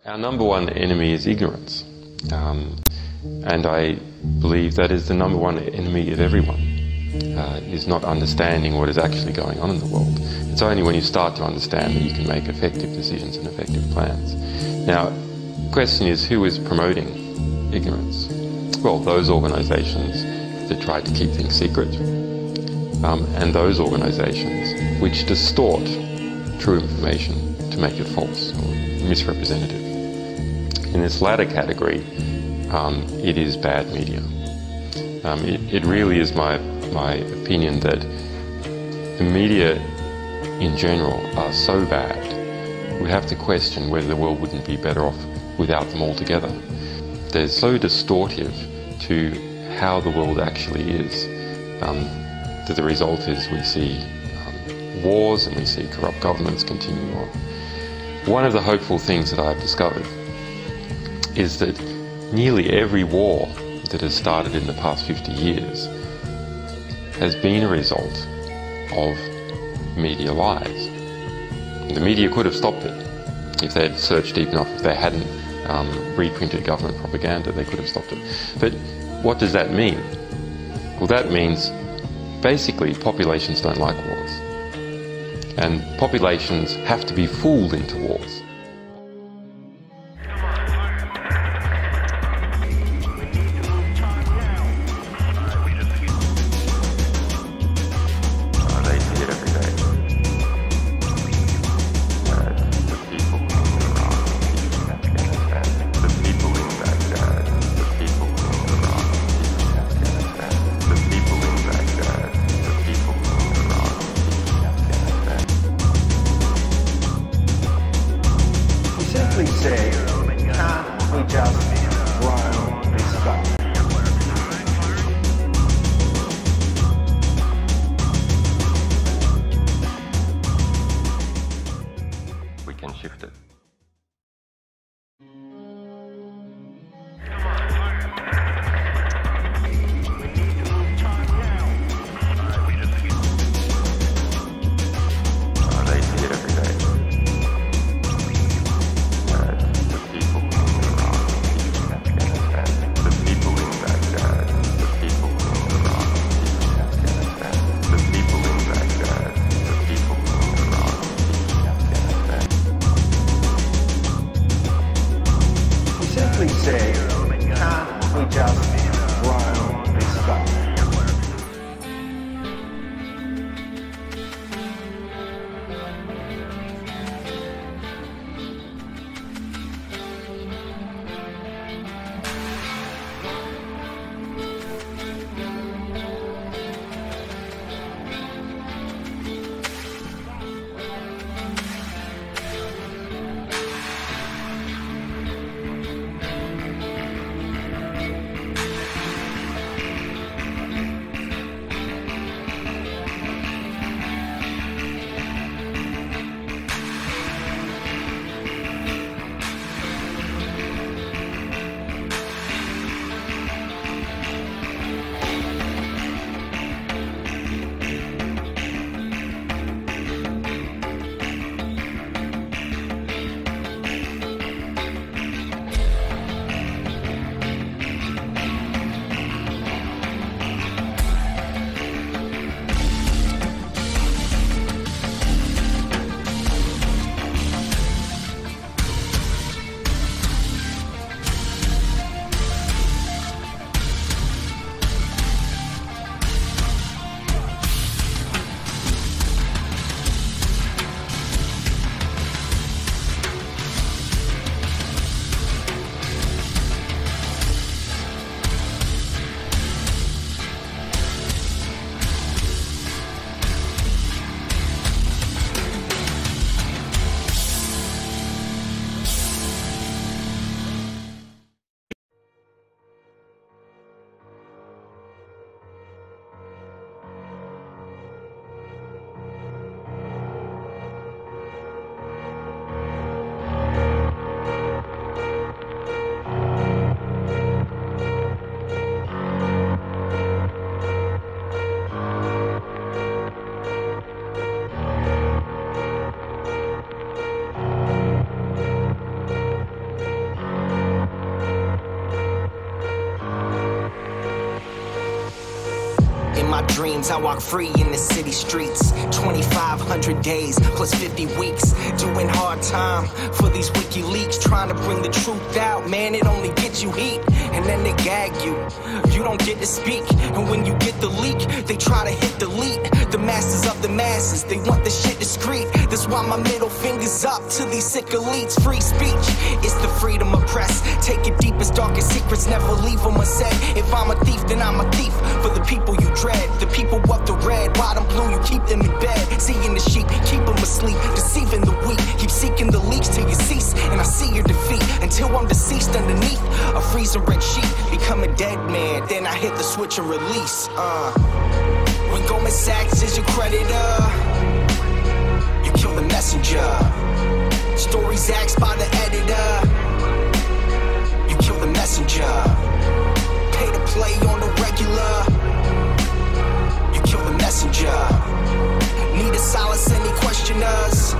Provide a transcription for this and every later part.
Our number one enemy is ignorance, and I believe that is the number one enemy of everyone, is not understanding what is actually going on in the world. It's only when you start to understand that you can make effective decisions and effective plans. Now, the question is, who is promoting ignorance? Well, those organisations that try to keep things secret, and those organisations which distort true information to make it false or misrepresentative. In this latter category, it is bad media. It really is my opinion that the media in general are so bad, we have to question whether the world wouldn't be better off without them altogether. They're so distortive to how the world actually is, that the result is we see wars and we see corrupt governments continue on. One of the hopeful things that I've discovered is that nearly every war that has started in the past 50 years has been a result of media lies. The media could have stopped it if they had searched deep enough. If they hadn't reprinted government propaganda, they could have stopped it. But what does that mean? Well, that means basically populations don't like wars, and populations have to be fooled into wars. my dreams, I walk free in the city streets. 2,500 days plus 50 weeks, doing hard time for these WikiLeaks, trying to bring the truth out. Man, it only gets you heat, and then they gag you. You don't get to speak, and when you get the leak, they try to hit delete. The masters of the masses, they want the shit discreet. That's why my middle finger's up to these sick elites. Free speech, it's the freedom of press. Take your deepest, darkest secrets, never leave them unsaid. If I'm a thief, then I'm a thief for the people you dread. The people of the red, white and blue, you keep them in bed. Seeing the sheep, keep them asleep, deceiving the weak. Keep seeking the leaks till you cease, and I see your defeat. Until I'm deceased underneath a freezing red sheet. Become a dead man, then I hit the switch and release. When Goldman Sachs is your creditor, you kill the messenger. Stories axed by the editor, you kill the messenger. Pay to play on the regular, you kill the messenger. Need to silence any questioners,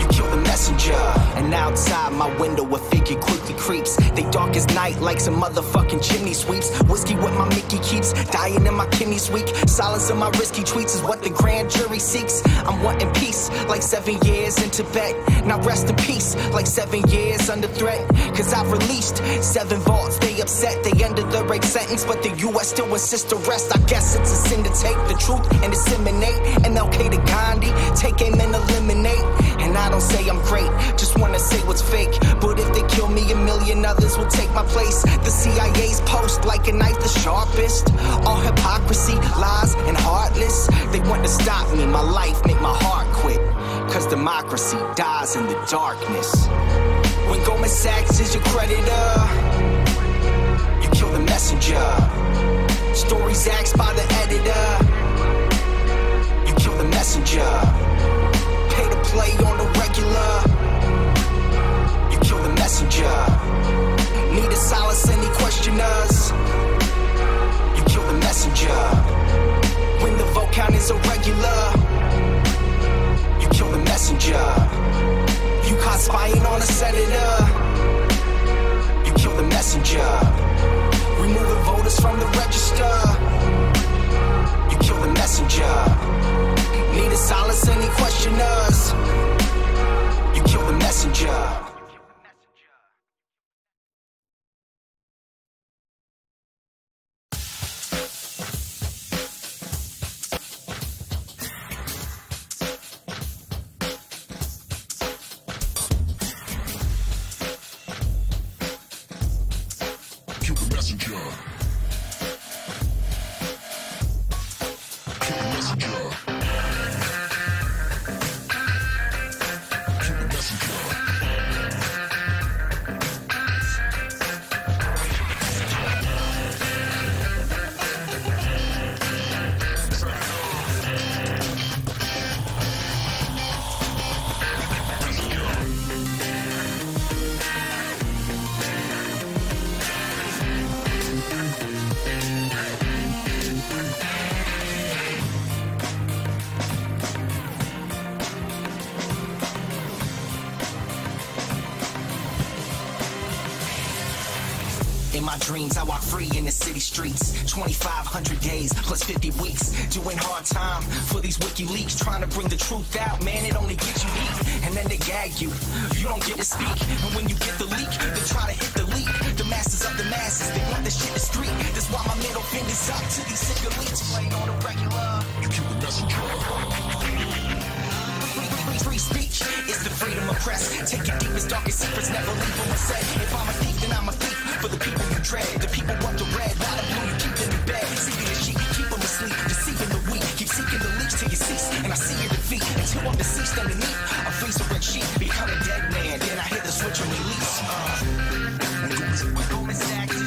you kill the messenger. And outside my window a figure quickly creeps. They dark as night like some motherfucking chimney sweeps. Whiskey with my Mickey keeps dying in my kidneys weak. Silence of my risky tweets is what the grand jury seeks. I'm wanting peace like 7 years in Tibet. Now rest in peace like 7 years under threat. Cause I've released 7 vaults. They upset, they under the rape sentence, but the US still insists to rest. I guess it's a sin to take the truth and disseminate. MLK to Gandhi, take aim and eliminate. And I don't say I'm great, just wanna say what's fake. But if they kill me, a million others will take my place. The CIA's post like a knife the sharpest. All hypocrisy, lies, and heartless. They want to stop me, my life, make my heart quit. Cause democracy dies in the darkness. When Goldman Sachs is your creditor, you kill the messenger. Stories axed by the editor, you kill the messenger. Pay to play on the regular, you kill the messenger. Need to silence any questioners, you kill the messenger. When the vote count is irregular, you kill the messenger. You caught spying on a senator, you kill the messenger. Removing voters from the register, you kill the messenger. Need to silence any questioners, you kill the messenger. In my dreams, I walk free in the city streets. 2,500 days plus 50 weeks, doing hard time for these WikiLeaks, trying to bring the truth out. Man, it only gets you heat, and then they gag you. You don't get to speak, and when you get the leak, they try to hit the leak. The masters of the masses, they want this shit discreet. That's why my middle finger's up to these sick elites. Playing on the regular, you kill the messenger. Free speech is the freedom of press. Take your deepest, darkest secrets, never leave them unsaid. If I'm a thief, then I'm a thief for the people you dread. The people want the red, white and blue, you keep them in bed. Seeking the sheep, keep them asleep, deceiving the weak. Keep seeking the leaks till you cease, and I see your defeat. Until I'm deceased underneath a freezer red sheet. Become a dead man, then I hit the switch and release. When Goldman Sachs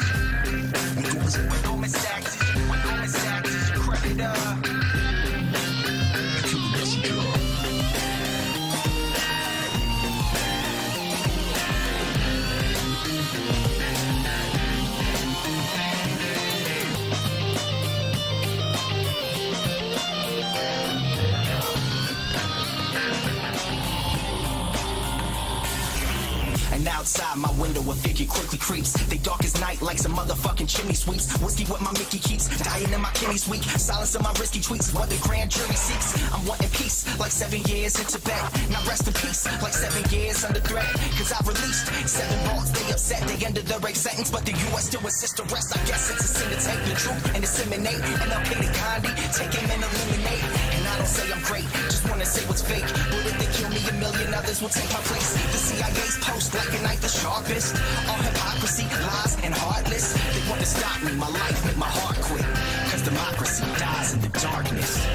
is your creditor, you kill the messenger. window, a figure quickly creeps. They dark as night like some motherfucking chimney sweeps. Whiskey what my Mickey keeps, dying in my kidneys weak. Silence of my risky tweets is what the grand jury seeks. I'm wanting peace, like 7 years in Tibet. Now rest in peace, like 7 years under threat. Cause I've released 7 bars, they upset, they ended the rape sentence. But the US still insists to rest. I guess it's a sin to take the truth and disseminate. And okay to Gandhi, take him and eliminate. And I don't say I'm great, just wanna say what's fake. But if they kill me, a million others will take my place. The CIA's post like a knife the sharpest. All hypocrisy, lies, and heartless. They want to stop me, my life make my heart quit. Cause democracy dies in the darkness.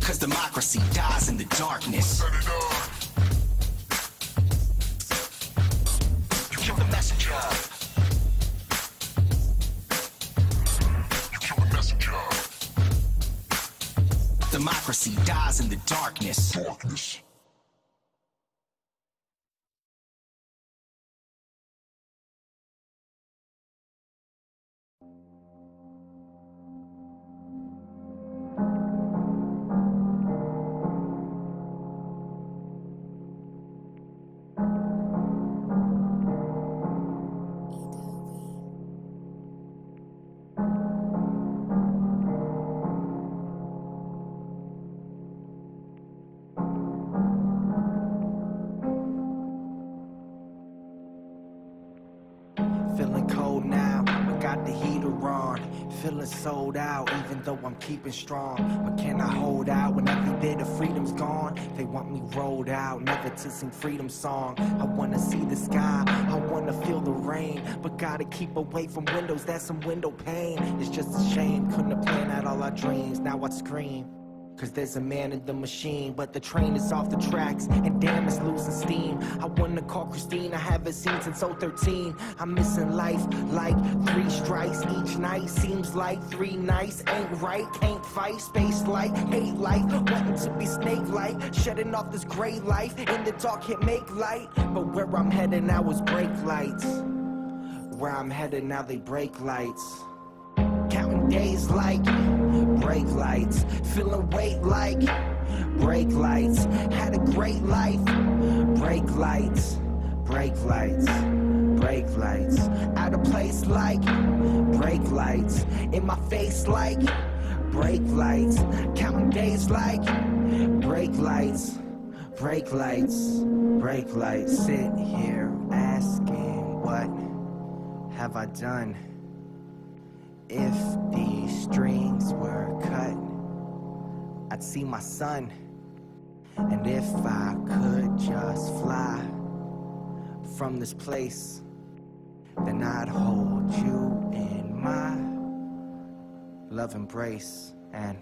Cause democracy dies in the darkness. You kill the messenger. You kill the messenger. Democracy dies in the darkness. Darkness. Feeling cold now, I got the heater on. Feeling sold out, even though I'm keeping strong. But can I hold out when every bit of freedom's gone? They want me rolled out, never to sing freedom song. I wanna see the sky, I wanna feel the rain. But gotta keep away from windows, that's some window pane. It's just a shame, couldn't have planned out all our dreams. Now I scream, cause there's a man in the machine. But the train is off the tracks, and damn, it's losing steam. I wanna call Christine, I haven't seen since 013. I'm missing life like 3 strikes each night. Seems like 3 nights ain't right. Can't fight, space light, hate life. Wanting to be snake-like, shedding off this gray life. In the dark, can't make light. But where I'm headed now is brake lights. Where I'm headed now, they break lights. Counting days like brake lights, feeling weight like brake lights. Had a great life, brake lights, brake lights, brake lights. Out of place like brake lights, in my face like brake lights. Counting days like brake lights, brake lights, brake lights. Sit here asking, what have I done? If these strings were cut, I'd see my son. And if I could just fly from this place, then I'd hold you in my love embrace. And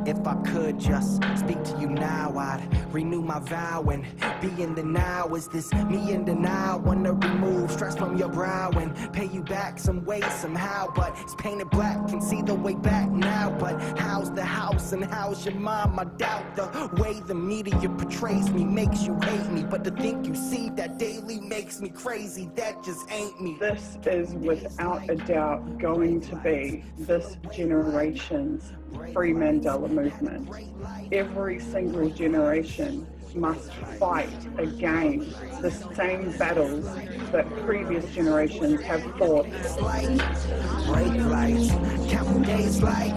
if I could just speak to you now, I'd renew my vow and be in the now. Is this me in denial? Wanna remove stress from your brow and pay you back some way, somehow. But it's painted black, can see the way back now. But how's the house and how's your mom? I doubt the way the media portrays me makes you hate me. But to think you see that daily makes me crazy, that just ain't me. This is without a doubt going to be this generation's Free Mandela movement. Every single generation must fight again the same battles that previous generations have fought. Brake lights, counting days like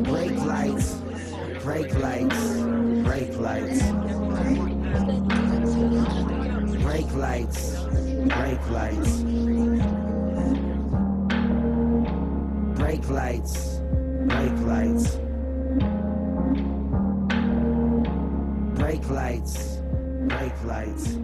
brake lights, brake lights, brake lights, brake lights, brake lights, brake lights, brake lights, brake lights, brake lights.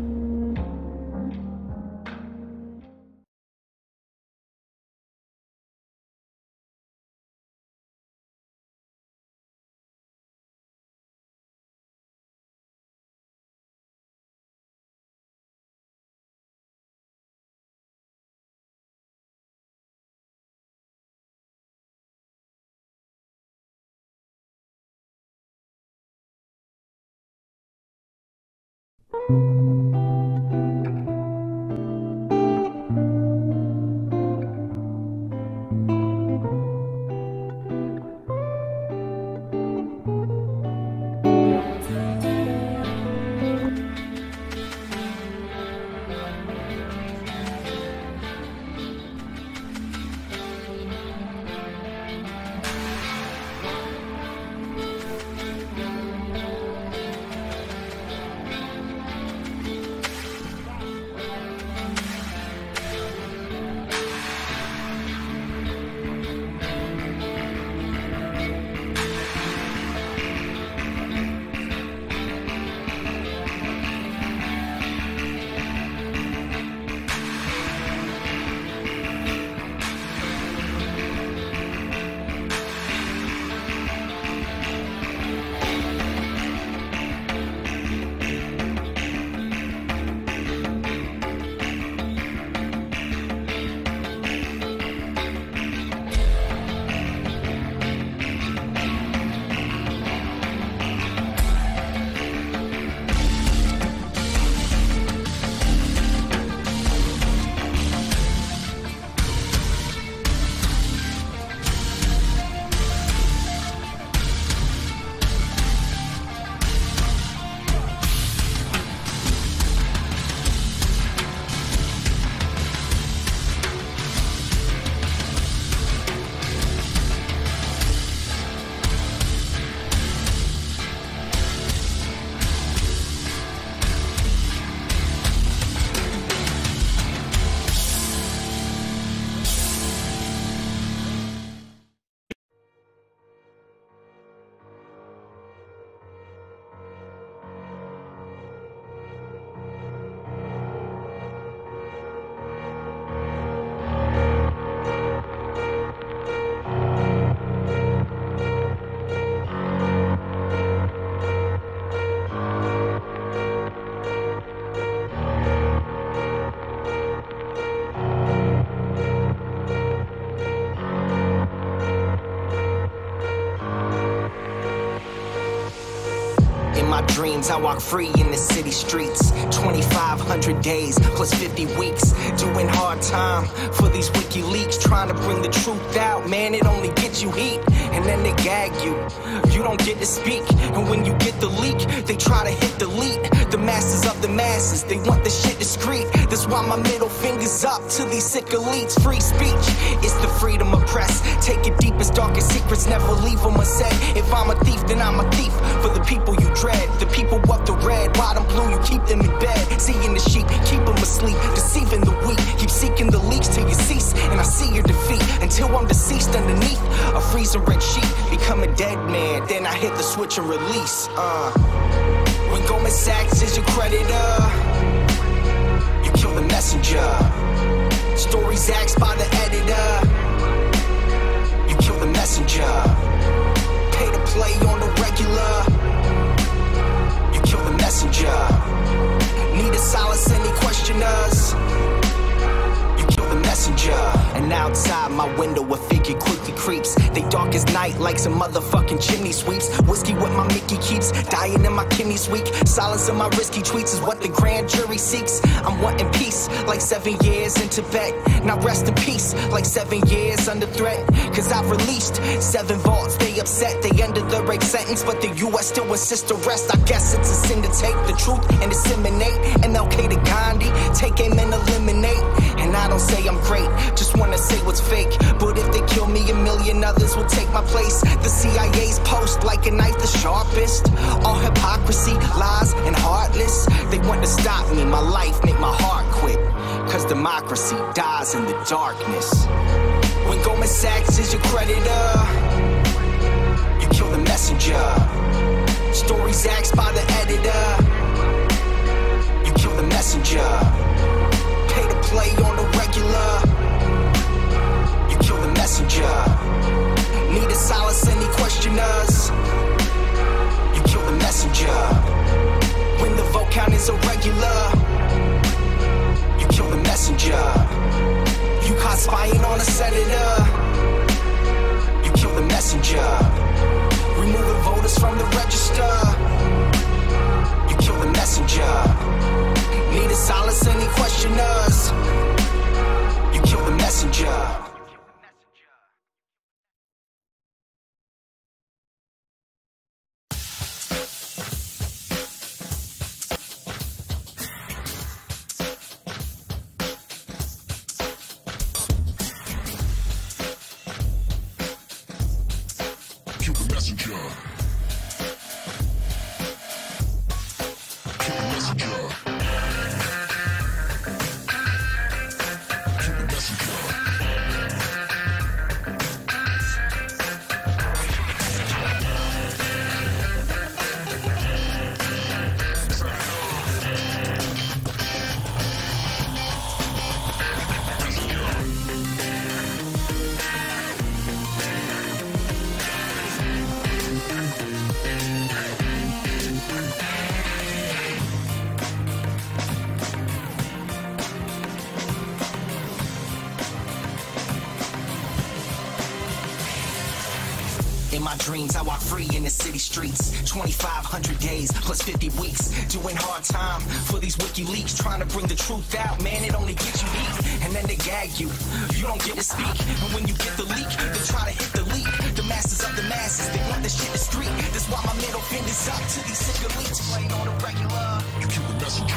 dreams, I walk free in the city streets. 2,500 days plus 50 weeks, doing hard time for these WikiLeaks, trying to bring the truth out. Man, it only gets you heat, and then they gag you. You don't get to speak, and when you get the leak, they try to hit delete. The masses of the masses, they want the shit discreet. That's why my middle finger's up to these sick elites. Free speech, it's the freedom of press. Take your deepest, darkest secrets, never leave them unsaid. If I'm a thief, then I'm a thief for the people you dread. The people of the red, white and blue, you keep them in bed. Seeing the sheep, keep them asleep, deceiving the weak. Keep seeking the leaks till you cease, and I see your defeat. Until I'm deceased underneath a freezing red sheet. Become a dead man, then I hit the switch and release. When Goldman Sachs is your creditor, you kill the messenger. Stories axed by the editor, you kill the messenger. Pay to play on the regular, you kill the messenger. Need to silence any questioners, you kill the messenger. And outside my window a figure quickly creeps. They dark as night like some motherfucking chimney sweeps. Whiskey with my Mickey keeps dying in my kidneys weak. Silence in my risky tweets is what the grand jury seeks. I'm wanting peace like 7 years in Tibet. Now rest in peace like 7 years under threat. Cause I've released 7 vaults. They upset, they ended the rape sentence, but the US still insists to rest. I guess it's a sin to take the truth and disseminate. MLK to Gandhi, take aim and eliminate. And I don't say I'm great, just wanna say what's fake. But if they kill me, a million others will take my place. The CIA's post like a knife the sharpest. All hypocrisy, lies, and heartless. They want to stop me, my life make my heart quit. Cause democracy dies in the darkness. When Goldman Sachs is your creditor, you kill the messenger. Stories axed by the editor, you kill the messenger. Pay to play on the regular, you kill the messenger. Need to silence any questioners, you kill the messenger. When the vote count is irregular, you kill the messenger. You caught spying on a senator, you kill the messenger. Removing voters from the register, you kill the messenger. Need to silence any questioners, you kill the messenger. In my dreams, I walk free in the city streets. 2,500 days plus 50 weeks, doing hard time for these WikiLeaks, trying to bring the truth out. Man, it only gets you heat, and then they gag you. You don't get to speak, and when you get the leak, they try to hit the leak. The masses of the masses, they want the shit discreet. That's why my middle finger's up to these sick elites. Playing on the regular, you kill the messenger.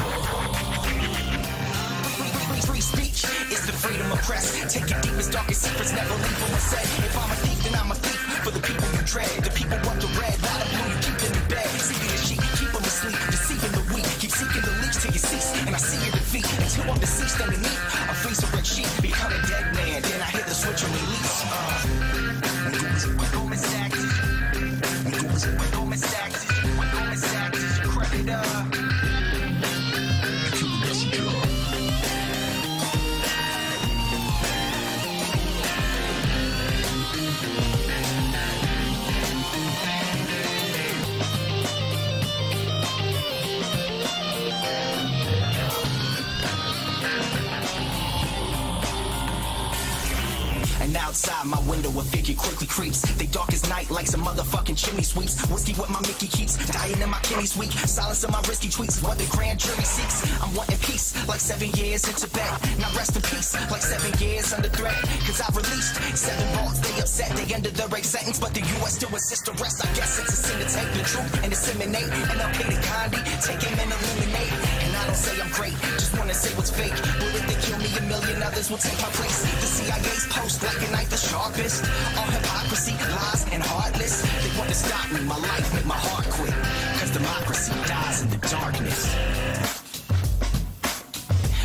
Free speech, it's the freedom of press. Take your deepest, darkest secrets, never leave them unsaid. If I'm a thief, then I'm a thief for the people you dread. The people want the red, white and blue, you keep them in bed. Seeking the sheep, keep them asleep, deceiving the weak. Keep seeking the leaks till you cease, and I see your defeat. Until I'm deceased underneath a freezer red sheet. Become a dead man, then I hit the switch and release. When Goldman Sachs is your creditor, you kill the messenger. And outside my window a figure quickly creeps. They dark as night like some motherfucking chimney sweeps. Whiskey with my Mickey keeps dying in my kidneys weak. Silence of my risky tweets, what the grand jury seeks. I'm wanting peace like 7 years in Tibet. Now rest in peace like 7 years under threat. Cause I've released 7 vaults, they upset, they ended the rape sentence. But the US still insists to rest. I guess it's a sin to take the truth and disseminate. MLK to Gandhi, take him and illuminate. And I don't say I'm great, just wanna say what's fake. But if they kill me, a million others will take my place. The CIA's post like a knife the sharpest. All hypocrisy, lies, and heartless. They want to stop me, my life make my heart quit. Cause democracy dies in the darkness.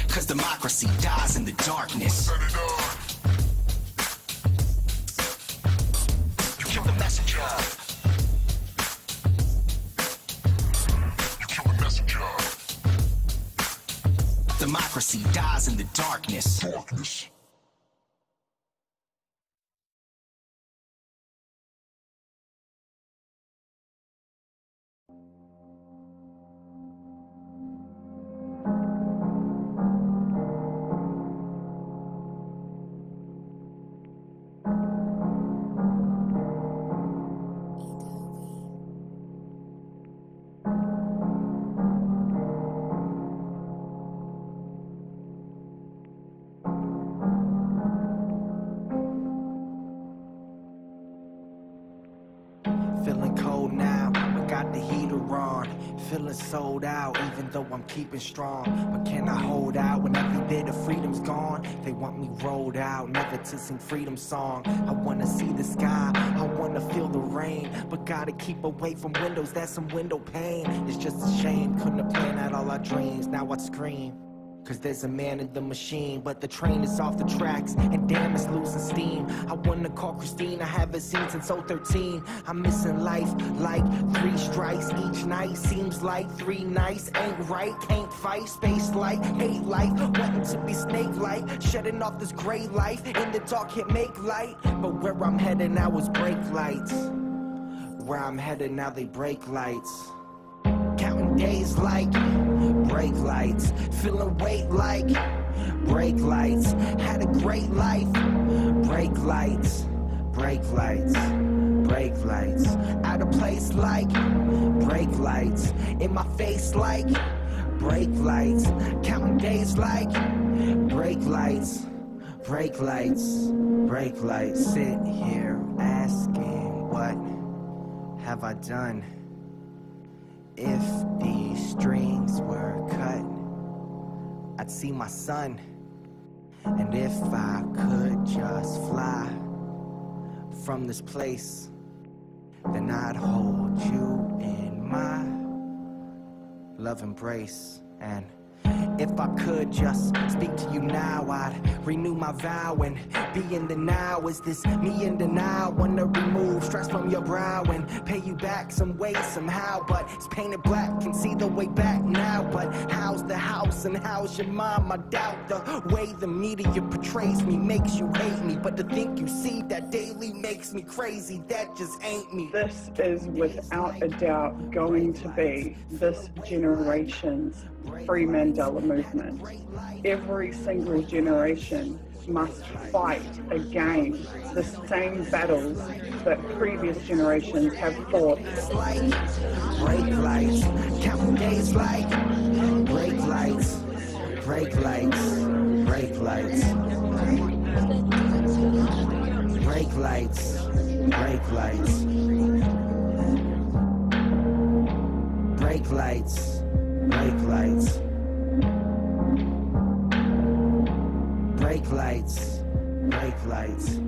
Cause democracy dies in the darkness. You kill the messenger. You kill the messenger. Democracy dies in the darkness. Feeling cold now, but got the heater on. Feeling sold out, even though I'm keeping strong. But can I hold out when every bit of freedom's gone? They want me rolled out, never to sing freedom song. I wanna see the sky, I wanna feel the rain, but gotta keep away from windows, that's some window pane. It's just a shame, couldn't have planned out all our dreams. Now I scream, cause there's a man in the machine. But the train is off the tracks, and damn, it's losing steam. I wanna call Christine, I haven't seen since 013. I'm missing life like 3 strikes each night. Seems like 3 nights ain't right. Can't fight, space light, hate life. Wanting to be snake-like, shutting off this gray life. In the dark, can't make light. But where I'm headed now is brake lights. Where I'm headed now, they break lights. Counting days like brake lights, feeling weight like brake lights. Had a great life, brake lights, brake lights, brake lights. Out of place like brake lights, in my face like brake lights. Counting days like brake lights, brake lights, brake lights. Sit here asking, what have I done? If these strings were cut, I'd see my son. And if I could just fly from this place, then I'd hold you in my love embrace. And if I could just speak to you now, I'd renew my vow and be in the now. Is this me in denial? Wanna remove stress from your brow and pay you back some way, somehow. But it's painted black, can see the way back now. But how's the house and how's your mom? I doubt the way the media portrays me makes you hate me. But to think you see that daily makes me crazy, that just ain't me. This is without a doubt going to be this generation's free Mandela movement. Every single generation must fight again the same battles that previous generations have fought. Brake lights, counting days like brake lights, brake lights, brake lights, brake lights, brake lights, brake lights, brake lights, brake lights, brake lights.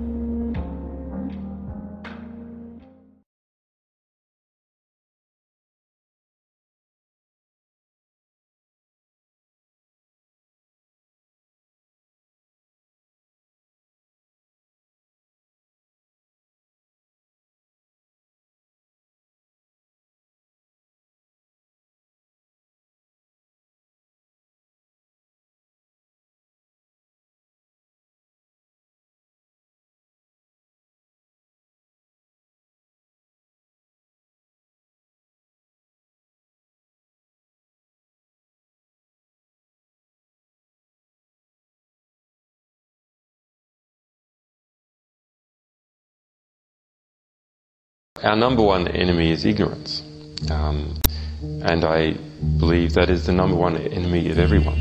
Our number one enemy is ignorance. And I believe that is the number one enemy of everyone,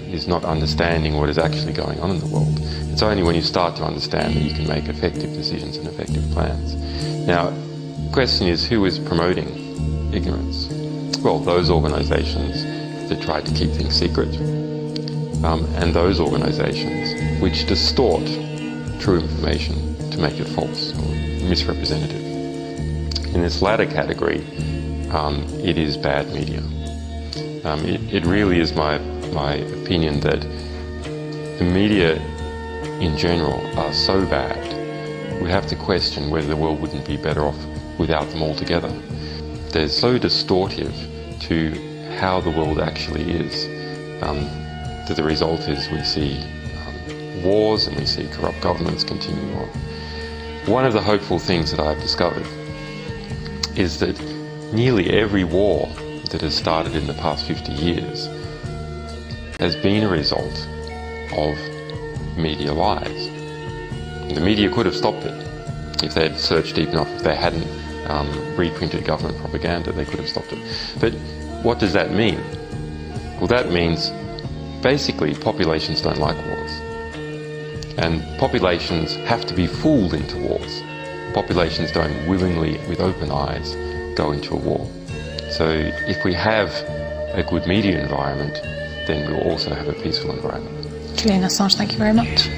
is not understanding what is actually going on in the world. It's only when you start to understand that you can make effective decisions and effective plans. Now, the question is, who is promoting ignorance? Well, those organisations that try to keep things secret, and those organisations which distort true information to make it false or misrepresentative. In this latter category, it is bad media. It really is my opinion that the media in general are so bad, we have to question whether the world wouldn't be better off without them altogether. They're so distortive to how the world actually is, that the result is we see wars and we see corrupt governments continuing on. One of the hopeful things that I've discovered is that nearly every war that has started in the past 50 years has been a result of media lies. The media could have stopped it if they had searched deep enough. If they hadn't reprinted government propaganda, they could have stopped it. But what does that mean? Well, that means basically populations don't like wars. And populations have to be fooled into wars. Populations don't willingly, with open eyes, go into a war. So if we have a good media environment, then we'll also have a peaceful environment. Julian Assange, thank you very much.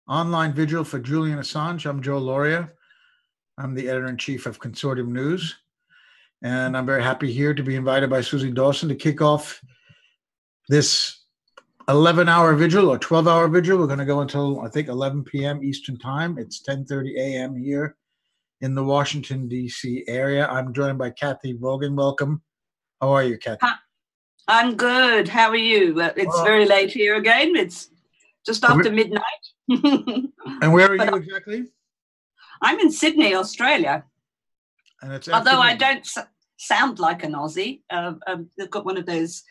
Online vigil for Julian Assange. I'm Joe Lauria. I'm the editor-in-chief of Consortium News. And I'm very happy here to be invited by Susie Dawson to kick off this 11-hour vigil or 12-hour vigil. We're going to go until, I think, 11 p.m. Eastern Time. It's 10:30 a.m. here in the Washington, D.C. area. I'm joined by Kathy Vogan. Welcome. How are you, Kathy? I'm good. How are you? It's very late here again. It's just after midnight. And where are you exactly? I'm in Sydney, Australia. And it's although I don't sound like an Aussie. They've got one of those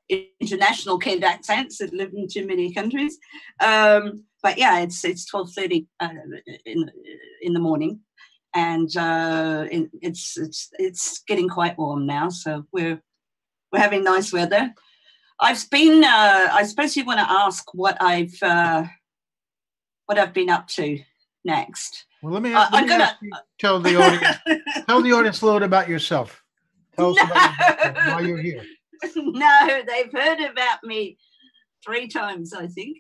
international kid accents that live in too many countries. But yeah, it's 12:30 in the morning, and it's getting quite warm now. So we're having nice weather. I've been. I suppose you want to ask what I've been up to next. Well, let me ask you, tell the audience a little bit about yourself. Tell us about yourself, why you're here. No, they've heard about me 3 times, I think.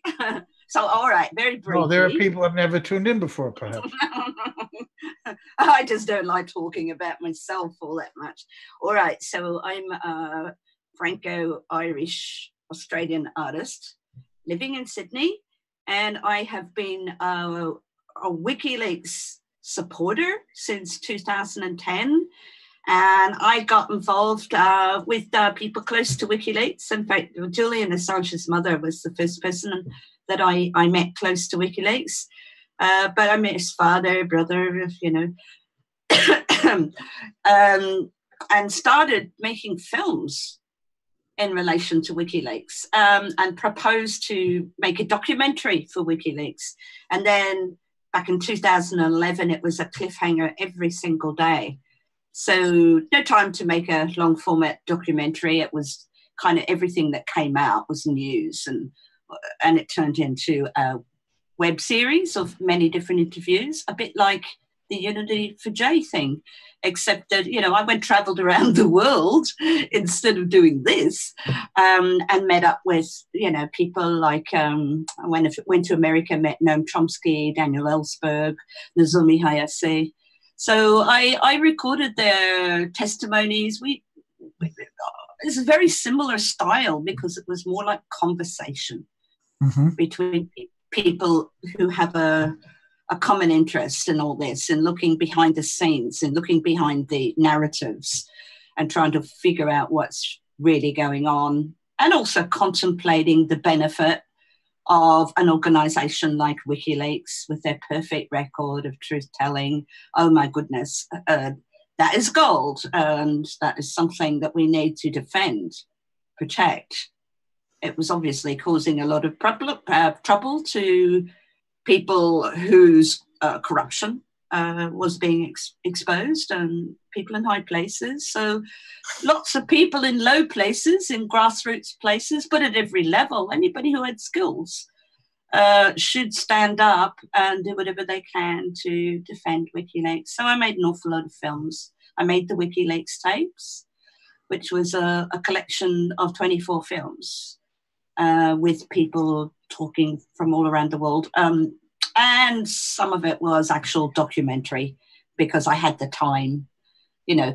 So, all right, very briefly. Oh, there are people who've never tuned in before, perhaps. I just don't like talking about myself all that much. All right, so I'm a Franco-Irish Australian artist living in Sydney, and I have been a WikiLeaks supporter since 2010. And I got involved with people close to WikiLeaks. In fact, Julian Assange's mother was the first person that I met close to WikiLeaks. But I met his father, brother, and started making films in relation to WikiLeaks, and proposed to make a documentary for WikiLeaks. And then back in 2011, it was a cliffhanger every single day. So no time to make a long format documentary. It was kind of everything that came out was news, and it turned into a web series of many different interviews, a bit like the Unity for J thing, except that, I traveled around the world instead of doing this, and met up with, people like, when I went to America, met Noam Chomsky, Daniel Ellsberg, Nozomi Hayase. So I recorded their testimonies. It's a very similar style because it was more like conversation between people who have a common interest in all this, and looking behind the scenes and looking behind the narratives and trying to figure out what's really going on, and also contemplating the benefit of an organization like WikiLeaks with their perfect record of truth-telling. Oh my goodness, that is gold, and that is something that we need to defend, protect. It was obviously causing a lot of trouble to people whose corruption was being exposed, and people in high places. So lots of people in low places, in grassroots places, but at every level, anybody who had skills should stand up and do whatever they can to defend WikiLeaks. So I made an awful lot of films. I made the WikiLeaks tapes, which was a collection of 24 films with people talking from all around the world. And some of it was actual documentary because I had the time,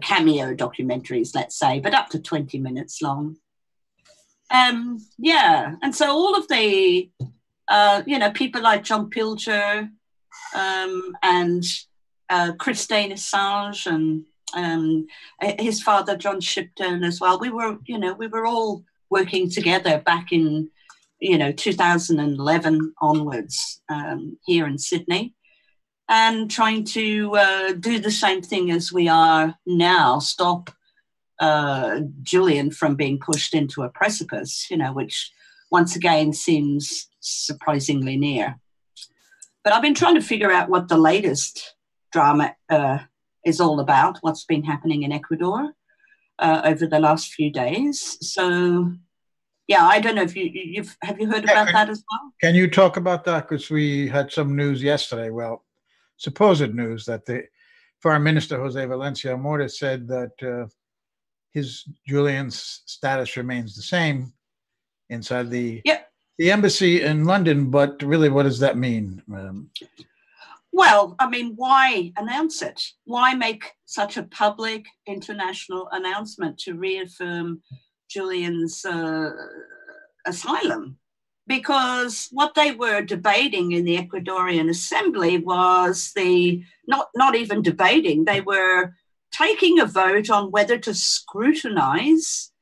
cameo documentaries, let's say, but up to 20 minutes long. And so all of the, people like John Pilger and Julian Assange and his father, John Shipton, as well. We were all working together back in 2011 onwards here in Sydney, and trying to do the same thing as we are now, stop Julian from being pushed into a precipice, which once again seems surprisingly near. But I've been trying to figure out what the latest drama is all about, what's been happening in Ecuador over the last few days. So yeah, I don't know if have you heard about that as well? Can you talk about that? Because we had some news yesterday, supposed news, that the Foreign Minister, Jose Valencia Amores, said that Julian's status remains the same inside the embassy in London. But really, what does that mean? Well, I mean, why announce it? Why make such a public international announcement to reaffirm Julian's asylum? Because what they were debating in the Ecuadorian Assembly was not even debating, they were taking a vote on whether to scrutinize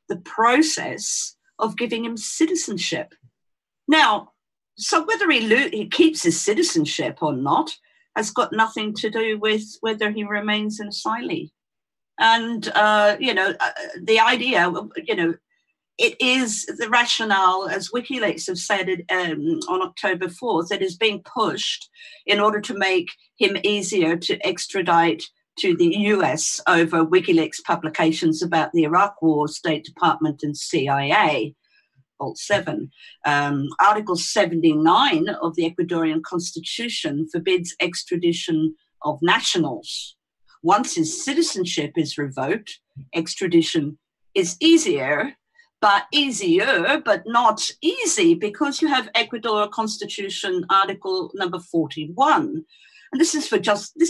the process of giving him citizenship. Now, so whether he keeps his citizenship or not has got nothing to do with whether he remains an asylee. And, the idea, it is the rationale, as WikiLeaks have said it, on October 4th, that is being pushed in order to make him easier to extradite to the US over WikiLeaks publications about the Iraq War, State Department and CIA, Vault 7. Article 79 of the Ecuadorian Constitution forbids extradition of nationals. Once his citizenship is revoked, extradition is easier, but not easy, because you have Ecuador Constitution Article number 41. And this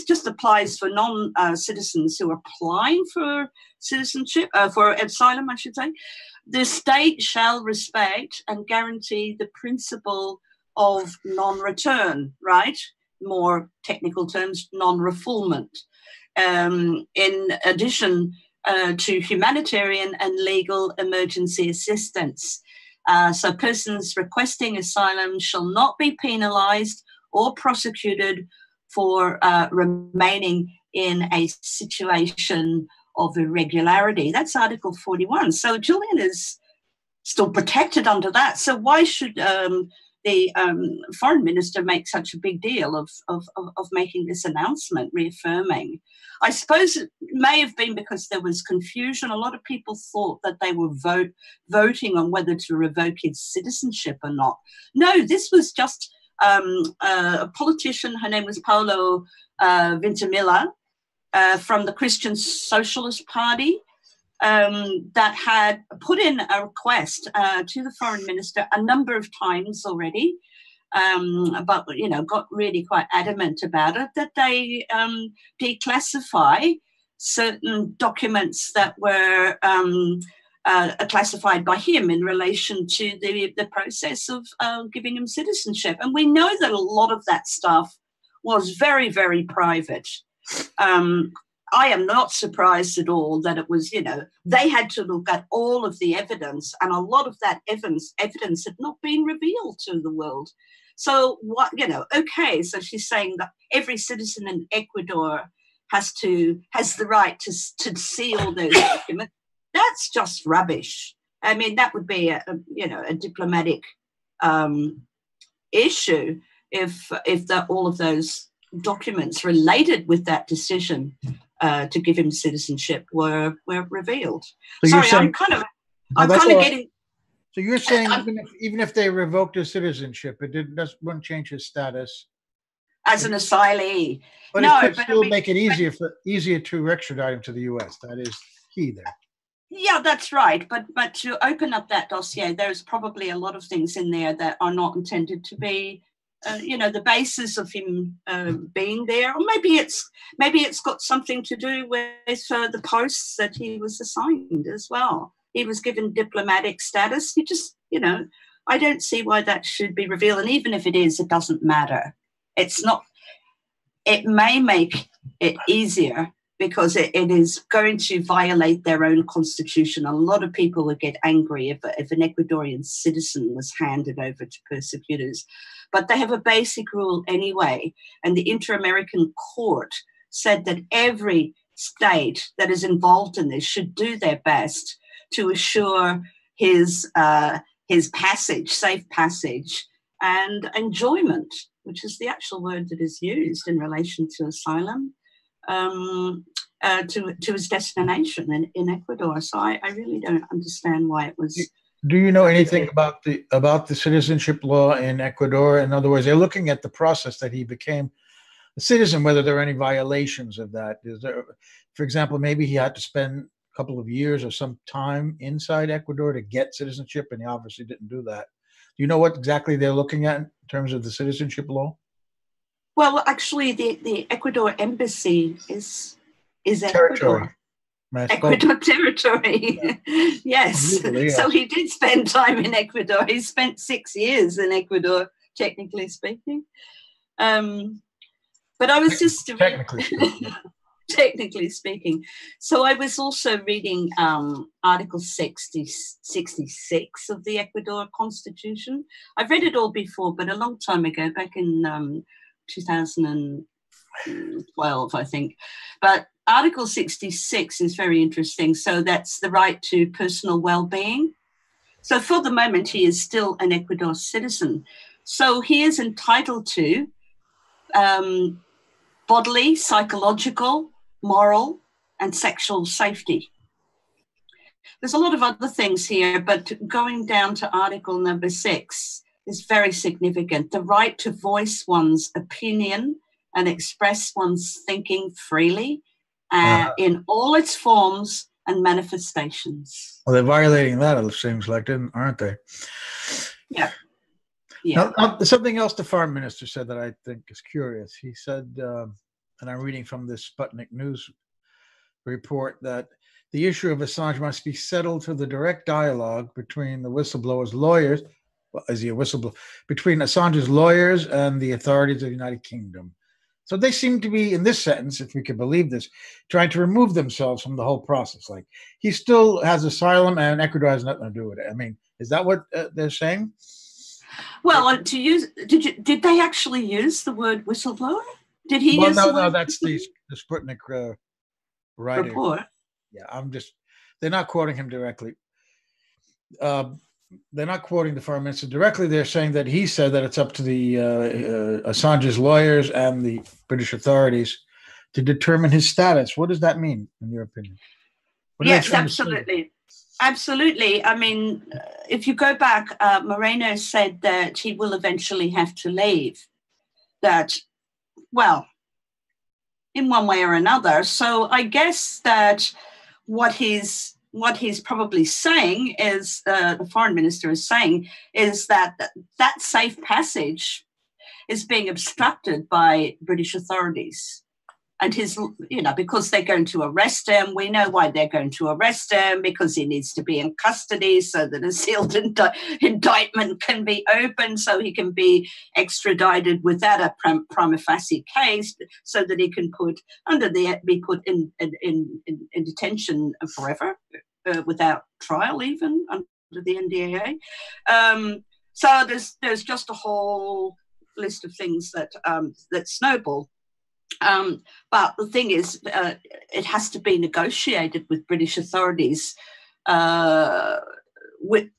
just applies for non-citizens who are applying for citizenship, for asylum, I should say. The state shall respect and guarantee the principle of non-return, right? More technical terms, non-refoulement. In addition to humanitarian and legal emergency assistance. So persons requesting asylum shall not be penalised or prosecuted for remaining in a situation of irregularity. That's Article 41. So Julian is still protected under that. So why should the foreign minister make such a big deal of making this announcement, reaffirming? I suppose it may have been because there was confusion. A lot of people thought that they were voting on whether to revoke his citizenship or not. No, this was just a politician. Her name was Paulo Vintimilla from the Christian Socialist Party, that had put in a request to the foreign minister a number of times already, but got really quite adamant about it, that they declassify certain documents that were classified by him in relation to the process of giving him citizenship. And we know that a lot of that stuff was very, very private. I am not surprised at all that it was, they had to look at all of the evidence, and a lot of that evidence had not been revealed to the world. So okay, so she's saying that every citizen in Ecuador has the right to see all those documents. That's just rubbish. I mean, that would be a diplomatic issue if all of those documents related with that decision to give him citizenship were revealed. So sorry, I'm kind of getting. So you're saying even if they revoked his citizenship, wouldn't change his status as an asylee. But no, it could still make it easier to extradite him to the U.S. That is key there. Yeah, that's right. But to open up that dossier, there's probably a lot of things in there that are not intended to be, the basis of him being there. Or maybe it's got something to do with the posts that he was assigned as well. He was given diplomatic status. I don't see why that should be revealed. And even if it is, it doesn't matter. It's not. It may make it easier because it is going to violate their own constitution. A lot of people would get angry if an Ecuadorian citizen was handed over to persecutors. But they have a basic rule anyway. And the Inter-American Court said that every state that is involved in this should do their best to assure his passage, safe passage, and enjoyment, which is the actual word that is used in relation to asylum, to his destination in Ecuador. So I really don't understand why it was. Do you know anything about the citizenship law in Ecuador? In other words, they're looking at the process that he became a citizen, whether there are any violations of that. Is there, for example, maybe he had to spend a couple of years or some time inside Ecuador to get citizenship, and he obviously didn't do that. Do you know what exactly they're looking at in terms of the citizenship law? Well, actually, the Ecuador embassy is territory. Ecuador territory. Yeah. Yes. Really, yeah. So he did spend time in Ecuador. He spent 6 years in Ecuador, technically speaking. But I was just technically speaking. So I was also reading Article 66 of the Ecuador Constitution. I've read it all before, but a long time ago, back in 2012, I think. But Article 66 is very interesting. So that's the right to personal well-being. So for the moment, he is still an Ecuador citizen. So he is entitled to bodily, psychological, moral, and sexual safety. There's a lot of other things here, but going down to article number 6 is very significant. The right to voice one's opinion and express one's thinking freely in all its forms and manifestations. Well, they're violating that, it seems like, aren't they? Yeah. Yeah. Now, something else the foreign minister said that I think is curious. He said, and I'm reading from this Sputnik News report, that the issue of Assange must be settled through the direct dialogue between the whistleblower's lawyers. Well, is he a whistleblower? Between Assange's lawyers and the authorities of the United Kingdom. So they seem to be, in this sentence, if we can believe this, trying to remove themselves from the whole process. Like, he still has asylum and Ecuador has nothing to do with it. I mean, is that what they're saying? Well, did they actually use the word whistleblower? Did he use the word? No, that's the Sputnik writer. Report. Yeah, they're not quoting him directly. They're not quoting the foreign minister directly. They're saying that he said that it's up to the Assange's lawyers and the British authorities to determine his status. What does that mean, in your opinion? Yes, absolutely. Absolutely. I mean, if you go back, Moreno said that he will eventually have to leave. That, well, in one way or another. So I guess that what he's probably saying is, the foreign minister is saying, is that safe passage is being obstructed by British authorities. And because they're going to arrest him, we know why they're going to arrest him, because he needs to be in custody so that a sealed indictment can be opened, so he can be extradited without a prima facie case, so that he can be put in detention forever, without trial, even under the NDAA. So there's just a whole list of things that snowball. But the thing is, it has to be negotiated with British authorities, with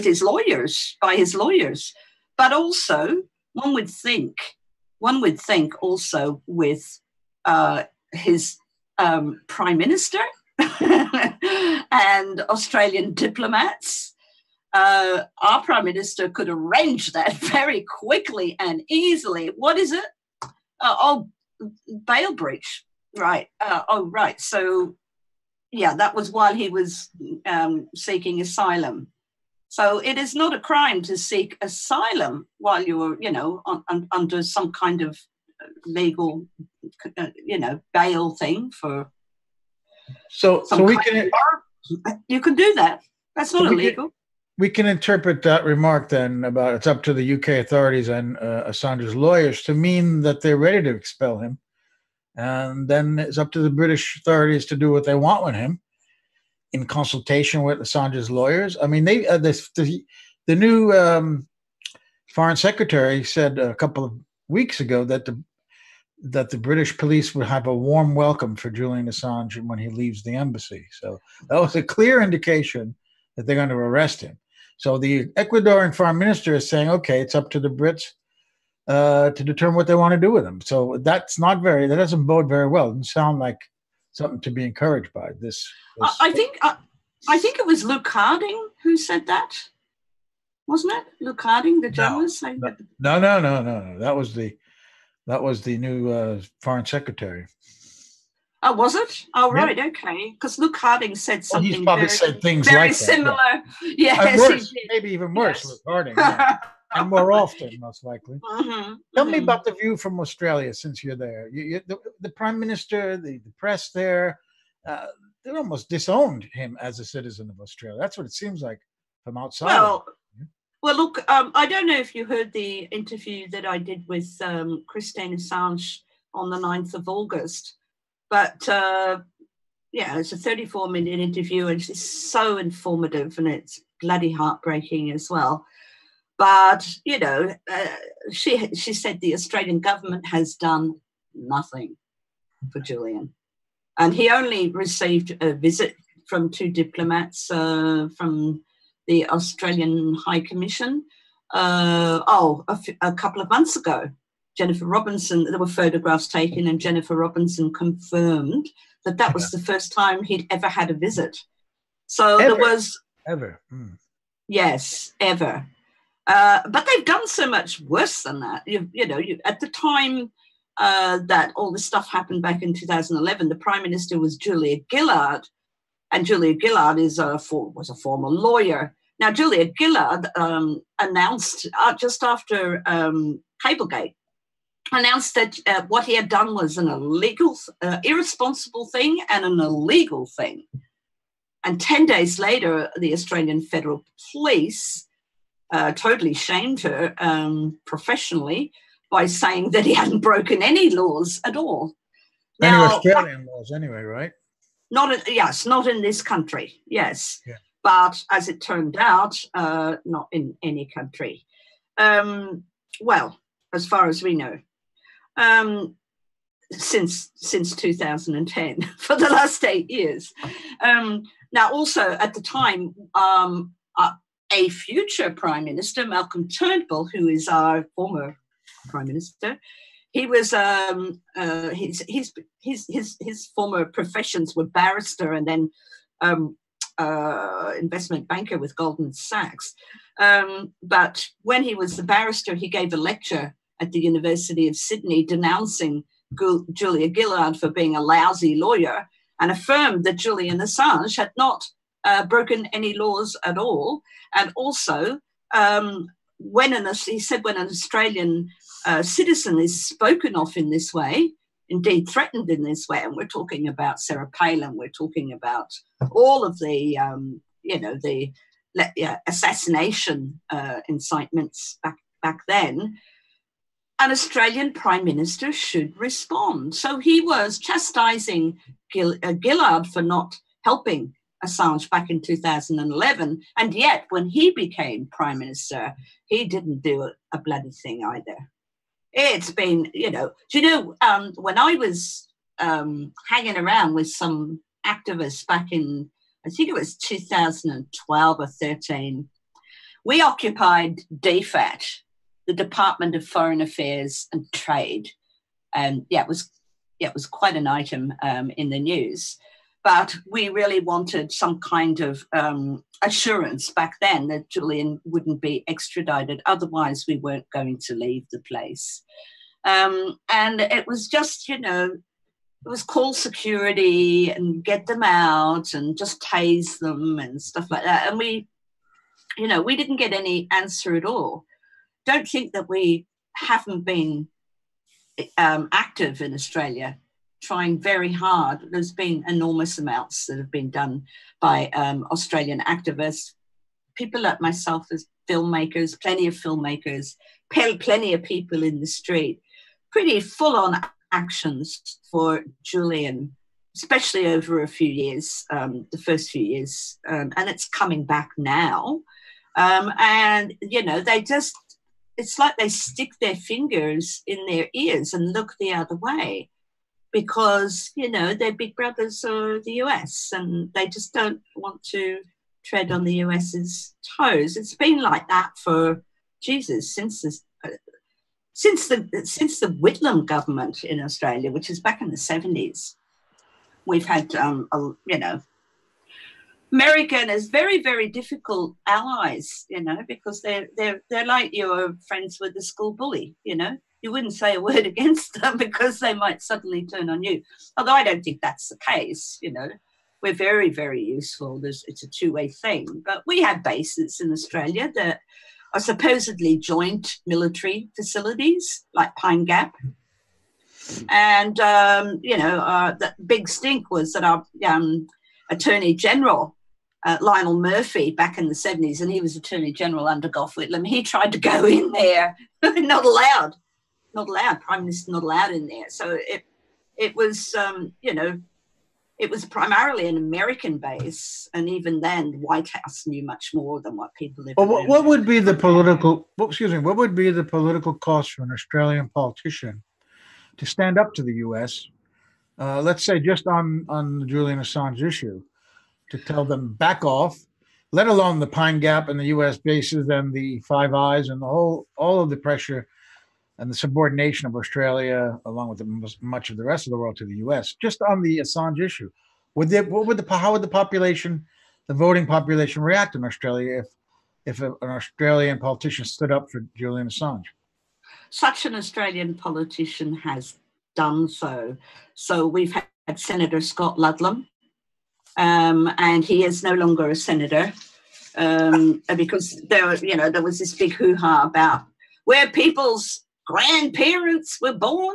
his lawyers, by his lawyers. But also, one would think also with his Prime Minister and Australian diplomats. Our Prime Minister could arrange that very quickly and easily. What is it? Bail breach, right? Right. So, yeah, that was while he was seeking asylum. So it is not a crime to seek asylum while you're, under some kind of legal, bail thing for. So we can. You can do that. That's not illegal. We can interpret that remark then about it's up to the UK authorities and Assange's lawyers to mean that they're ready to expel him. And then it's up to the British authorities to do what they want with him in consultation with Assange's lawyers. I mean, the new foreign secretary said a couple of weeks ago that the British police would have a warm welcome for Julian Assange when he leaves the embassy. So that was a clear indication that they're going to arrest him. So the Ecuadorian foreign minister is saying, okay, it's up to the Brits to determine what they want to do with him. So that doesn't bode very well. It doesn't sound like something to be encouraged by. I think it was Luke Harding who said that, wasn't it? Luke Harding, the journalist, saying that. No. That was the new foreign secretary. Oh, was it? Oh, right, okay. Because Luke Harding said something he's probably said things very like similar. That, yeah. Yes, worse, maybe even worse, yes. Luke Harding. Yeah. And more often, most likely. Tell me about the view from Australia, since you're there. The Prime Minister, the press there, they almost disowned him as a citizen of Australia. That's what it seems like from outside. Well, look, I don't know if you heard the interview that I did with Julian Assange on the 9th of August. But, it's a 34-minute interview, and it's so informative, and it's bloody heartbreaking as well. But, she said the Australian government has done nothing for Julian. And he only received a visit from 2 diplomats from the Australian High Commission. A couple of months ago, Jennifer Robinson, there were photographs taken, and Jennifer Robinson confirmed that was the first time he'd ever had a visit. So Ever? there was... Ever? Yes, ever. But they've done so much worse than that. At the time that all this stuff happened back in 2011, the Prime Minister was Julia Gillard, and Julia Gillard was a former lawyer. Now, Julia Gillard announced just after Cablegate, announced that what he had done was an illegal, irresponsible thing and an illegal thing. And 10 days later, the Australian Federal Police totally shamed her professionally by saying that he hadn't broken any laws at all. Any Australian laws anyway, right? Not in this country, yes. Yeah. But as it turned out, not in any country. Well, as far as we know. Since 2010, for the last 8 years. Now, also at the time, a future Prime Minister, Malcolm Turnbull, who is our former Prime Minister, he was his former professions were barrister and then investment banker with Goldman Sachs. But when he was the barrister, he gave a lecture at the University of Sydney denouncing Julia Gillard for being a lousy lawyer, and affirmed that Julian Assange had not broken any laws at all. And also, he said when an Australian citizen is spoken of in this way, indeed threatened in this way, and we're talking about Sarah Palin, we're talking about all of the, assassination incitements back then, an Australian Prime Minister should respond. So he was chastising Gillard for not helping Assange back in 2011. And yet, when he became Prime Minister, he didn't do a bloody thing either. It's been, when I was hanging around with some activists back in, I think it was 2012 or 13, we occupied DFAT, the Department of Foreign Affairs and Trade. And it was quite an item in the news. But we really wanted some kind of assurance back then that Julian wouldn't be extradited. Otherwise, we weren't going to leave the place. And it was just, it was call security and get them out and just tase them and stuff like that. And we didn't get any answer at all. Don't think that we haven't been active in Australia, trying very hard. There's been enormous amounts that have been done by Australian activists, people like myself as filmmakers, plenty of filmmakers, plenty of people in the street, pretty full-on actions for Julian, especially over a few years, the first few years, and it's coming back now. It's like they stick their fingers in their ears and look the other way because, their big brothers are the US and they just don't want to tread on the US's toes. It's been like that for, Jesus, since the Whitlam government in Australia, which is back in the 70s. We've had, American is very, very difficult allies, because they're like your friends with the school bully, You wouldn't say a word against them because they might suddenly turn on you. Although I don't think that's the case, We're very, very useful. It's a two-way thing. But we have bases in Australia that are supposedly joint military facilities, like Pine Gap. And, the big stink was that our Attorney General, Lionel Murphy, back in the 70s, and he was Attorney General under Gough Whitlam, he tried to go in there. Not allowed. Prime Minister not allowed in there. So it was, it was primarily an American base, and even then, the White House knew much more than what people lived. Well, what would be the political? What would be the political cost for an Australian politician to stand up to the U.S.? Let's say just on the Julian Assange issue, to tell them back off. let alone the Pine Gap and the U.S. bases and the Five Eyes and all of the pressure and the subordination of Australia, along with much of the rest of the world, to the U.S. Just on the Assange issue, how would the population, the voting population, react in Australia if an Australian politician stood up for Julian Assange? Such an Australian politician has done so. So we've had Senator Scott Ludlam, and he is no longer a senator because there was this big hoo-ha about where people's grandparents were born,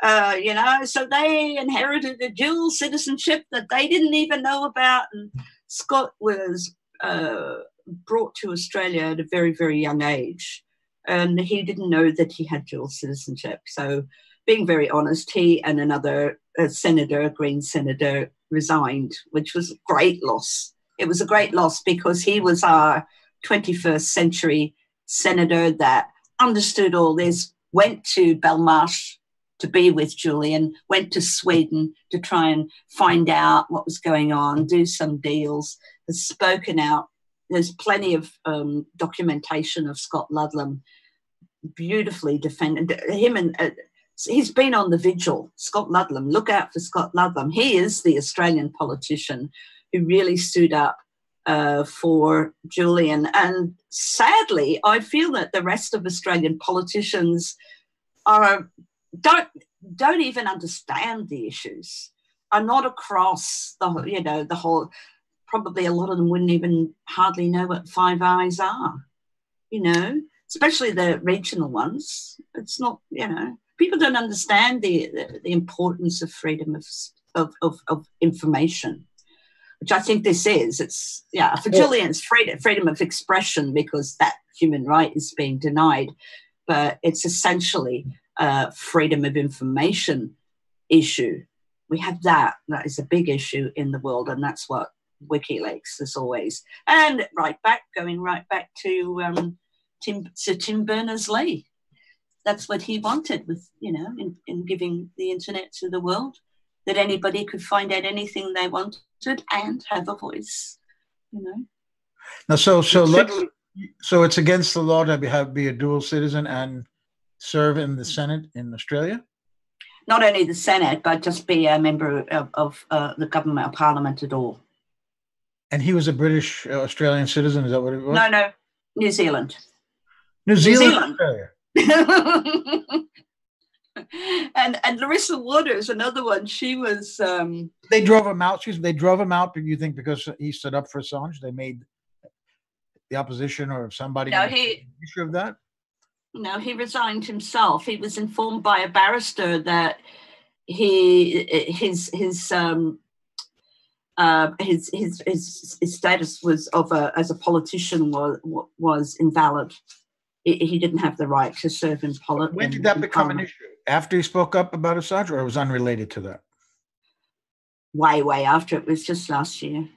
so they inherited a dual citizenship that they didn't even know about. And Scott was brought to Australia at a very, very young age, and he didn't know that he had dual citizenship. So being very honest, he and another senator, Green senator, resigned, which was a great loss. It was a great loss because he was our 21st century senator that understood all this, went to Belmarsh to be with Julian, went to Sweden to try and find out what was going on, do some deals, has spoken out. There's plenty of documentation of Scott Ludlam beautifully defended him, and he's been on the Vigil. Scott Ludlam, look out for Scott Ludlam. He is the Australian politician who really stood up for Julian. And sadly, I feel that the rest of Australian politicians don't even understand the issues, are not across the whole. Probably a lot of them wouldn't even hardly know what Five Eyes are, especially the regional ones. It's not, people don't understand the importance of freedom of information, which I think this is. It's, for Julian's freedom of expression, because that human right is being denied, but it's essentially a freedom of information issue. We have that. That is a big issue in the world, and that's what WikiLeaks is always. And going right back to Sir Tim Berners-Lee. That's what he wanted with, in giving the internet to the world, that anybody could find out anything they wanted and have a voice, Now, so it's against the law to be a dual citizen and serve in the Senate in Australia? Not only the Senate, but just be a member of the government or parliament at all. And he was a British Australian citizen, is that what it was? No, New Zealand. New Zealand. Australia. and Larissa Waters, another one. She was. They drove him out. They drove him out. You think because he stood up for Assange, they made the opposition or somebody issue of that? No, he resigned himself. He was informed by a barrister that his status was as a politician was invalid. He didn't have the right to serve in politics. When did that become an issue? After he spoke up about Assange, or it was unrelated to that? Way after. It was just last year.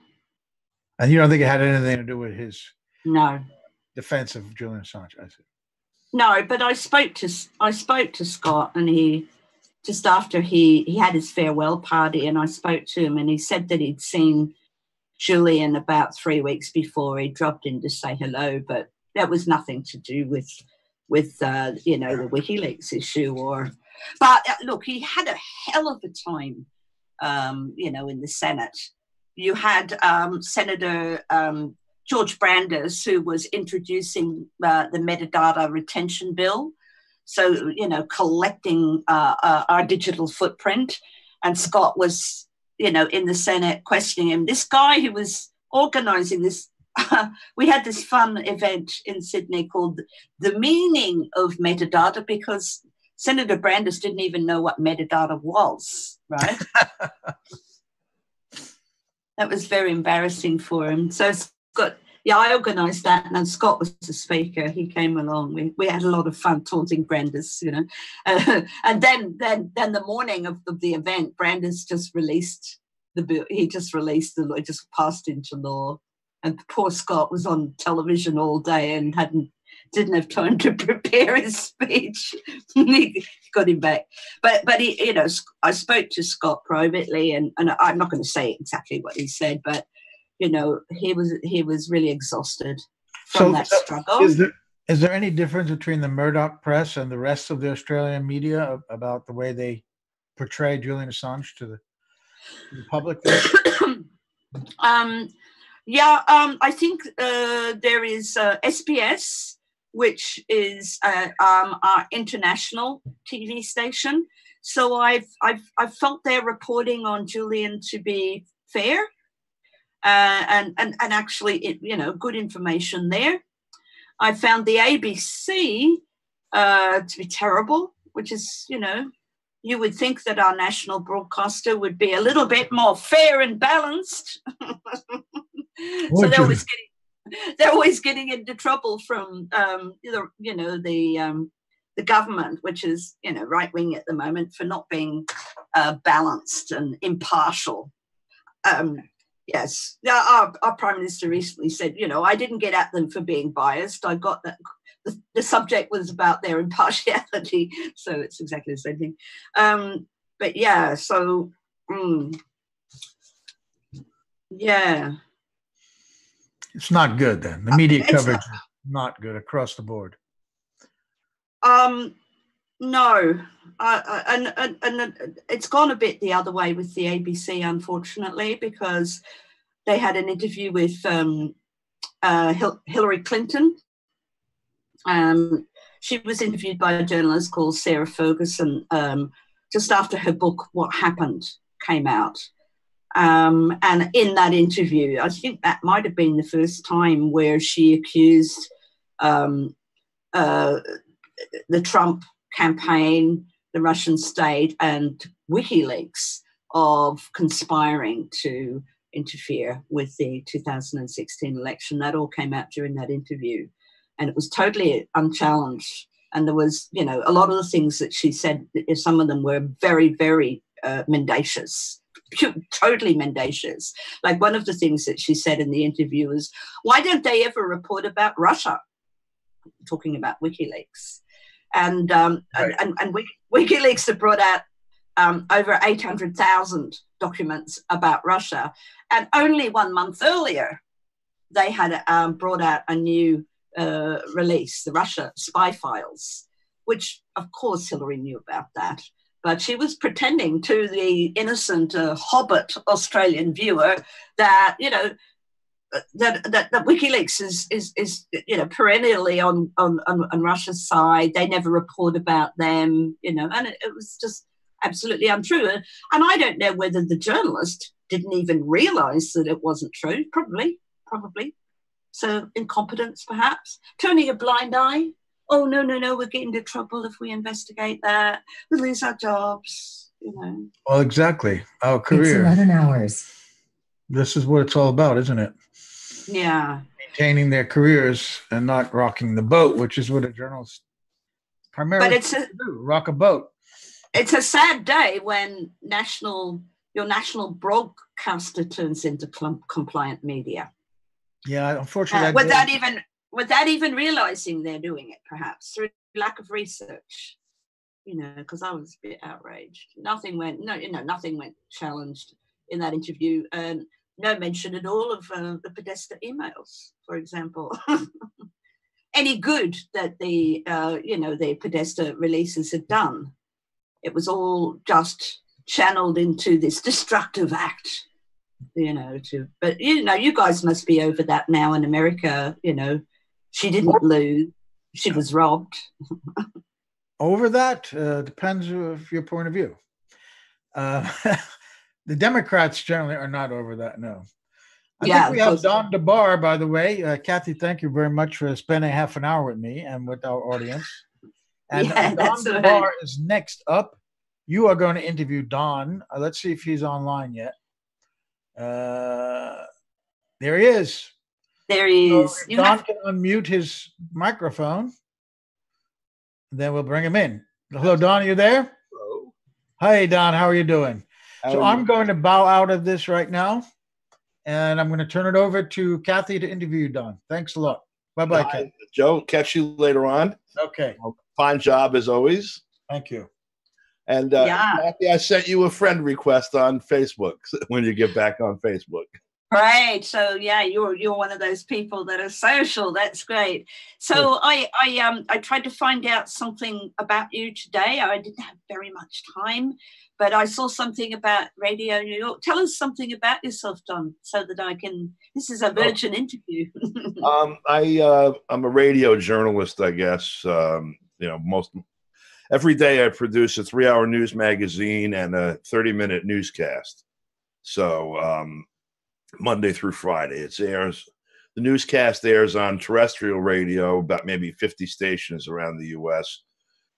And you don't think it had anything to do with his defense of Julian Assange? I see. No, but I spoke to Scott, and he just after he had his farewell party, and I spoke to him, and he said that he'd seen Julian about 3 weeks before. He dropped in to say hello, but that was nothing to do with the WikiLeaks issue. But look, he had a hell of a time, in the Senate. You had Senator George Brandis, who was introducing the metadata retention bill. So, collecting our digital footprint. And Scott was, in the Senate questioning him. This guy who was organising this, we had this fun event in Sydney called The Meaning of Metadata, because Senator Brandis didn't even know what metadata was, right? That was very embarrassing for him. So Scott, I organised that, and then Scott was the speaker. He came along. We had a lot of fun taunting Brandis, and then the morning of the event, Brandis just released the bill. He just released the law. It just passed into law, and poor Scott was on television all day and didn't have time to prepare his speech. He got him back, but he, I spoke to Scott privately, and I'm not going to say exactly what he said, but he was really exhausted from that struggle. Is there any difference between the Murdoch press and the rest of the Australian media about the way they portray Julian Assange to the public? I think there is SBS, which is our international TV station. So I've felt their reporting on Julian to be fair, and actually, good information there. I found the ABC to be terrible, which is, you would think that our national broadcaster would be a little bit more fair and balanced. So they're always getting into trouble from the government, which is right wing at the moment, for not being balanced and impartial. Yes, our Prime Minister recently said, I didn't get at them for being biased. I got that the subject was about their impartiality, so it's exactly the same thing. But yeah, so yeah. It's not good then. The media coverage is not good across the board. No, and it's gone a bit the other way with the ABC, unfortunately, because they had an interview with Hillary Clinton. She was interviewed by a journalist called Sarah Ferguson just after her book What Happened came out. And in that interview, I think that might have been the first time where she accused the Trump campaign, the Russian state, and WikiLeaks of conspiring to interfere with the 2016 election. That all came out during that interview, and it was totally unchallenged. And there was, a lot of the things that she said, some of them were very, very mendacious, totally mendacious. Like one of the things that she said in the interview was, why don't they ever report about Russia? Talking about WikiLeaks. And WikiLeaks have brought out over 800,000 documents about Russia. And only 1 month earlier, they had brought out a new release, the Russia spy files, which, of course, Hillary knew about that. But she was pretending to the innocent hobbit Australian viewer that, that WikiLeaks is perennially on Russia's side. They never report about them, and it was just absolutely untrue. And I don't know whether the journalist didn't even realise that it wasn't true. Probably. So incompetence, perhaps. Turning a blind eye. Oh, no, we're getting into trouble if we investigate that. We'll lose our jobs, Well, exactly. Our career. It's 11 hours. This is what it's all about, isn't it? Yeah. Maintaining their careers and not rocking the boat, which is what a journalist primarily do, rock a boat. It's a sad day when your national broadcaster turns into compliant media. Yeah, unfortunately. Without even realizing they're doing it, perhaps through lack of research, because I was a bit outraged. Nothing went challenged in that interview, and no mention at all of the Podesta emails, for example. Any good that the Podesta releases had done, it was all just channeled into this destructive act. But you guys must be over that now in America. She didn't lose; she was robbed. Over that depends of your point of view. The Democrats generally are not over that. No. I think we have Don DeBar, by the way. Kathy, thank you very much for spending half an hour with me and with our audience. And Don DeBar is next up. You are going to interview Don. Let's see if he's online yet. There he is. There he is. So Don can unmute his microphone. Then we'll bring him in. Hello, Don. Are you there? Hello. Hi, Don. How are you doing? I'm going to bow out of this right now, and I'm going to turn it over to Kathy to interview you, Don. Thanks a lot. Bye-bye, Kathy. Joe, catch you later on. Okay. Fine job as always. Thank you. And Kathy, I sent you a friend request on Facebook when you get back on Facebook. Great. So yeah, you're one of those people that are social. That's great. So I tried to find out something about you today. I didn't have very much time, but I saw something about Radio New York. Tell us something about yourself, Don, so that I can. This is a virgin interview. I'm a radio journalist, I guess. Every day I produce a 3-hour news magazine and a 30-minute newscast. So Monday through Friday, the newscast airs on terrestrial radio, about maybe 50 stations around the U.S.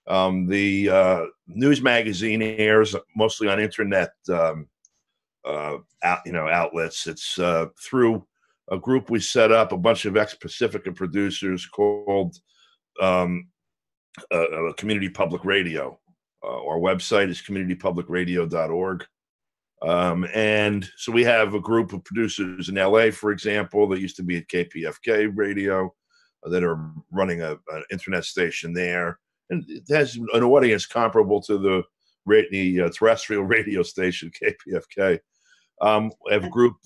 The news magazine airs mostly on internet, outlets. It's through a group we set up, a bunch of ex-Pacifica producers called Community Public Radio. Our website is communitypublicradio.org. And so we have a group of producers in LA, for example, that used to be at KPFK Radio, that are running an internet station there. And it has an audience comparable to the terrestrial radio station, KPFK. I have a group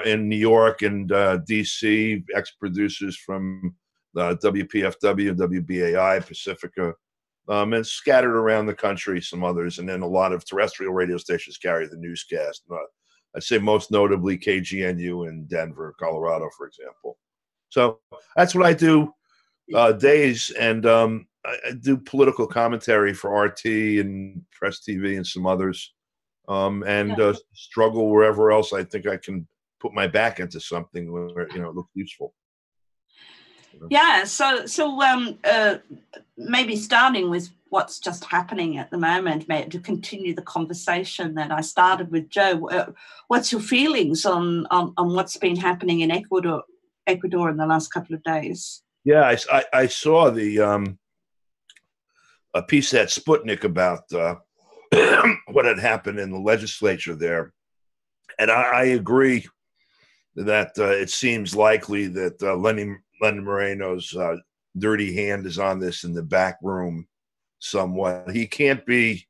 in New York and DC, ex-producers from WPFW and WBAI, Pacifica, and scattered around the country, some others. And then a lot of terrestrial radio stations carry the newscast. I'd say most notably KGNU in Denver, Colorado, for example. So that's what I do days. And I do political commentary for RT and Press TV and some others. Struggle wherever else I think I can put my back into something where, it looks useful. Yeah, so maybe starting with what's just happening at the moment, to continue the conversation that I started with Joe. What's your feelings on what's been happening in Ecuador in the last couple of days? Yeah, I saw the a piece at Sputnik about what had happened in the legislature there, and I agree that it seems likely that Lenin Moreno's dirty hand is on this in the back room somewhat. He can't be,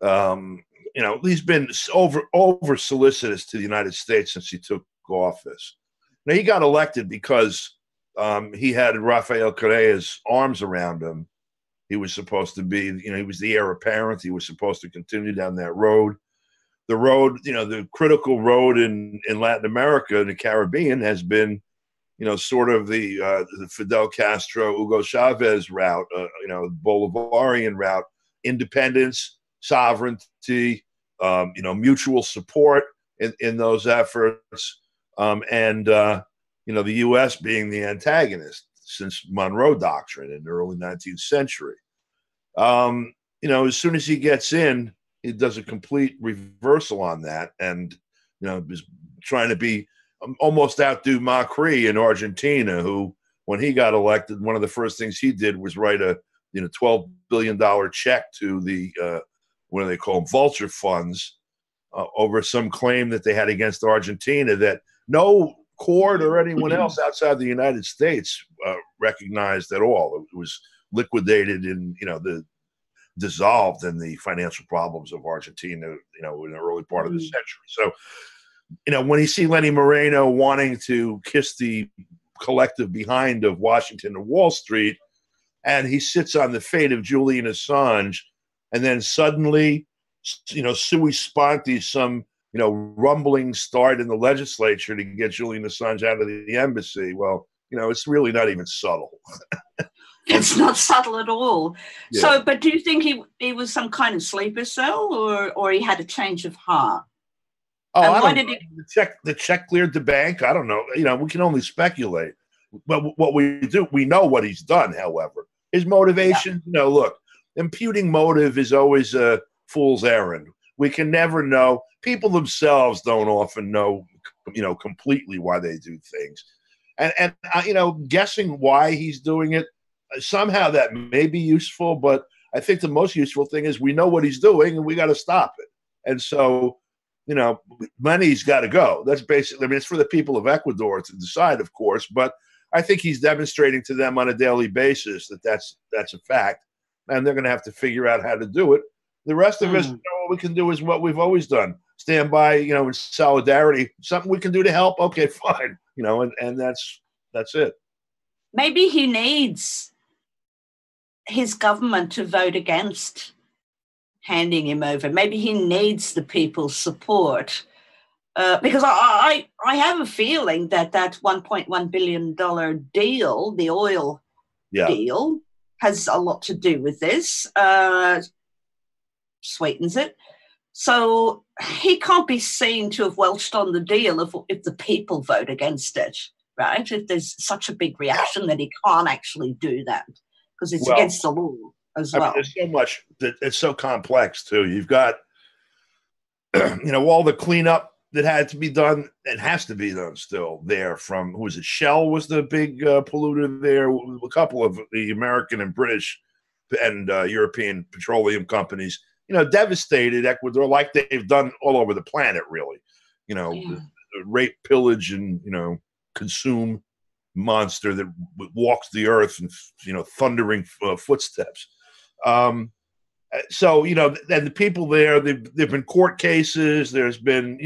he's been over solicitous to the United States since he took office. Now, he got elected because he had Rafael Correa's arms around him. He was supposed to be, he was the heir apparent. He was supposed to continue down that road. The road, the critical road in Latin America and the Caribbean has been, sort of the Fidel Castro, Hugo Chavez route, Bolivarian route, independence, sovereignty, mutual support in those efforts, and the U.S. being the antagonist since Monroe Doctrine in the early 19th century. As soon as he gets in, he does a complete reversal on that, and is trying to be almost outdo Macri in Argentina, who, when he got elected, one of the first things he did was write a $12 billion check to the what do they call them, vulture funds, over some claim that they had against Argentina that no court or anyone else outside the United States recognized at all. It was liquidated in dissolved in the financial problems of Argentina, in the early part of the century. So, when you see Lenin Moreno wanting to kiss the collective behind of Washington and Wall Street, and he sits on the fate of Julian Assange, and then suddenly, sui sponte, some, rumblings start in the legislature to get Julian Assange out of the embassy. Well, it's really not even subtle. It's not subtle at all. Yeah. So, but do you think he was some kind of sleeper cell, or he had a change of heart? Oh, I don't know. The check cleared the bank. I don't know. We can only speculate. But what we do, we know what he's done, however. His motivation, look, imputing motive is always a fool's errand. We can never know. People themselves don't often know, completely why they do things. And guessing why he's doing it, somehow that may be useful, but I think the most useful thing is we know what he's doing and we got to stop it. And so, money's got to go. That's basically, it's for the people of Ecuador to decide, of course, but I think he's demonstrating to them on a daily basis that that's a fact, and they're going to have to figure out how to do it. The rest of us, what we can do is what we've always done: stand by, in solidarity. Something we can do to help. Okay, fine. And that's it. Maybe he needs his government to vote against handing him over. Maybe he needs the people's support. Because I have a feeling that $1.1 billion deal, the oil deal, has a lot to do with this, sweetens it. So he can't be seen to have welched on the deal if the people vote against it, right? If there's such a big reaction that he can't actually do that because it's against the law as well. There's so much that it's so complex too. You've got, all the cleanup that had to be done and has to be done still there from, who was it? Shell was the big polluter there. A couple of the American and British and European petroleum companies, devastated Ecuador like they've done all over the planet, really. Rape, pillage, and, consume monster that walks the earth in, thundering footsteps. So, and the people there, there've been court cases. There's been,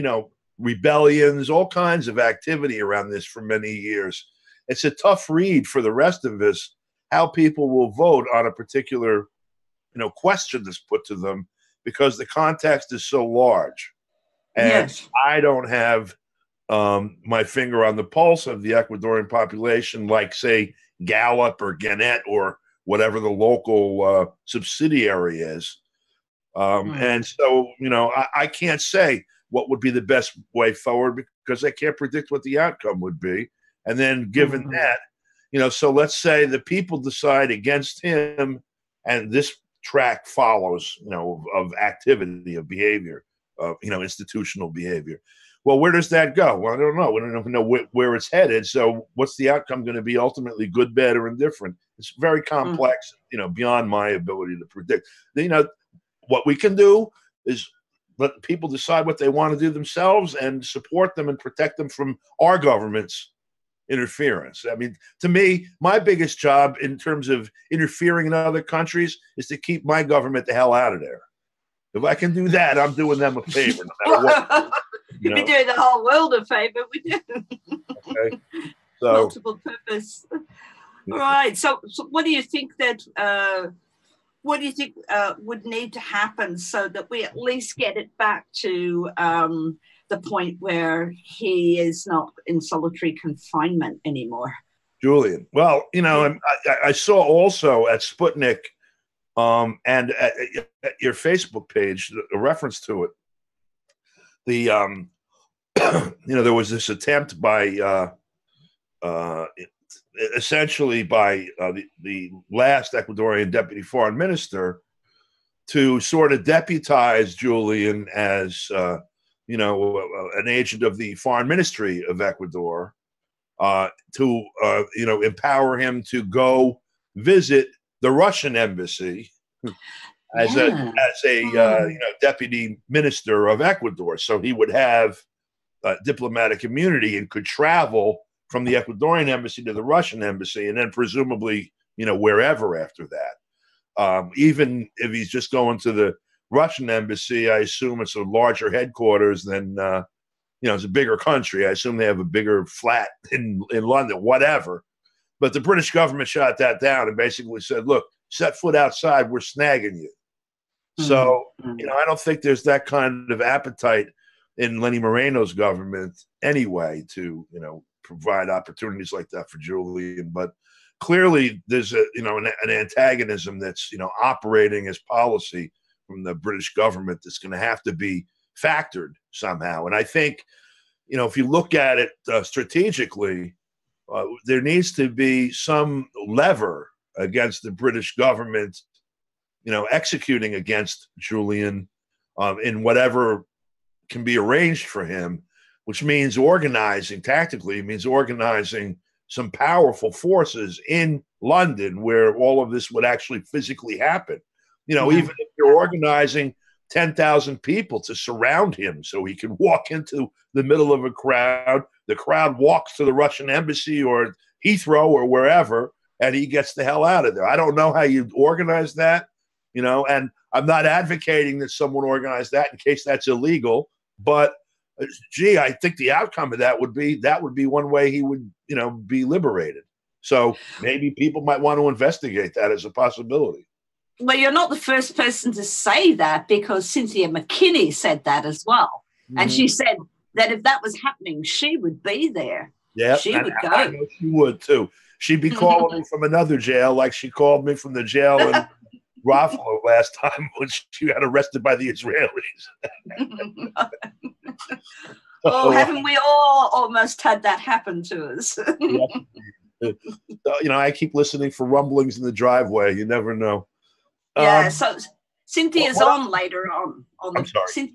rebellions, all kinds of activity around this for many years. It's a tough read for the rest of us, how people will vote on a particular, question that's put to them, because the context is so large. And I don't have my finger on the pulse of the Ecuadorian population, like, say, Gallup or Gannett or whatever the local subsidiary is. And so, I can't say what would be the best way forward because I can't predict what the outcome would be. And then given that, so let's say the people decide against him and this track follows, of activity, of behavior, of, institutional behavior. Well, where does that go? Well, I don't know. We don't know where it's headed. So what's the outcome going to be ultimately, good, bad, or indifferent? It's very complex, beyond my ability to predict. What we can do is let people decide what they want to do themselves and support them and protect them from our government's interference. I mean, to me, my biggest job in terms of interfering in other countries is to keep my government the hell out of there. If I can do that, I'm doing them a favor, no matter what. You'd be doing the whole world a favor, would you? Okay. So, multiple purpose. All right. So what do you think that? What do you think would need to happen so that we at least get it back to the point where he is not in solitary confinement anymore? Julian, well, I saw also at Sputnik and at your Facebook page a reference to it. The there was this attempt by essentially by the last Ecuadorian deputy foreign minister to sort of deputize Julian as an agent of the foreign ministry of Ecuador, to empower him to go visit the Russian embassy as a deputy minister of Ecuador. So he would have diplomatic immunity and could travel from the Ecuadorian embassy to the Russian embassy, and then presumably, wherever after that. Even if he's just going to the Russian embassy, I assume it's a larger headquarters than, it's a bigger country. I assume they have a bigger flat in London, whatever. But the British government shot that down and basically said, look, set foot outside, we're snagging you. So, I don't think there's that kind of appetite in Lenny Moreno's government anyway to, provide opportunities like that for Julian. But clearly there's an antagonism that's, operating as policy from the British government that's going to have to be factored somehow. And I think, if you look at it strategically, there needs to be some lever against the British government, executing against Julian in whatever can be arranged for him, which means organizing tactically, it means organizing some powerful forces in London where all of this would actually physically happen. Even if you're organizing 10,000 people to surround him so he can walk into the middle of a crowd, the crowd walks to the Russian embassy or Heathrow or wherever, and he gets the hell out of there. I don't know how you organize that, and I'm not advocating that someone organize that in case that's illegal. But gee, I think the outcome of that would be one way he would, be liberated. So maybe people might want to investigate that as a possibility. Well, you're not the first person to say that, because Cynthia McKinney said that as well. Mm-hmm. And she said that if that was happening, she would be there. Yeah, she would go. I know she would too. She'd be calling me from another jail, like she called me from the jail in Rafael last time when she got arrested by the Israelis. Oh, haven't we all almost had that happen to us? I keep listening for rumblings in the driveway. You never know. Yeah, so Cynthia's on later on. I'm sorry.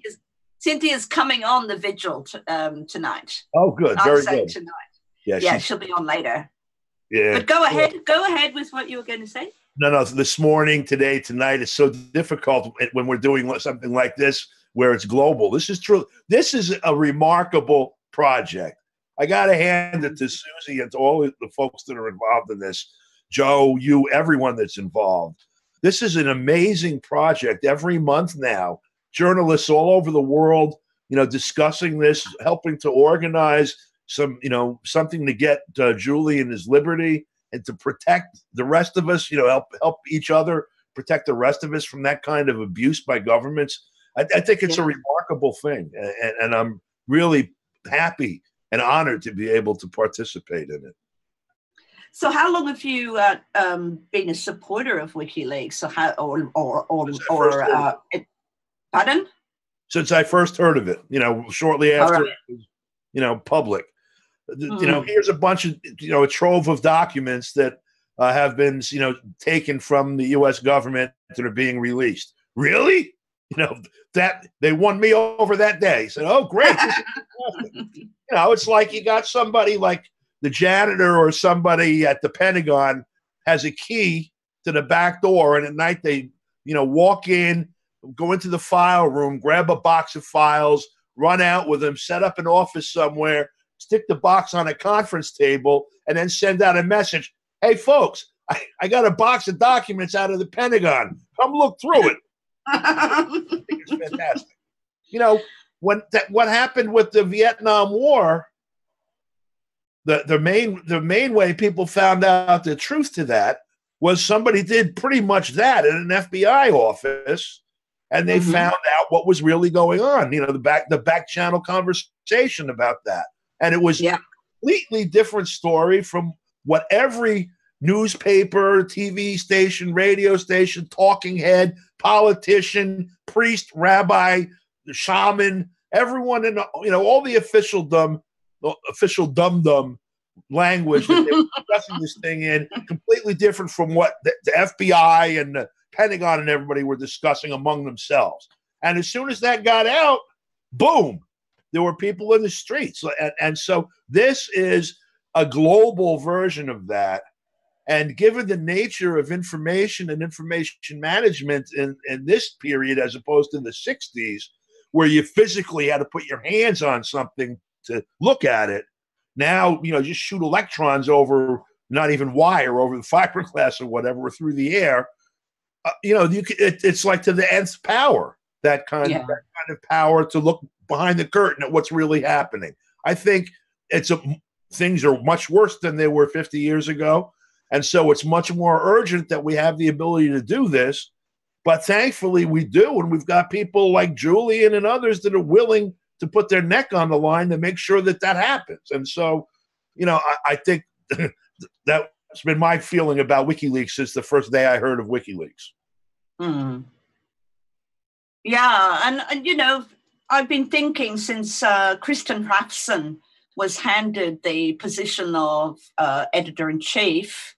Cynthia's coming on the Vigil tonight. Oh, good. Very good. Tonight. Yeah, she'll be on later. Yeah. But go ahead with what you were going to say. No, this morning, today, tonight is so difficult when we're doing something like this where it's global. This is true. This is a remarkable project. I got to hand it to Susie and to all the folks that are involved in this. Joe, you, everyone that's involved. This is an amazing project. Every month now, journalists all over the world, discussing this, helping to organize something to get Julian his liberty and to protect the rest of us, help each other, protect the rest of us from that kind of abuse by governments. I think it's a remarkable thing. And I'm really happy and honored to be able to participate in it. So, how long have you been a supporter of WikiLeaks? Pardon? Since I first heard of it, shortly after it was, public. Here's a bunch of, a trove of documents that have been, taken from the U.S. government that are being released. Really? That they won me over that day. Said, "Oh, great!" It's like you got somebody like the janitor or somebody at the Pentagon has a key to the back door, and at night they, walk in, go into the file room, grab a box of files, run out with them, set up an office somewhere, stick the box on a conference table, and then send out a message. Hey, folks, I got a box of documents out of the Pentagon. Come look through it. It's fantastic. What happened with the Vietnam War, the main way people found out the truth to that was somebody did pretty much that in an FBI office, and they found out what was really going on. The back channel conversation about that, and it was a completely different story from what every newspaper, TV station, radio station, talking head, politician, priest, rabbi, shaman, everyone in all the official dum language that they were discussing this thing in, completely different from what the FBI and the Pentagon and everybody were discussing among themselves. And as soon as that got out, boom, there were people in the streets. And so this is a global version of that. And given the nature of information and information management in this period, as opposed to the 60s, where you physically had to put your hands on something to look at it, now, just shoot electrons over, not even wire, over the fiberglass or whatever, or through the air. It's like to the nth power, that kind of power to look behind the curtain at what's really happening. I think things are much worse than they were 50 years ago. And so it's much more urgent that we have the ability to do this. But thankfully we do. And we've got people like Julian and others that are willing to put their neck on the line to make sure that happens. And so, I think that's been my feeling about WikiLeaks since the first day I heard of WikiLeaks. Hmm. Yeah. And I've been thinking since Kristen Hrafson was handed the position of editor-in-chief,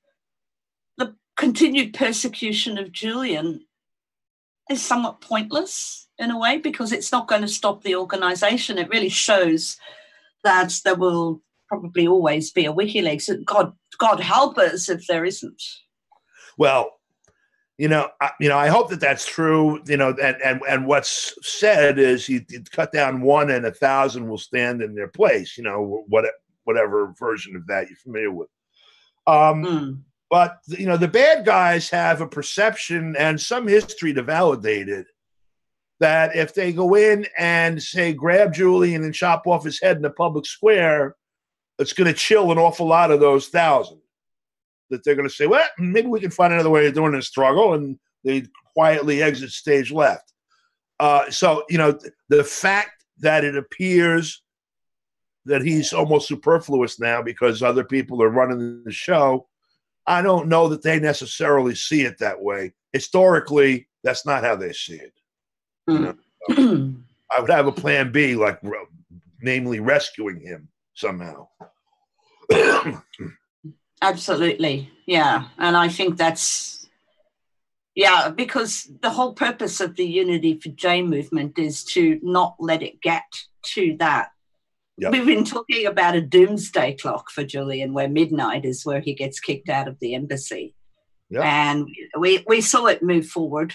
the continued persecution of Julian is somewhat pointless in a way, because it's not going to stop the organization. It really shows that there will probably always be a WikiLeaks. God help us if there isn't. Well, I hope that that's true. And what's said is you cut down one and 1,000 will stand in their place. Whatever version of that you're familiar with. But the bad guys have a perception and some history to validate it that if they go in and say, grab Julian and chop off his head in the public square, it's going to chill an awful lot of those 1,000. That they're going to say, well, maybe we can find another way of doing this struggle, and they quietly exit stage left. So, the fact that it appears that he's almost superfluous now because other people are running the show, I don't know that they necessarily see it that way. Historically, that's not how they see it. So I would have a plan B, like namely rescuing him somehow. Absolutely. Yeah. And I think that's, because the whole purpose of the Unity for J movement is to not let it get to that. Yep. We've been talking about a doomsday clock for Julian, where midnight is where he gets kicked out of the embassy. Yep. And we saw it move forward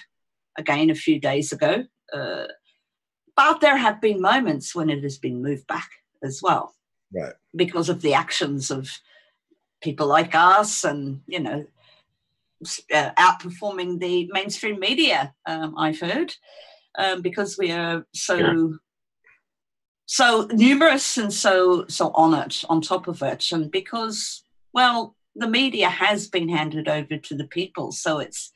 again a few days ago. But there have been moments when it has been moved back as well. Right. Because of the actions of people like us and, outperforming the mainstream media, I've heard, because we are so numerous and so on it, on top of it. And because, the media has been handed over to the people. So it's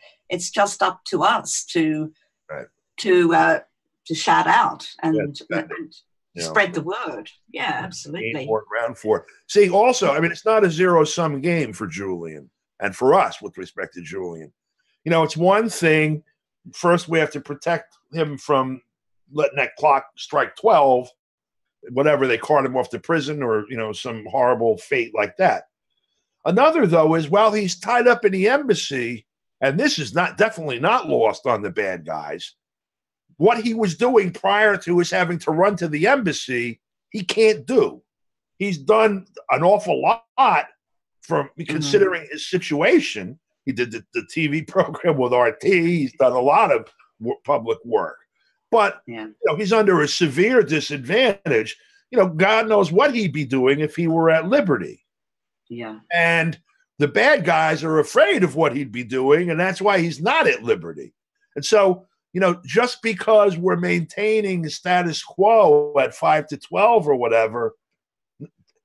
just up to us to shout out and spread the word. Yeah, absolutely. More ground for it. See, also, it's not a zero-sum game for Julian and for us with respect to Julian. It's one thing. First, we have to protect him from letting that clock strike 12, whatever they cart him off to prison or, some horrible fate like that. Another, though, is while he's tied up in the embassy, and this is definitely not lost on the bad guys, what he was doing prior to his having to run to the embassy, he can't do. He's done an awful lot from considering his situation. He did the TV program with RT. He's done a lot of public work. But he's under a severe disadvantage. God knows what he'd be doing if he were at liberty. Yeah. And the bad guys are afraid of what he'd be doing, and that's why he's not at liberty. And so, just because we're maintaining the status quo at 5 to 12 or whatever,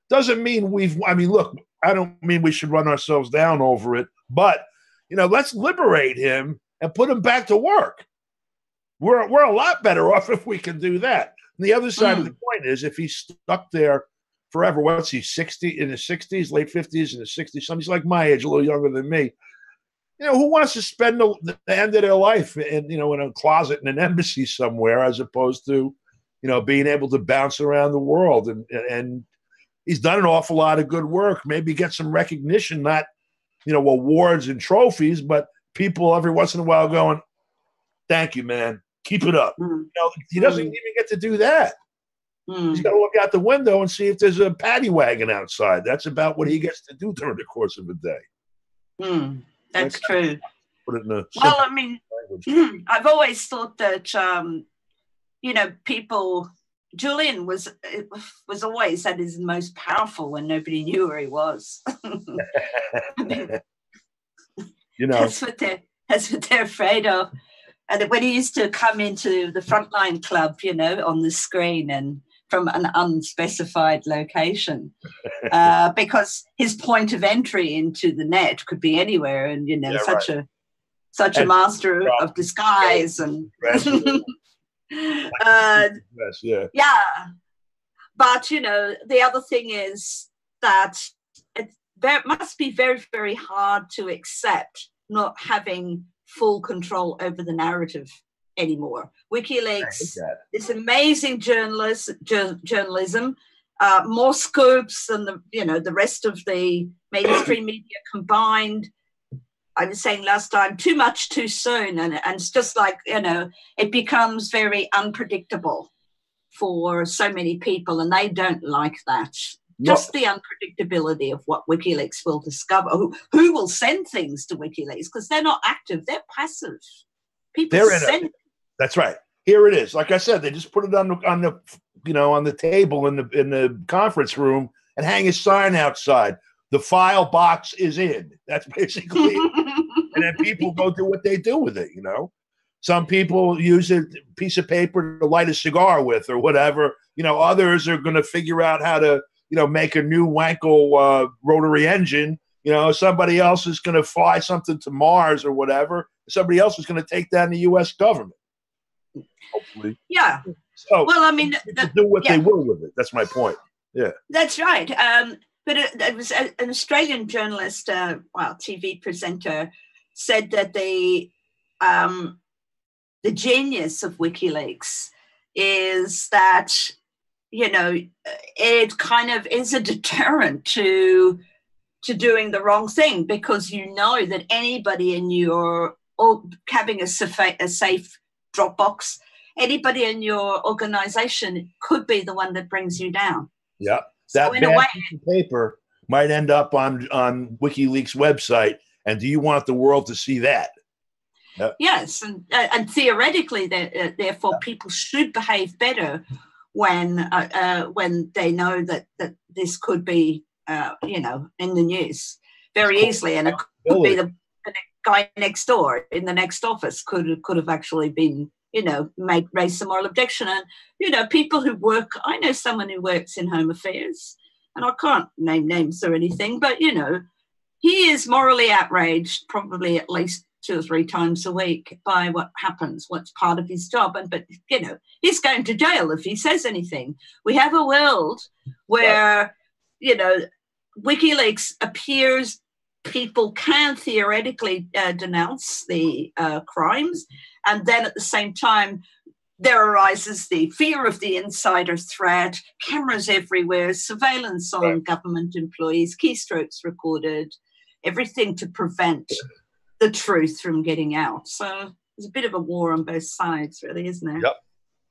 doesn't mean look, I don't mean we should run ourselves down over it, but, let's liberate him and put him back to work. We're a lot better off if we can do that. And the other side of the coin is if he's stuck there forever, what's he, 60, in his 60s, late 50s, in his 60s, somebody's like my age, a little younger than me. Who wants to spend the end of their life in a closet in an embassy somewhere as opposed to, being able to bounce around the world? And he's done an awful lot of good work, maybe get some recognition, not, awards and trophies, but people every once in a while going, thank you, man. Keep it up. He doesn't even get to do that. He's got to look out the window and see if there's a paddy wagon outside. That's about what he gets to do during the course of a day. That's true. Put it in a language. I've always thought that, Julian was always at his most powerful when nobody knew where he was. That's what they're afraid of. And when he used to come into the Frontline Club, on the screen and from an unspecified location, because his point of entry into the net could be anywhere, and such a master of disguise and But the other thing is that it must be very, very hard to accept not having full control over the narrative anymore. WikiLeaks, this amazing journalism, more scoops than the rest of the mainstream media combined. I was saying last time, too much too soon, and it's just like it becomes very unpredictable for so many people, and they don't like that. Just the unpredictability of what WikiLeaks will discover, who will send things to WikiLeaks, because they're not active, they're passive. People send. That's right. Here it is. Like I said, they just put it on the table in the conference room and hang a sign outside. The file box is in. That's basically it. And then people go do what they do with it, Some people use a piece of paper to light a cigar with or whatever. Others are going to figure out how to, make a new Wankel rotary engine. Somebody else is going to fly something to Mars or whatever. Somebody else is going to take down the U.S. government. Hopefully. Yeah. So, well, I mean, do what they will with it. That's my point. Yeah. That's right. But it was an Australian journalist, TV presenter, said that the genius of WikiLeaks is that, it kind of is a deterrent to doing the wrong thing, because that anybody in your, or having a safe Dropbox, anybody in your organization could be the one that brings you down. Yeah. That so in a way, piece of paper might end up on WikiLeaks website. And do you want the world to see that? Yep. Yes. And theoretically, therefore, people should behave better when they know that this could be, in the news very easily. And it could be the guy next door in the next office could have actually been, raise some moral objection. And, people who work, I know someone who works in Home Affairs, and I can't name names or anything, but, he is morally outraged probably at least 2 or 3 times a week by what happens, what's part of his job. But he's going to jail if he says anything. We have a world where, WikiLeaks appears people can theoretically denounce the crimes, and then at the same time there arises the fear of the insider threat, cameras everywhere, surveillance on government employees, keystrokes recorded, everything to prevent the truth from getting out. So there's a bit of a war on both sides, really, isn't there? Yep.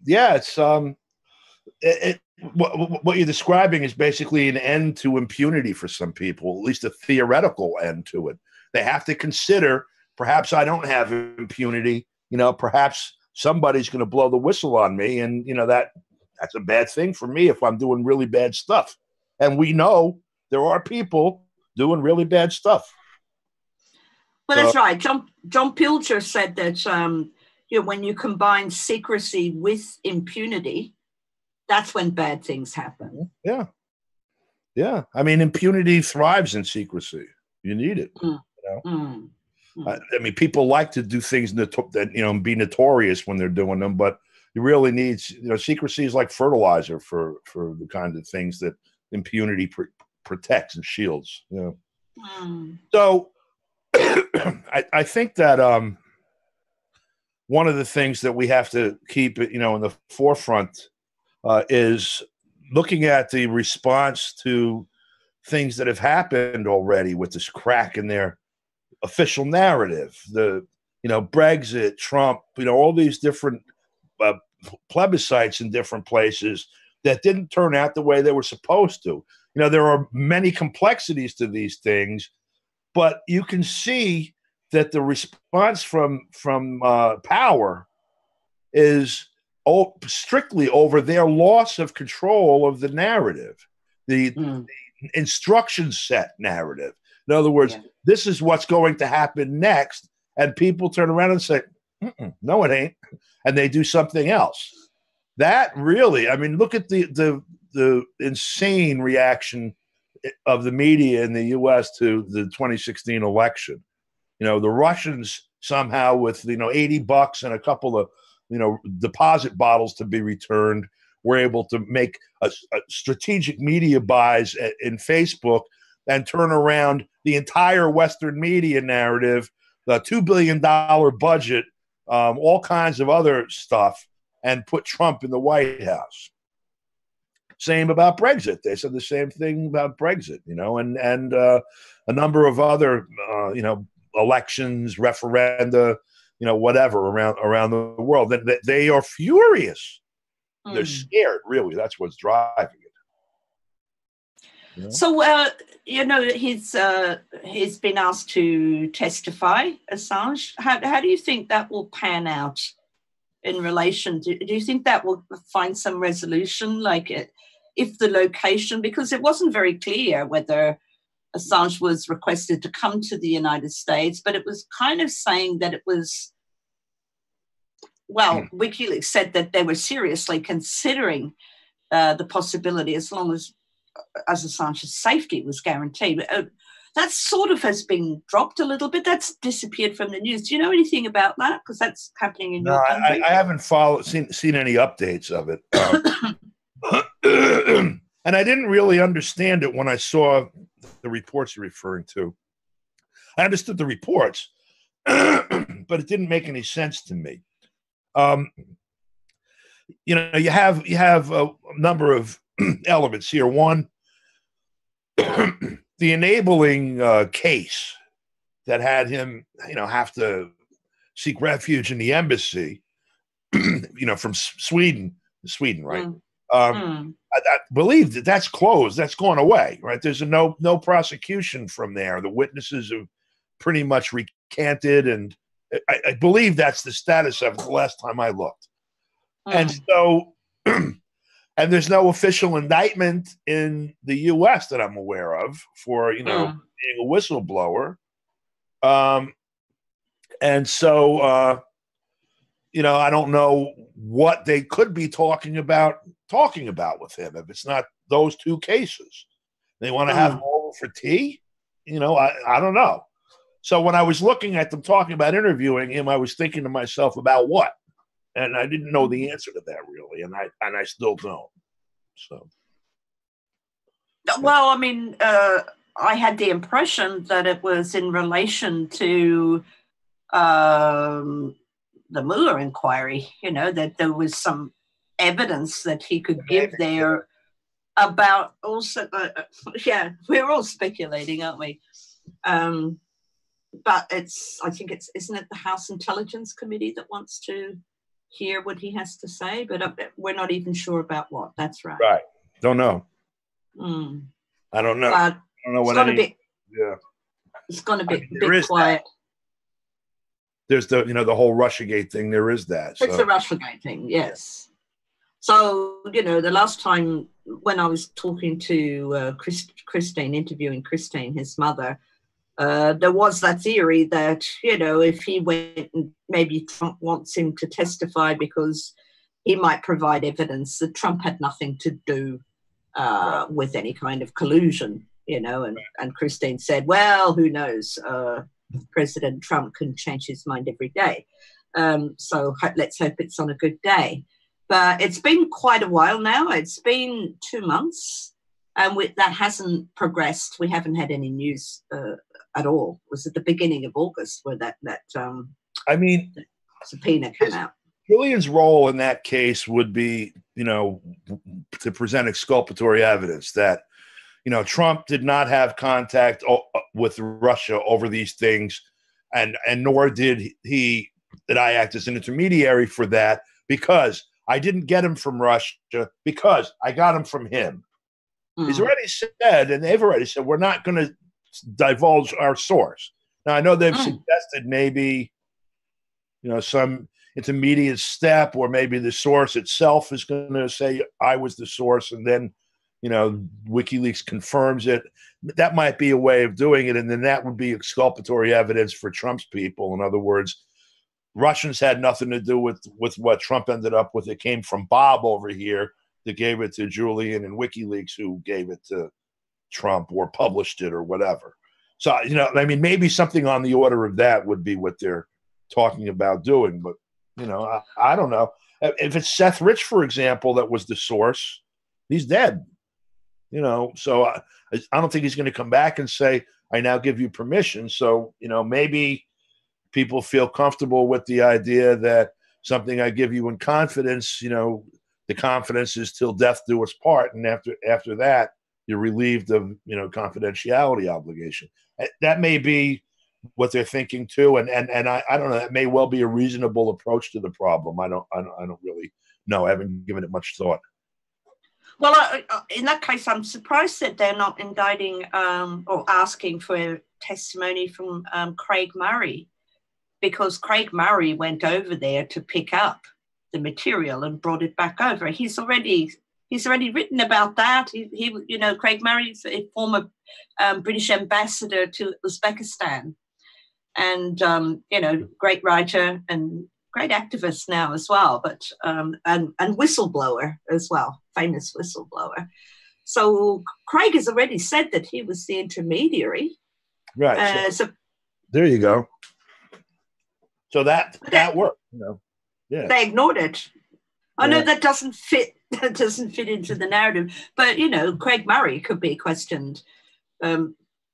Yeah, it's what you're describing is basically an end to impunity for some people, at least a theoretical end to it. They have to consider, perhaps I don't have impunity, perhaps somebody's going to blow the whistle on me, and that's a bad thing for me if I'm doing really bad stuff. And we know there are people doing really bad stuff. Well, that's right. John Pilger said that when you combine secrecy with impunity, that's when bad things happen. Yeah. Yeah. I mean, impunity thrives in secrecy. You need it. I mean, people like to do things that, be notorious when they're doing them, but you really need, secrecy is like fertilizer for the kinds of things that impunity protects and shields. So I think that one of the things that we have to keep, in the forefront is looking at the response to things that have happened already with this crack in their official narrative, Brexit, Trump, all these different plebiscites in different places that didn't turn out the way they were supposed to. There are many complexities to these things, but you can see that the response from power is strictly over their loss of control of the narrative, the instruction set narrative. In other words, this is what's going to happen next, and people turn around and say, no, it ain't, and they do something else. That really, I mean, look at the insane reaction of the media in the U.S. to the 2016 election. The Russians somehow with $80 and a couple of deposit bottles to be returned were able to make a strategic media buys in Facebook and turn around the entire Western media narrative, the $2 billion budget, all kinds of other stuff, and put Trump in the White House. Same about Brexit. They said the same thing about Brexit, and a number of other, elections, referenda, whatever around the world. They are furious. They're scared, really. That's what's driving it. So, he's been asked to testify, Assange. How do you think that will pan out in relation? Do you think that will find some resolution, if the location, because it wasn't very clear whether Assange was requested to come to the United States, but it was kind of saying that it was well, WikiLeaks said that they were seriously considering the possibility as long as Assange's safety was guaranteed. That sort of has been dropped a little bit. That's disappeared from the news. Do you know anything about that? Because that's happening in your country. I haven't seen any updates of it. And I didn't really understand it when I saw the reports you're referring to. I understood the reports, but it didn't make any sense to me. You know, you have a number of elements here. One, the enabling case that had him, you know, have to seek refuge in the embassy, you know, from Sweden, right? I believe that's closed. That's gone away, right? There's no prosecution from there. The witnesses have pretty much recanted, and I believe that's the status of it the last time I looked. And so, and there's no official indictment in the U.S. that I'm aware of for, you know, being a whistleblower. And so, you know, I don't know what they could be talking about with him if it's not those two cases. They want to have him over for tea? You know, I don't know. So when I was looking at them talking about interviewing him, I was thinking to myself about what? And I didn't know the answer to that really, and I still don't. So, well, I mean, I had the impression that it was in relation to the Mueller inquiry. You know, that there was some evidence that he could give there about also. Yeah, we're all speculating, aren't we? But I think isn't it the House Intelligence Committee that wants to hear what he has to say, but we're not even sure about what. That's right. Right. Don't know. I don't know. I don't know what any. Yeah. It's going to be a bit quiet. There's the whole Russiagate thing. There is that. It's the Russiagate thing. Yes. So, you know, the last time when I was talking to Christine, interviewing Christine, his mother, there was that theory that, you know, if he went and maybe Trump wants him to testify because he might provide evidence that Trump had nothing to do with any kind of collusion, you know, and Christine said, well, who knows? President Trump can change his mind every day. So let's hope it's on a good day. But it's been quite a while now. It's been 2 months. And that hasn't progressed. We haven't had any news at all. It was at the beginning of August where that subpoena came out. Julian's role in that case would be, you know, to present exculpatory evidence that, you know, Trump did not have contact with Russia over these things, and nor did I act as an intermediary for that because I didn't get him from Russia because I got him from him. He's already said, and they've already said, we're not going to divulge our source. Now, I know they've suggested maybe, you know, some intermediate step, or maybe the source itself is going to say, I was the source, and then, you know, WikiLeaks confirms it. That might be a way of doing it, and then that would be exculpatory evidence for Trump's people. In other words, Russians had nothing to do with what Trump ended up with. It came from Bob over here that gave it to Julian, and WikiLeaks who gave it to Trump or published it or whatever. So, you know, I mean, maybe something on the order of that would be what they're talking about doing. But, you know, I don't know. If it's Seth Rich, for example, that was the source, he's dead. You know, so I don't think he's going to come back and say, I now give you permission. So, you know, maybe people feel comfortable with the idea that something I give you in confidence, you know, the confidence is till death do us part, and after that, you're relieved of, you know, confidentiality obligation. That may be what they're thinking too, and I don't know. That may well be a reasonable approach to the problem. I don't really know. I haven't given it much thought. Well, in that case, I'm surprised that they're not indicting or asking for testimony from Craig Murray, because Craig Murray went over there to pick up the material and brought it back over. He's already written about that. He you know, Craig Murray's a former British ambassador to Uzbekistan, and you know, great writer, and great activist now as well, but and whistleblower as well, famous whistleblower. So Craig has already said that he was the intermediary. Right. So there you go. So that worked, you know. Yeah. They ignored it. I know Yeah. that doesn't fit. That doesn't fit into the narrative. But you know, Craig Murray could be questioned,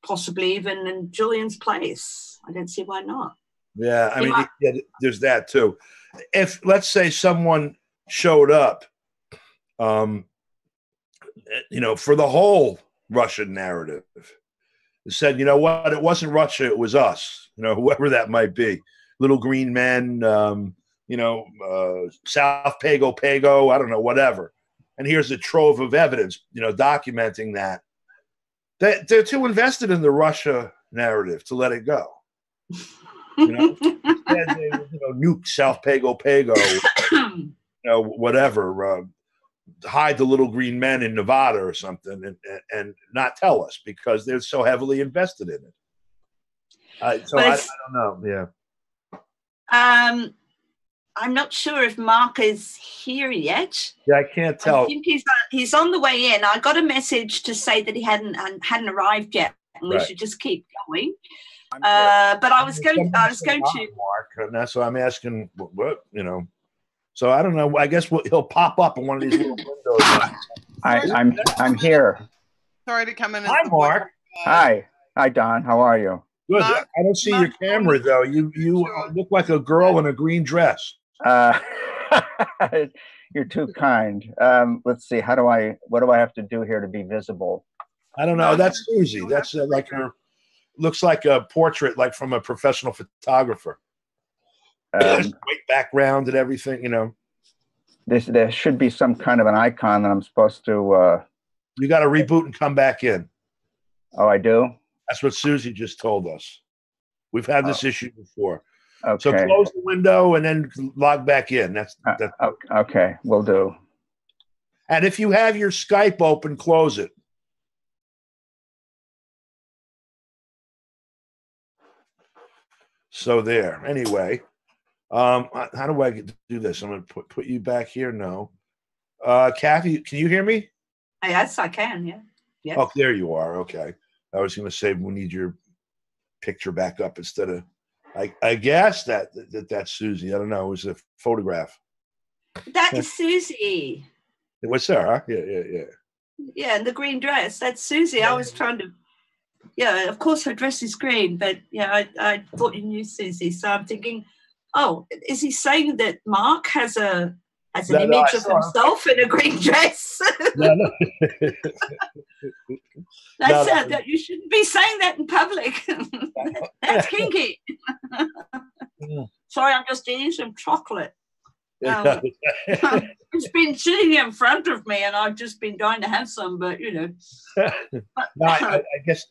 possibly even in Julian's place. I don't see why not. Yeah, I mean, there's that too. If, let's say, someone showed up, you know, for the whole Russian narrative, said, you know what, it wasn't Russia, it was us, you know, whoever that might be, little green men, you know, South Pago, I don't know, whatever. And here's a trove of evidence, you know, documenting that. They're too invested in the Russia narrative to let it go. You know, they, you know, nuke South Pago, you know, whatever, hide the little green men in Nevada or something, and not tell us because they're so heavily invested in it. So I don't know. Yeah. I'm not sure if Mark is here yet. Yeah, I can't tell. I think he's on the way in. I got a message to say that he hadn't arrived yet, and we should just keep going. But I was going to Mark, and that's why I'm asking. What, you know? So I don't know. I guess he'll pop up in one of these little windows. I'm here. Sorry to come in. Hi, Mark. Hi, Don. How are you? Good. I don't see your camera though. You look like a girl in a green dress. You're too kind. Let's see. What do I have to do here to be visible? I don't know. That's Susie. That's like her. Looks like a portrait, like from a professional photographer. White background and everything, you know. There should be some kind of an icon that I'm supposed to. You got to reboot and come back in. Oh, I do? That's what Susie just told us. We've had this issue before. Okay. So close the window and then log back in. That's okay. Will do. And if you have your Skype open, close it. So there. Anyway, how do I do this? I'm going to put you back here. No. Kathy, can you hear me? Yes, I can. Yeah. Yes. Oh, there you are. Okay. I was going to say we need your picture back up instead of. I guess that's Susie. I don't know. It was a photograph. That is Susie. It was her, huh? Yeah. Yeah, in the green dress. That's Susie. I was trying to. Yeah, of course her dress is green, but yeah, I thought you knew Susie. So I'm thinking, oh, is he saying that Mark has an image of himself in a green dress? No. That you shouldn't be saying that in public. That's kinky. Sorry, I'm just eating some chocolate. It's been sitting in front of me, and I've just been dying to have some, but you know. No, I guess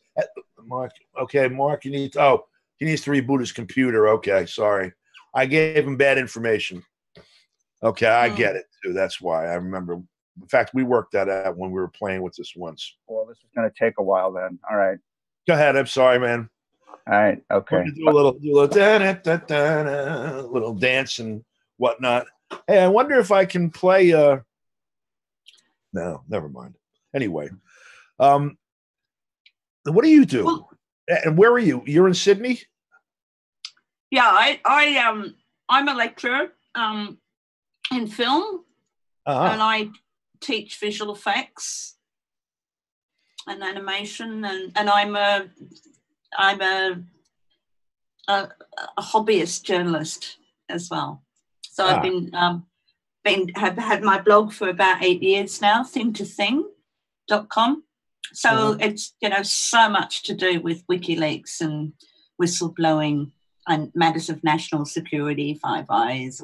Mark. Okay, Mark, he needs to reboot his computer. Okay, sorry, I gave him bad information. Okay, I get it too. That's why I remember. In fact, we worked that out when we were playing with this once. Well, this is going to take a while then. All right. Go ahead. I'm sorry, man. All right. Okay. Do a little dance and whatnot. Hey, I wonder if I can play. No, never mind. Anyway, what do you do? Well, and where are you? You're in Sydney? Yeah, I'm a lecturer in film, and I teach visual effects and animation, and I'm a hobbyist journalist as well. So I've have had my blog for about 8 years now, thingtothing.com. So it's, you know, so much to do with WikiLeaks and whistleblowing and matters of national security, Five Eyes.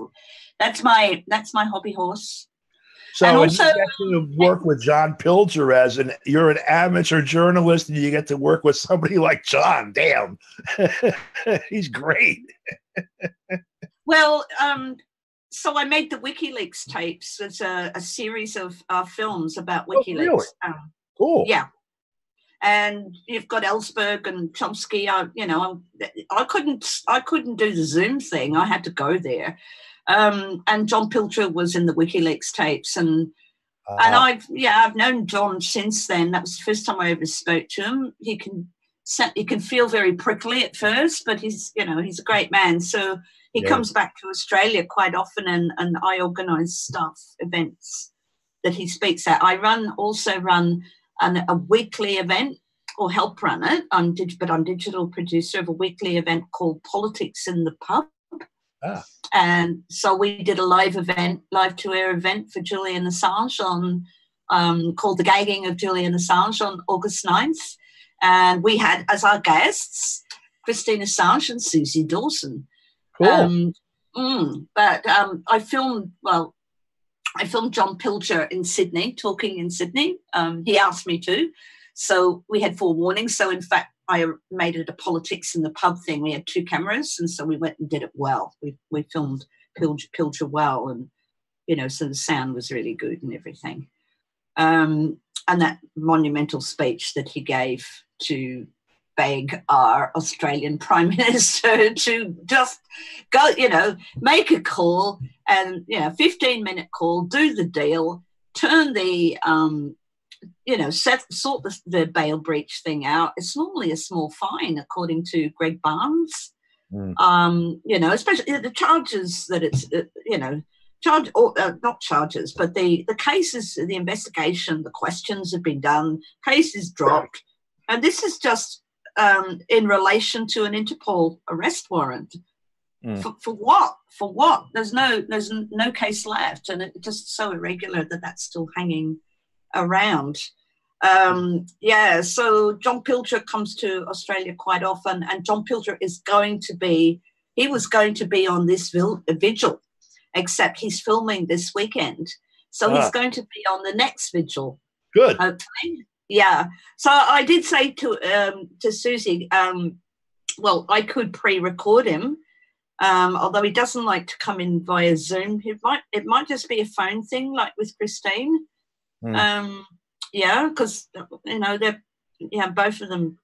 That's my hobby horse. So and also, you get to work with John Pilger you're an amateur journalist, and you get to work with somebody like John. Damn, he's great. Well, so I made the WikiLeaks tapes. It's a series of films about WikiLeaks. Really? Cool. Yeah. And you've got Ellsberg and Chomsky. I couldn't do the Zoom thing. I had to go there. And John Pilcher was in the WikiLeaks tapes, and I've known John since then. That was the first time I ever spoke to him. He can feel very prickly at first, but he's a great man. So he comes back to Australia quite often, and I organise events that he speaks at. I also run a weekly event, or help run it. I'm digital producer of a weekly event called Politics in the Pub. And so we did a live to air event for Julian Assange called The Gagging of Julian Assange on August 9th. And we had as our guests Christine Assange and Susie Dawson. Cool. I filmed John Pilcher in Sydney, talking in Sydney. He asked me to. So we had forewarnings. So in fact, I made it a Politics in the Pub thing. We had 2 cameras, and so we went and did it well. We filmed Pilcher well, and so the sound was really good and everything. And that monumental speech that he gave to beg our Australian Prime Minister to just go, make a call, and 15-minute call, do the deal, turn the sort the bail breach thing out. It's normally a small fine, according to Greg Barnes. Especially the charges that it's, not charges, but the cases, the investigation, the questions have been done, cases dropped. And this is just in relation to an Interpol arrest warrant. For what? For what? There's no case left, and it's just so irregular that that's still hanging around. So John Pilcher comes to Australia quite often, and John Pilcher was going to be on this vigil, except he's filming this weekend. So he's going to be on the next vigil. Good. Hopefully. Yeah. So I did say to Susie, I could pre-record him, although he doesn't like to come in via Zoom. It might just be a phone thing, like with Christine. Because both of them,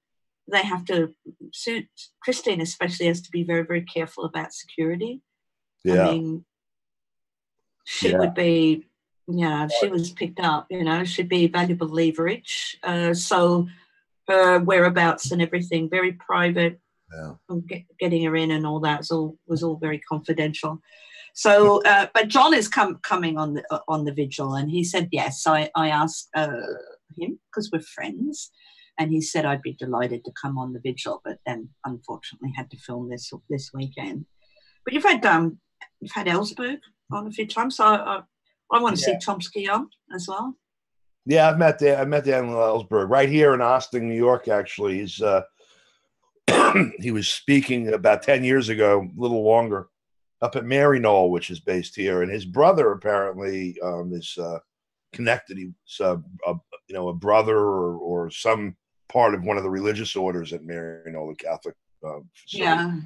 they have to suit. Christine especially has to be very, very careful about security. Yeah. I mean, she would be, she was picked up, she'd be valuable leverage. So her whereabouts and everything, very private. Yeah. Getting her in and all that was all very confidential. So, but John is coming on the vigil, and he said yes. I asked him, because we're friends, and he said I'd be delighted to come on the vigil, but then unfortunately had to film this weekend. But you've had Ellsberg on a few times, so I want to see Chomsky on as well. Yeah, I met Daniel Ellsberg right here in Austin, New York. Actually, he's he was speaking about 10 years ago, a little longer, up at Maryknoll, which is based here, and his brother apparently is connected. He's a brother or some part of one of the religious orders at Maryknoll, the Catholic facility. Yeah.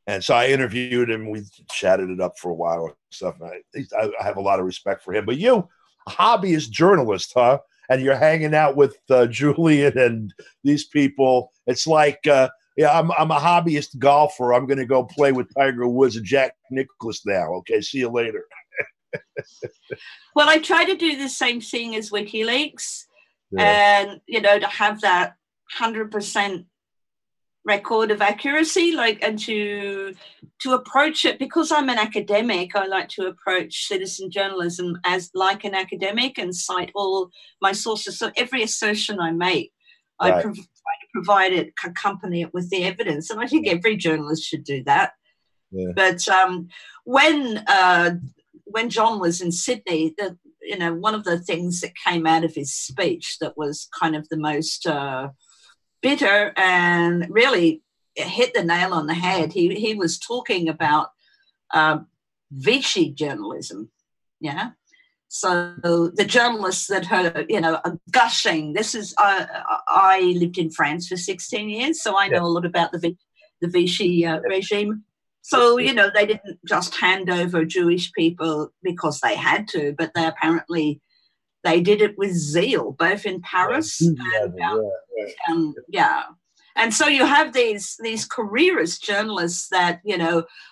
And so I interviewed him. We chatted it up for a while and stuff. And I have a lot of respect for him. But you, a hobbyist journalist, huh? And you're hanging out with Julian and these people. It's like, I'm a hobbyist golfer. I'm going to go play with Tiger Woods and Jack Nicklaus now. Okay, see you later. Well, I try to do the same thing as WikiLeaks, and to have that 100% record of accuracy, and to approach it, because I'm an academic. I like to approach citizen journalism as like an academic and cite all my sources. So every assertion I make, I try to provide it, accompany it with the evidence, and I think every journalist should do that. Yeah. But when John was in Sydney, one of the things that came out of his speech that was kind of the most bitter and really hit the nail on the head. He was talking about Vichy journalism, So the journalists that are gushing. This is I lived in France for 16 years, so I know a lot about the Vichy regime. So they didn't just hand over Jewish people because they had to, but they apparently did it with zeal, both in Paris and And so you have these careerist journalists that,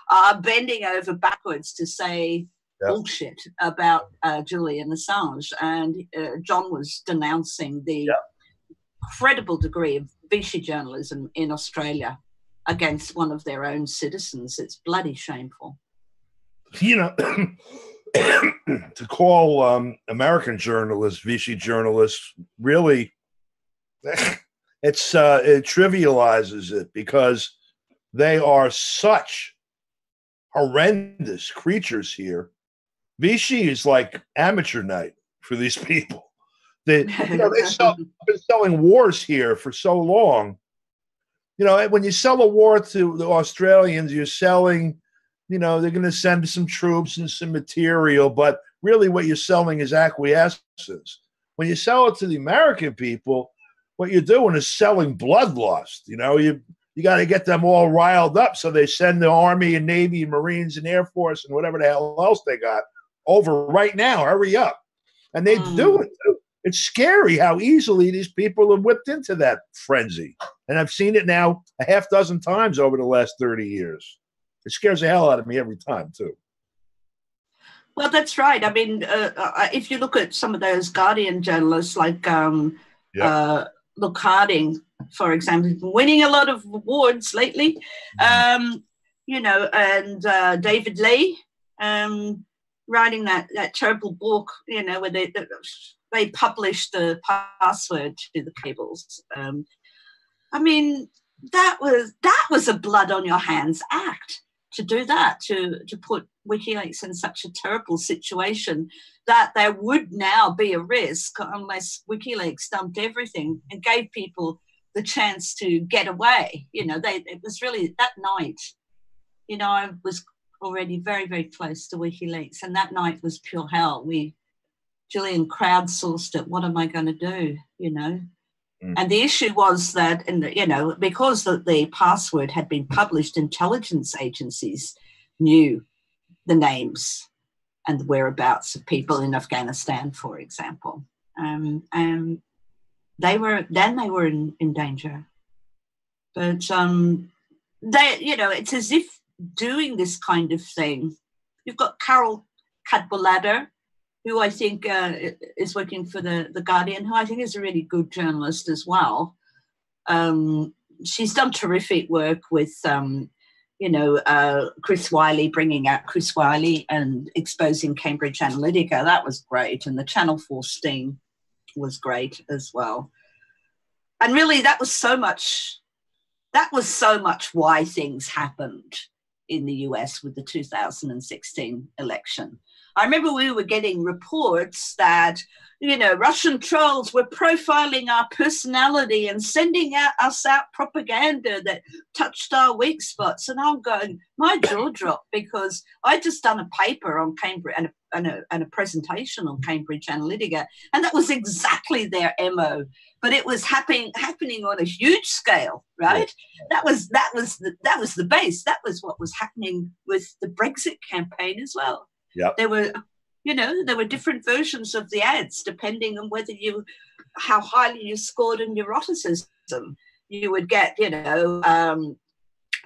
are bending over backwards to say bullshit about Julian Assange. And John was denouncing the incredible degree of Vichy journalism in Australia against one of their own citizens. It's bloody shameful. To call American journalists Vichy journalists, really, it trivializes it, because they are such horrendous creatures here. Vichy is like amateur night for these people. They've been selling wars here for so long. When you sell a war to the Australians, you're selling, they're going to send some troops and some material, but really what you're selling is acquiescence. When you sell it to the American people, what you're doing is selling bloodlust. You got to get them all riled up, so they send the Army and Navy and Marines and Air Force and whatever the hell else they got over right now. Hurry up. And they do it too. It's scary how easily these people are whipped into that frenzy. And I've seen it now a half dozen times over the last 30 years. It scares the hell out of me every time, too. Well, that's right. I mean, if you look at some of those Guardian journalists like Luke Harding, for example, who's been winning a lot of awards lately, and David Lee, writing that terrible book, where they published the password to the cables. I mean, that was a blood on your hands act to do that, to put WikiLeaks in such a terrible situation that there would now be a risk unless WikiLeaks dumped everything and gave people the chance to get away. It was really that night, I was already very, very close to WikiLeaks, and that night was pure hell. Julian crowdsourced it. What am I going to do? And the issue was that, because the password had been published, intelligence agencies knew the names and the whereabouts of people in Afghanistan, for example. And they were in danger. But it's as if doing this kind of thing. You've got Carol Cadwallader, who I think is working for the Guardian, who I think is a really good journalist as well. She's done terrific work with, Chris Wylie, bringing out Chris Wylie and exposing Cambridge Analytica. That was great. And the Channel 4 sting was great as well. And really, that was so much why things happened in the US with the 2016 election. I remember we were getting reports that, Russian trolls were profiling our personality and sending us out propaganda that touched our weak spots. And I'm going, my jaw dropped, because I just done a paper on Cambridge and a presentation on Cambridge Analytica, and that was exactly their MO. But it was happening on a huge scale, right? Yeah. That was the base. That was what was happening with the Brexit campaign as well. Yeah, there were different versions of the ads depending on how highly you scored in neuroticism. You would get,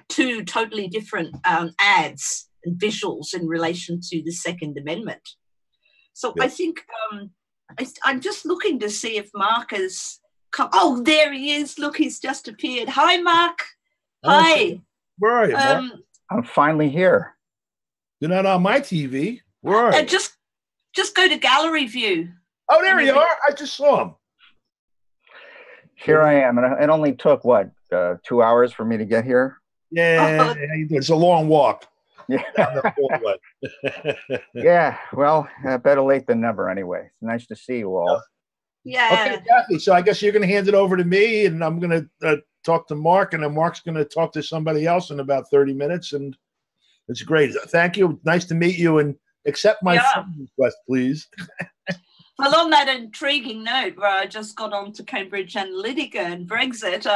two totally different ads and visuals in relation to the Second Amendment. So I think I'm just looking to see if Mark has come. Oh, there he is! Look, he's just appeared. Hi, Mark. Hi. Where are you, Mark? I'm finally here. You're not on my TV. Where are you? Just go to gallery view. Oh, there you are. I just saw him. Here I am. And it only took, 2 hours for me to get here? Yeah, it's a long walk. Yeah. Yeah, well, better late than never anyway. It's nice to see you all. Yeah. Okay, Kathy, so I guess you're going to hand it over to me, and I'm going to talk to Mark, and then Mark's going to talk to somebody else in about 30 minutes, and it's great. Thank you. Nice to meet you, and accept my friend request, please. Well, on that intriguing note, where I just got on to Cambridge Analytica and Brexit,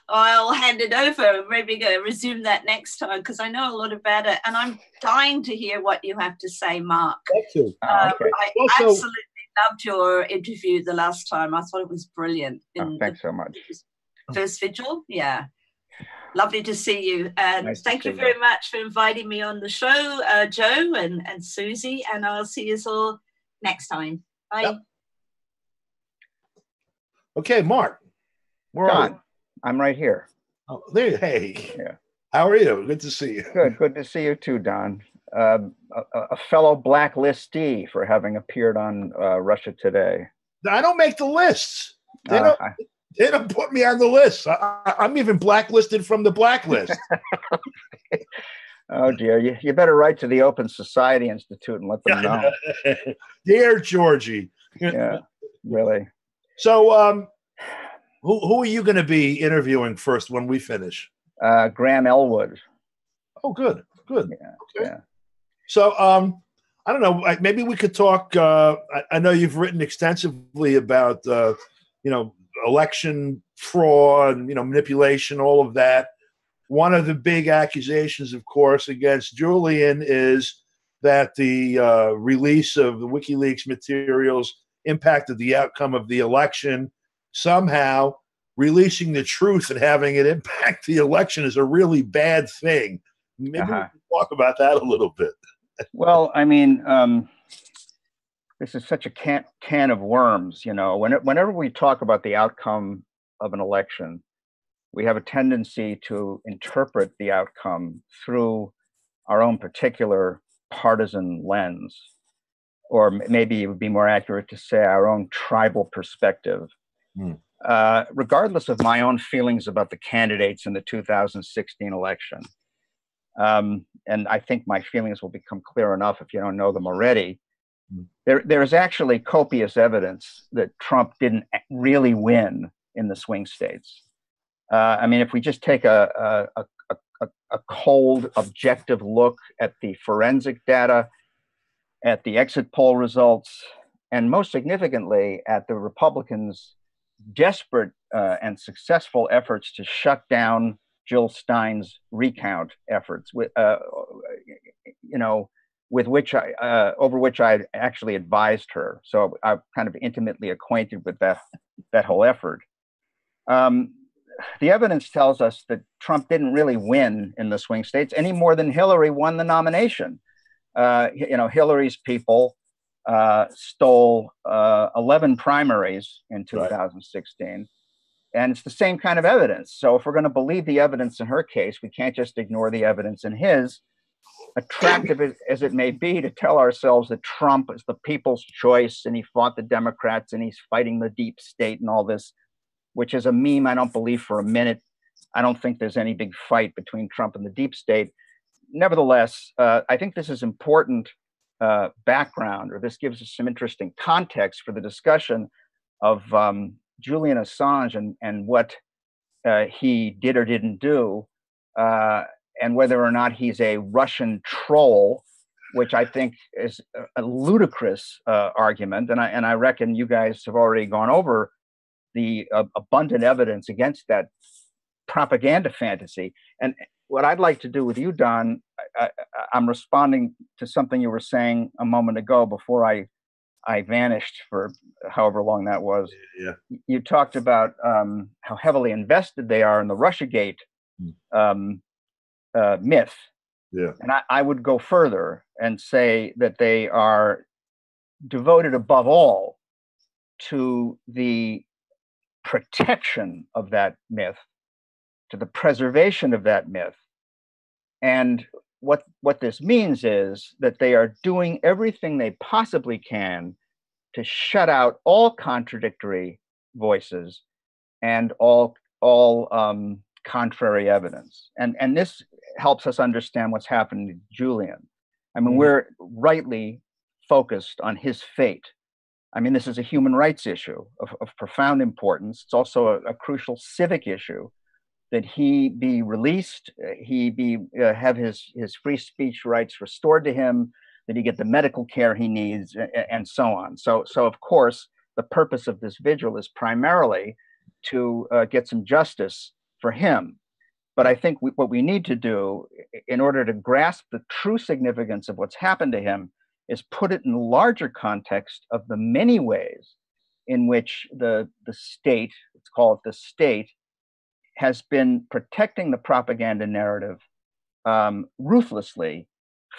I'll hand it over. Maybe go resume that next time, because I know a lot about it, and I'm dying to hear what you have to say, Mark. Thank you. Okay. I absolutely loved your interview the last time. I thought it was brilliant. Thanks so much. first vigil. Yeah. Lovely to see you. And Nice thank to you see very you. much for inviting me on the show, Joe and Susie. And I'll see you all next time. Bye. Yep. Okay, Mark. Where are Don, you? I'm right here. Oh, there you. Hey. Yeah. How are you? Good to see you. Good to see you too, Don. A fellow blacklistee for having appeared on Russia Today. I don't make the lists. They don't put me on the list. I'm even blacklisted from the blacklist. Oh dear, you better write to the Open Society Institute and let them know. Dear Georgie. Yeah, really. So, who are you going to be interviewing first when we finish? Graham Elwood. Oh, good. Yeah, Okay. yeah. So, I don't know. Maybe we could talk. I know you've written extensively about, election fraud, manipulation, all of that. One of the big accusations, of course, against Julian is that the release of the WikiLeaks materials impacted the outcome of the election. Somehow, releasing the truth and having it impact the election is a really bad thing. Maybe we can talk about that a little bit. Well, I mean, this is such a can of worms. Whenever we talk about the outcome of an election, we have a tendency to interpret the outcome through our own particular partisan lens, or maybe it would be more accurate to say our own tribal perspective. Regardless of my own feelings about the candidates in the 2016 election. And I think my feelings will become clear enough if you don't know them already. There is actually copious evidence that Trump didn't really win in the swing states. I mean, if we just take a cold, objective look at the forensic data, at the exit poll results, and most significantly at the Republicans' desperate and successful efforts to shut down Jill Stein's recount efforts, over which I actually advised her. So I'm kind of intimately acquainted with that whole effort. The evidence tells us that Trump didn't really win in the swing states any more than Hillary won the nomination. Hillary's people stole 11 primaries in 2016. Right. And it's the same kind of evidence. So if we're going to believe the evidence in her case, we can't just ignore the evidence in his. Attractive as it may be to tell ourselves that Trump is the people's choice and he fought the Democrats and he's fighting the deep state and all this, which is a meme I don't believe for a minute. I don't think there's any big fight between Trump and the deep state. Nevertheless, I think this is important background, or this gives us some interesting context for the discussion of Julian Assange and what he did or didn't do, and whether or not he's a Russian troll, which I think is a ludicrous argument. And I reckon you guys have already gone over the abundant evidence against that propaganda fantasy. And what I'd like to do with you, Don, I'm responding to something you were saying a moment ago before I vanished for however long that was. Yeah. You talked about how heavily invested they are in the Russiagate myth. Yeah. And I would go further and say that they are devoted above all to the protection of that myth, to the preservation of that myth. And what this means is that they are doing everything they possibly can to shut out all contradictory voices and all contrary evidence. And this helps us understand what's happened to Julian. I mean, we're rightly focused on his fate. I mean, this is a human rights issue of profound importance. It's also a crucial civic issue, that he be released, he have his free speech rights restored to him, that he get the medical care he needs, and so on. So of course, the purpose of this vigil is primarily to get some justice for him. But I think what we need to do in order to grasp the true significance of what's happened to him is put it in the larger context of the many ways in which the state, let's call it the state, has been protecting the propaganda narrative ruthlessly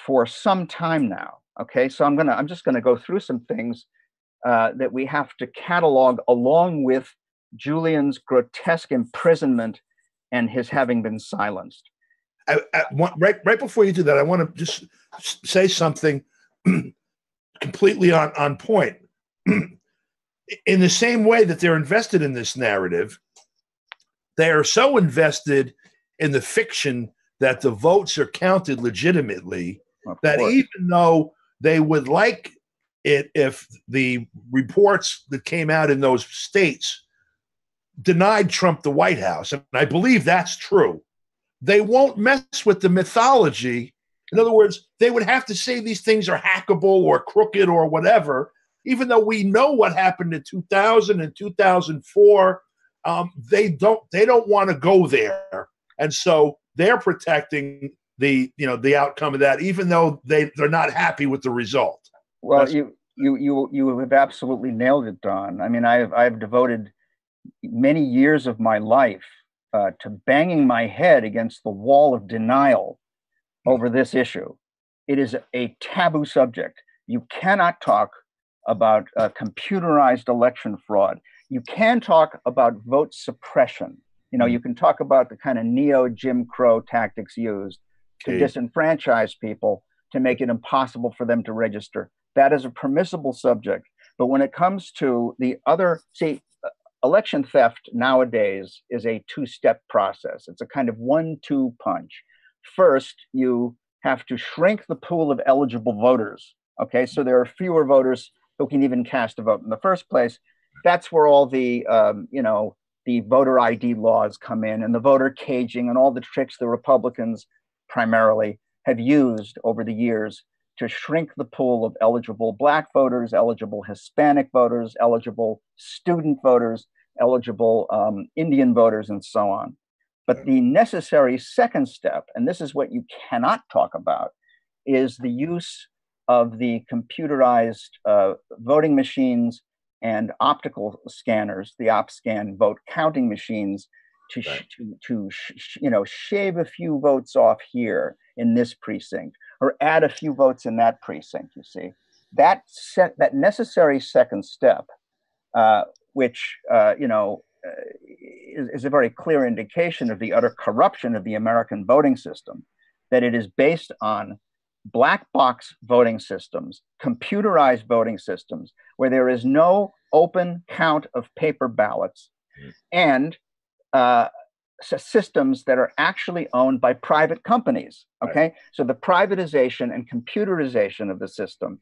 for some time now. Okay, so I'm just gonna go through some things that we have to catalog along with Julian's grotesque imprisonment and his having been silenced. Right before you do that, I want to just say something completely on point. In the same way that they're invested in this narrative, they are so invested in the fiction that the votes are counted legitimately, that even though they would like it if the reports that came out in those states denied Trump the White House, and I believe that's true, they won't mess with the mythology. In other words, they would have to say these things are hackable or crooked or whatever, even though we know what happened in 2000 and 2004. They don't want to go there, and so they're protecting the outcome of that, even though they're not happy with the result. Well, you have absolutely nailed it, Don. I mean, I've devoted many years of my life to banging my head against the wall of denial over this issue. It is a taboo subject. You cannot talk about computerized election fraud. You can talk about vote suppression. You can talk about the kind of neo-Jim Crow tactics used to disenfranchise people, to make it impossible for them to register. That is a permissible subject. But when it comes to the other, election theft nowadays is a two-step process. It's a kind of 1-2 punch. First, you have to shrink the pool of eligible voters. Okay, so there are fewer voters who can even cast a vote in the first place. That's where all the, the voter ID laws come in, and the voter caging and all the tricks the Republicans primarily have used over the years to shrink the pool of eligible Black voters, eligible Hispanic voters, eligible student voters, eligible Indian voters, and so on. But the necessary second step, and this is what you cannot talk about, is the use of the computerized voting machines and optical scanners, the OpScan vote counting machines, to shave a few votes off here in this precinct, or add a few votes in that precinct. You see, that necessary second step, which is a very clear indication of the utter corruption of the American voting system, that it is based on black box voting systems, computerized voting systems, where there is no open count of paper ballots, and systems that are actually owned by private companies. Okay, right. So the privatization and computerization of the system.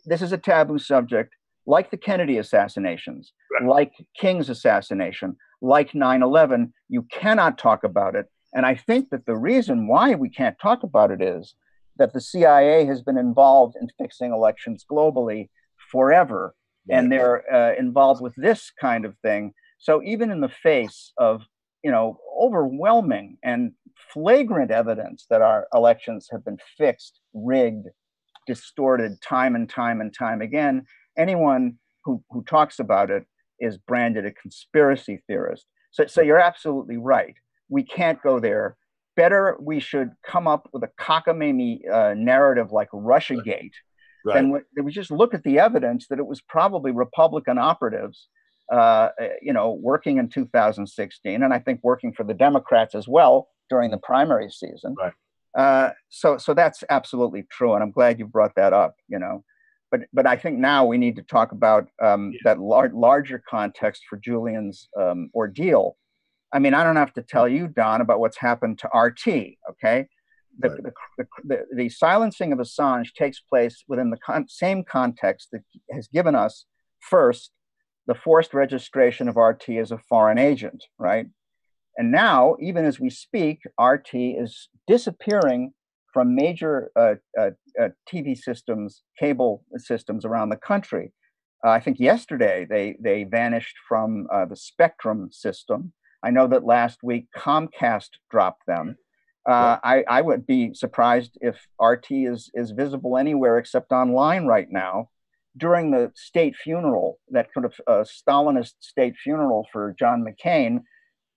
This is a taboo subject, like the Kennedy assassinations, right, like King's assassination, like 9/11. You cannot talk about it. And I think that the reason why we can't talk about it is that the CIA has been involved in fixing elections globally forever. Right. And they're involved with this kind of thing. So even in the face of, overwhelming and flagrant evidence that our elections have been fixed, rigged, distorted time and time and time again, anyone who talks about it is branded a conspiracy theorist. So you're absolutely right. We can't go there. Better, we should come up with a cockamamie narrative like Russiagate. Right. And we just look at the evidence that it was probably Republican operatives, working in 2016, and I think working for the Democrats as well during the primary season. Right. So that's absolutely true, and I'm glad you brought that up. But I think now we need to talk about that larger context for Julian's ordeal. I mean, I don't have to tell you, Don, about what's happened to RT. Okay. The silencing of Assange takes place within the same context that has given us, first, the forced registration of RT as a foreign agent, right? And now, even as we speak, RT is disappearing from major TV systems, cable systems around the country. I think yesterday they vanished from the Spectrum system. I know that last week Comcast dropped them. I would be surprised if RT is visible anywhere except online right now. During the state funeral, that kind of Stalinist state funeral for John McCain,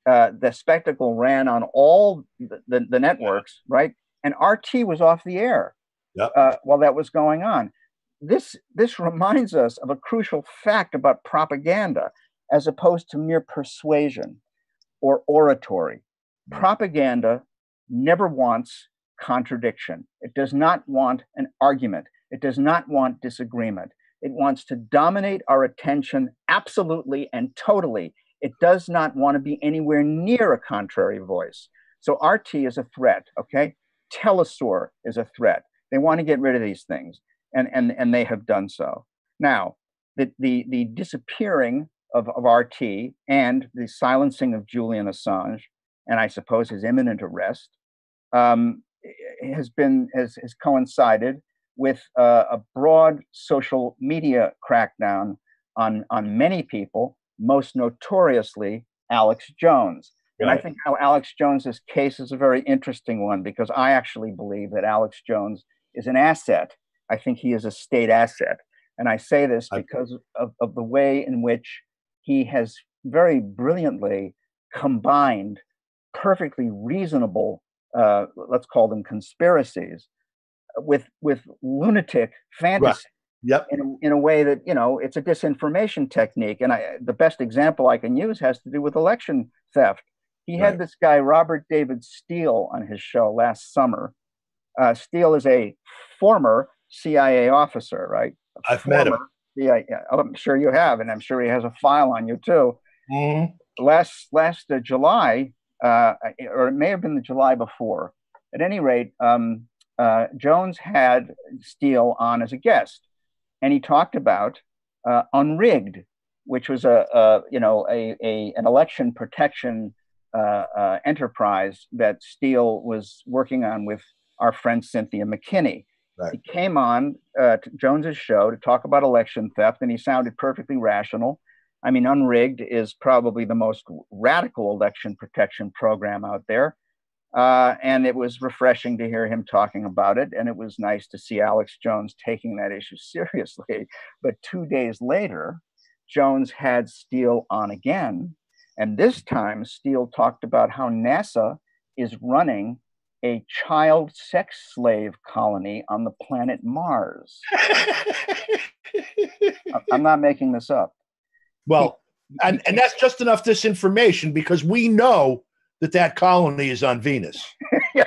the spectacle ran on all the networks, right? And RT was off the air while that was going on. This reminds us of a crucial fact about propaganda as opposed to mere persuasion or oratory. Propaganda never wants contradiction. It does not want an argument. It does not want disagreement. It wants to dominate our attention absolutely and totally. It does not want to be anywhere near a contrary voice. So RT is a threat, okay? Telesur is a threat. They want to get rid of these things, and they have done so. Now, the disappearing of RT and the silencing of Julian Assange, and I suppose his imminent arrest, has coincided with a broad social media crackdown on many people, most notoriously Alex Jones. And I think how Alex Jones's case is a very interesting one, because I actually believe that Alex Jones is an asset. I think he is a state asset. And I say this because of the way in which he has very brilliantly combined perfectly reasonable, let's call them conspiracies, with lunatic fantasy. In a way that, it's a disinformation technique. And the best example I can use has to do with election theft. He had this guy, Robert David Steele, on his show last summer. Steele is a former CIA officer, right? I've met him. CIA, I'm sure you have, and I'm sure he has a file on you too. Last July, or it may have been the July before. At any rate, Jones had Steele on as a guest, and he talked about Unrigged, which was an election protection enterprise that Steele was working on with our friend Cynthia McKinney. He came on to Jones's show to talk about election theft, and he sounded perfectly rational. I mean, Unrigged is probably the most radical election protection program out there. And it was refreshing to hear him talking about it. And it was nice to see Alex Jones taking that issue seriously. But 2 days later, Jones had Steele on again. And this time, Steele talked about how NASA is running a child sex slave colony on the planet Mars. I'm not making this up. Well, and that's just enough disinformation, because we know that colony is on Venus. That's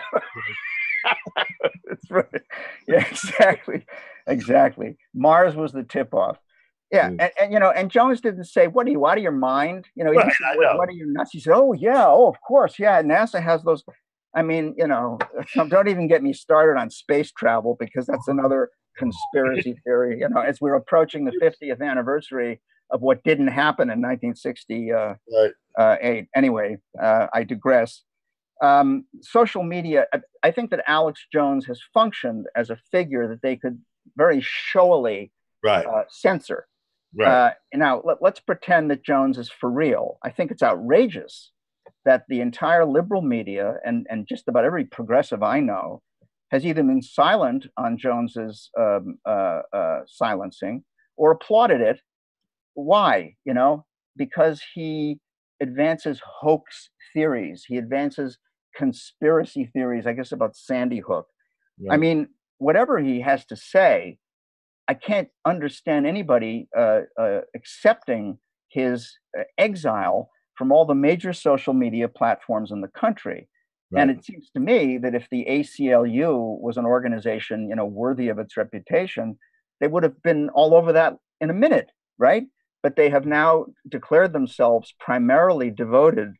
right. Yeah, exactly. Mars was the tip-off. Yeah, and Jones didn't say, "What are you, out of your mind?" He didn't say, "What are you nuts?" He said, "Oh yeah, of course, yeah. NASA has those." I mean, don't even get me started on space travel, because that's another conspiracy theory. As we're approaching the 50th anniversary of what didn't happen in 1968. Anyway, I digress. Social media, I think that Alex Jones has functioned as a figure that they could very showily censor. Now, let's pretend that Jones is for real. I think it's outrageous that the entire liberal media and just about every progressive I know has either been silent on Jones's silencing or applauded it. Why? Because he advances hoax theories. He advances conspiracy theories, I guess, about Sandy Hook. I mean, whatever he has to say, I can't understand anybody accepting his exile from all the major social media platforms in the country. And it seems to me that if the ACLU was an organization, worthy of its reputation, they would have been all over that in a minute, right? But they have now declared themselves primarily devoted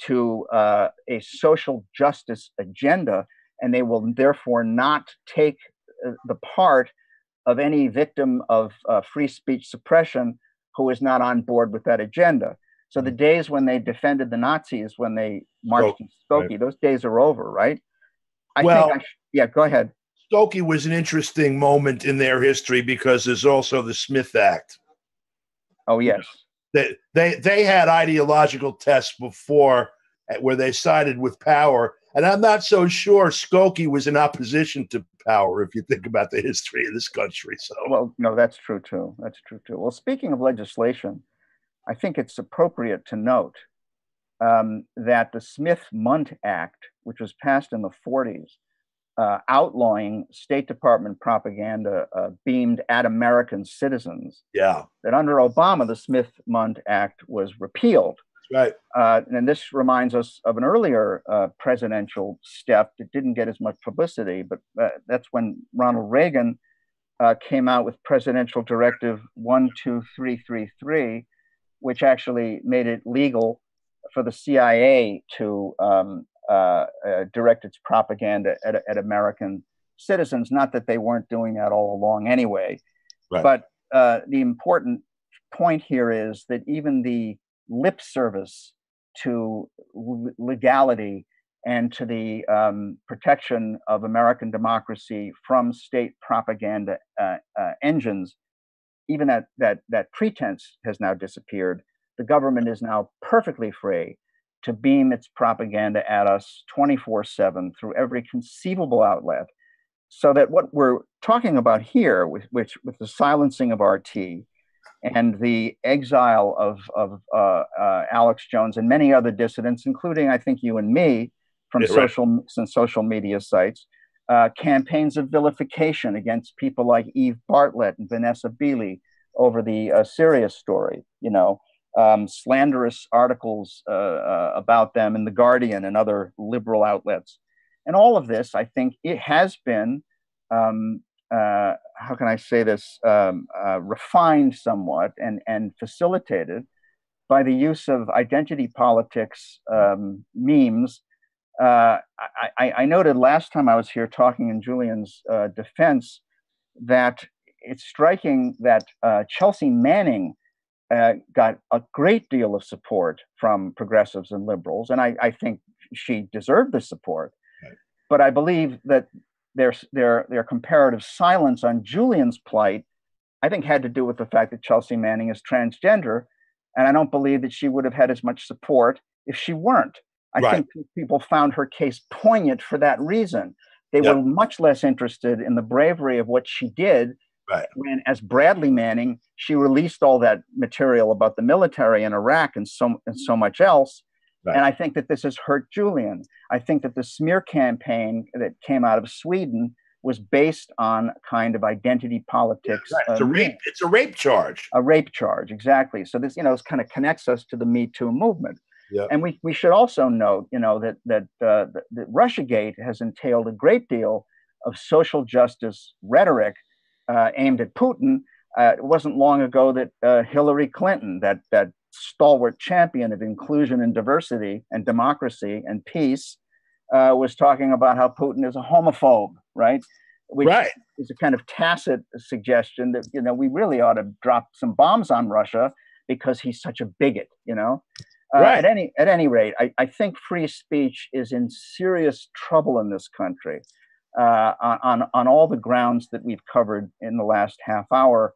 to a social justice agenda, and they will therefore not take the part of any victim of free speech suppression who is not on board with that agenda. So the days when they defended the Nazis, when they marched in Skokie, those days are over, right? Go ahead. Skokie was an interesting moment in their history, because there's also the Smith Act. Oh, yes. They had ideological tests before where they sided with power. And I'm not so sure Skokie was in opposition to power, if you think about the history of this country. So, well, no, that's true too. Well, speaking of legislation, I think it's appropriate to note that the Smith-Mundt Act, which was passed in the 40s, outlawing State Department propaganda beamed at American citizens. Yeah. That under Obama, the Smith-Mundt Act was repealed. Right. And this reminds us of an earlier presidential step that didn't get as much publicity, but that's when Ronald Reagan came out with Presidential Directive 12333, which actually made it legal for the CIA to direct its propaganda at American citizens. Not that they weren't doing that all along anyway. Right. But the important point here is that even the lip service to legality and to the protection of American democracy from state propaganda engines, even that pretense has now disappeared. The government is now perfectly free to beam its propaganda at us 24/7 through every conceivable outlet. So that what we're talking about here, with the silencing of RT and the exile of Alex Jones and many other dissidents, including I think you and me, from social media sites, campaigns of vilification against people like Eve Bartlett and Vanessa Beeley over the Sirius story, slanderous articles about them in The Guardian and other liberal outlets. And all of this, I think, it has been, how can I say this, refined somewhat and facilitated by the use of identity politics memes. I noted last time I was here talking in Julian's defense that it's striking that Chelsea Manning got a great deal of support from progressives and liberals, and I think she deserved the support. Right. But I believe that their comparative silence on Julian's plight, I think, had to do with the fact that Chelsea Manning is transgender, and I don't believe that she would have had as much support if she weren't. I think people found her case poignant for that reason. They were much less interested in the bravery of what she did. Right. When, as Bradley Manning, she released all that material about the military in Iraq and so much else. Right. And I think that this has hurt Julian. I think that the smear campaign that came out of Sweden was based on kind of identity politics. Yeah, right. It's a rape charge. A rape charge, exactly. So this, this kind of connects us to the Me Too movement. Yeah. And we should also note, that Russiagate has entailed a great deal of social justice rhetoric aimed at Putin. It wasn't long ago that Hillary Clinton, that stalwart champion of inclusion and diversity and democracy and peace, was talking about how Putin is a homophobe, right? Which is a kind of tacit suggestion that, we really ought to drop some bombs on Russia because he's such a bigot, At any rate, I think free speech is in serious trouble in this country. On all the grounds that we've covered in the last half hour,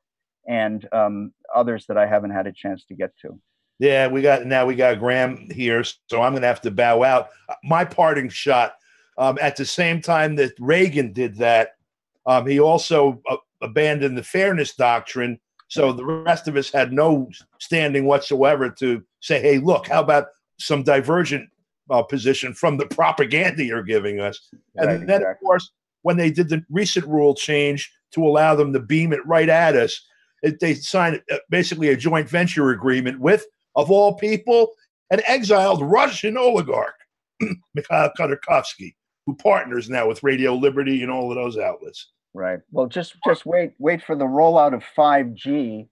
and others that I haven't had a chance to get to. Yeah, we got Graham here, so I'm going to have to bow out. My parting shot, at the same time that Reagan did that, he also abandoned the fairness doctrine. So the rest of us had no standing whatsoever to say, hey, look, how about some divergent position from the propaganda you're giving us? And then, of course, when they did the recent rule change to allow them to beam it right at us, they signed basically a joint venture agreement with, of all people, an exiled Russian oligarch, Mikhail Khodorkovsky, who partners now with Radio Liberty and all of those outlets. Right. Well, just wait for the rollout of 5G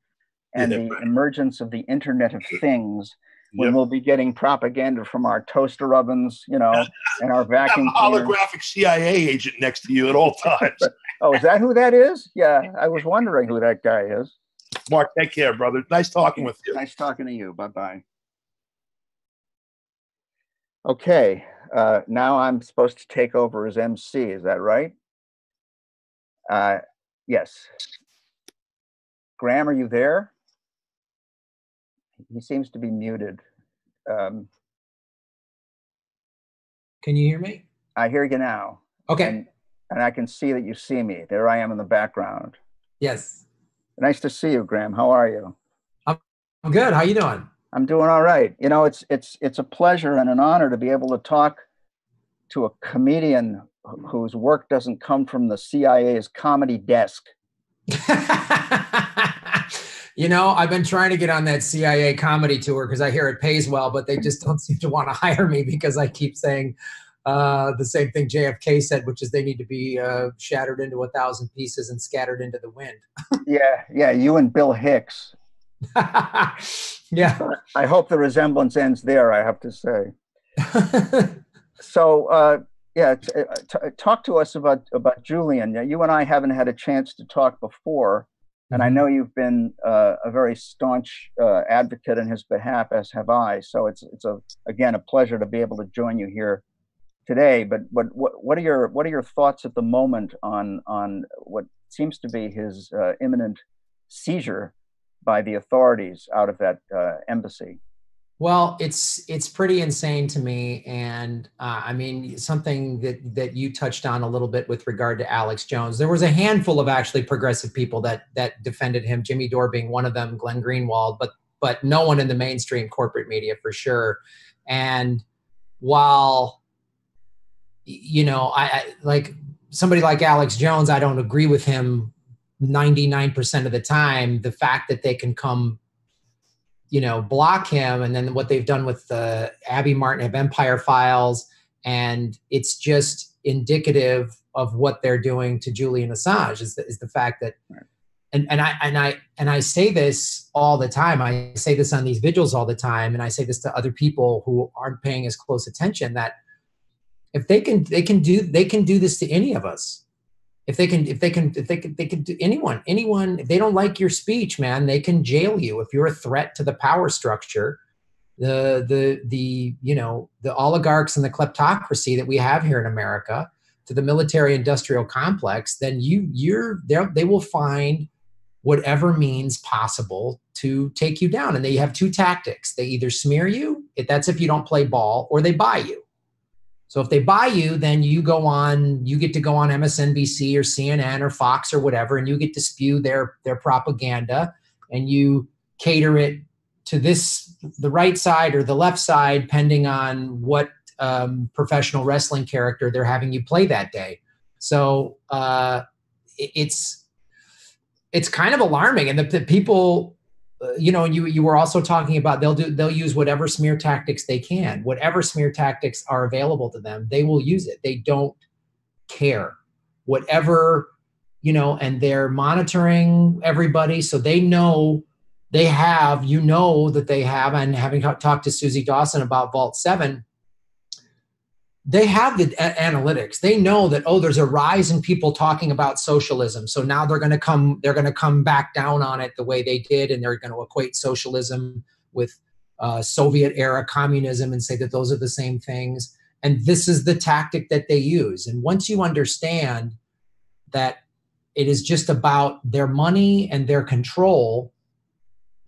and the emergence of the Internet of Things, when we'll be getting propaganda from our toaster ovens, and our vacuum cleaners. Holographic CIA agent next to you at all times. Oh, is that who that is? Yeah, I was wondering who that guy is. Mark, take care, brother. Nice talking with you. Nice talking to you. Bye-bye. Okay, now I'm supposed to take over as MC. Is that right? Yes. Graham, are you there? He seems to be muted. Can you hear me? I hear you now. Okay. And I can see that you see me. There I am in the background. Yes. Nice to see you, Graham. How are you? I'm good. How you doing? I'm doing all right. You know, it's a pleasure and an honor to be able to talk to a comedian whose work doesn't come from the CIA's comedy desk. You know, I've been trying to get on that CIA comedy tour because I hear it pays well, but they just don't seem to want to hire me because I keep saying the same thing JFK said, which is they need to be shattered into 1,000 pieces and scattered into the wind. Yeah, you and Bill Hicks. Yeah. I hope the resemblance ends there, I have to say. So, talk to us about Julian. You and I haven't had a chance to talk before, and I know you've been a very staunch advocate in his behalf, as have I. So it's again a pleasure to be able to join you here today. But what are your thoughts at the moment on what seems to be his imminent seizure by the authorities out of that embassy? Well, it's pretty insane to me, and I mean something that you touched on a little bit with regard to Alex Jones. There was a handful of actually progressive people that defended him, Jimmy Dore being one of them, Glenn Greenwald, but no one in the mainstream corporate media for sure. And while I like somebody like Alex Jones, I don't agree with him 99% of the time. The fact that they can come block him, and then what they've done with the Abby Martin of Empire Files, and it's just indicative of what they're doing to Julian Assange is the fact that, and I say this all the time. I say this on these vigils all the time, and I say this to other people who aren't paying as close attention, that if they can do this to any of us. If they can do anyone, if they don't like your speech, man, they can jail you. If you're a threat to the power structure, the oligarchs and the kleptocracy that we have here in America, to the military industrial complex, then they will find whatever means possible to take you down. And they have two tactics. They either smear you, that's if you don't play ball, or they buy you. So if they buy you, then you get to go on MSNBC or CNN or Fox or whatever, and you get to spew their propaganda, and you cater it to the right side or the left side, depending on what professional wrestling character they're having you play that day. So it's kind of alarming. And the people, you were also talking about they'll use whatever smear tactics they can. Whatever smear tactics are available to them, they will use it. They don't care. Whatever, and they're monitoring everybody, so they know they have, that they have, and having talked to Susie Dawson about Vault 7, they have the analytics. They know that, there's a rise in people talking about socialism. So now they're going to come back down on it the way they did. And they're going to equate socialism with Soviet era communism and say that those are the same things. And this is the tactic that they use. And once you understand that it is just about their money and their control,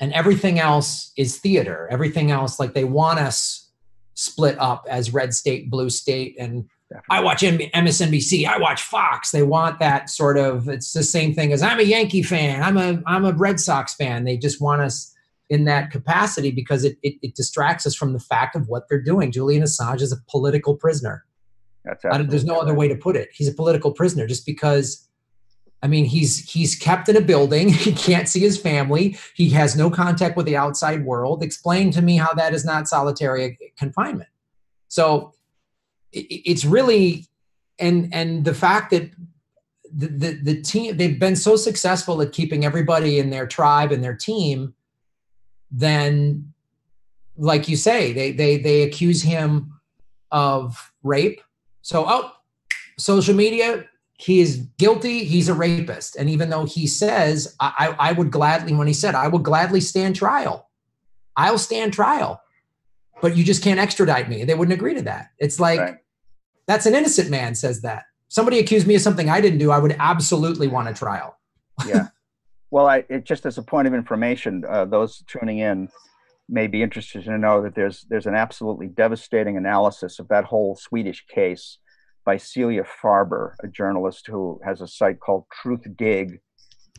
and everything else is theater, everything else, like they want us split up as red state, blue state. And definitely. I watch MSNBC, I watch Fox. They want that sort of, it's the same thing as I'm a Yankee fan, I'm a Red Sox fan. They just want us in that capacity because it distracts us from the fact of what they're doing. Julian Assange is a political prisoner. There's no other way to put it. He's a political prisoner just because, he's kept in a building. He can't see his family. He has no contact with the outside world. Explain to me how that is not solitary confinement. So it's really, and the fact that the team, they've been so successful at keeping everybody in their tribe and their team, then, like you say, they accuse him of rape. So, social media, he is guilty. He's a rapist. And even though he says, I would gladly, when he said, I will gladly stand trial. I'll stand trial, but you just can't extradite me. They wouldn't agree to that. It's like, right. That's an innocent man says that. Somebody accused me of something I didn't do, I would absolutely want a trial. Yeah. Well, just as a point of information, those tuning in may be interested to know that there's an absolutely devastating analysis of that whole Swedish case by Celia Farber, a journalist who has a site called Truth Dig.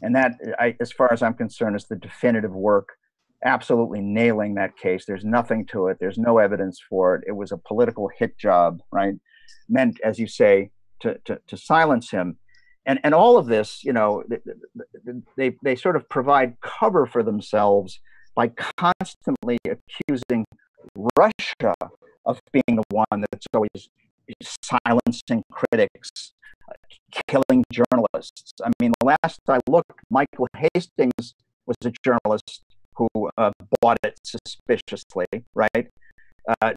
And that, as far as I'm concerned, is the definitive work absolutely nailing that case. There's nothing to it. There's no evidence for it. It was a political hit job, right? Meant, as you say, to silence him. And all of this, you know, they sort of provide cover for themselves by constantly accusing Russia of being the one that's always silencing critics, killing journalists. I mean, the last I looked, Michael Hastings was a journalist who bought it suspiciously, right?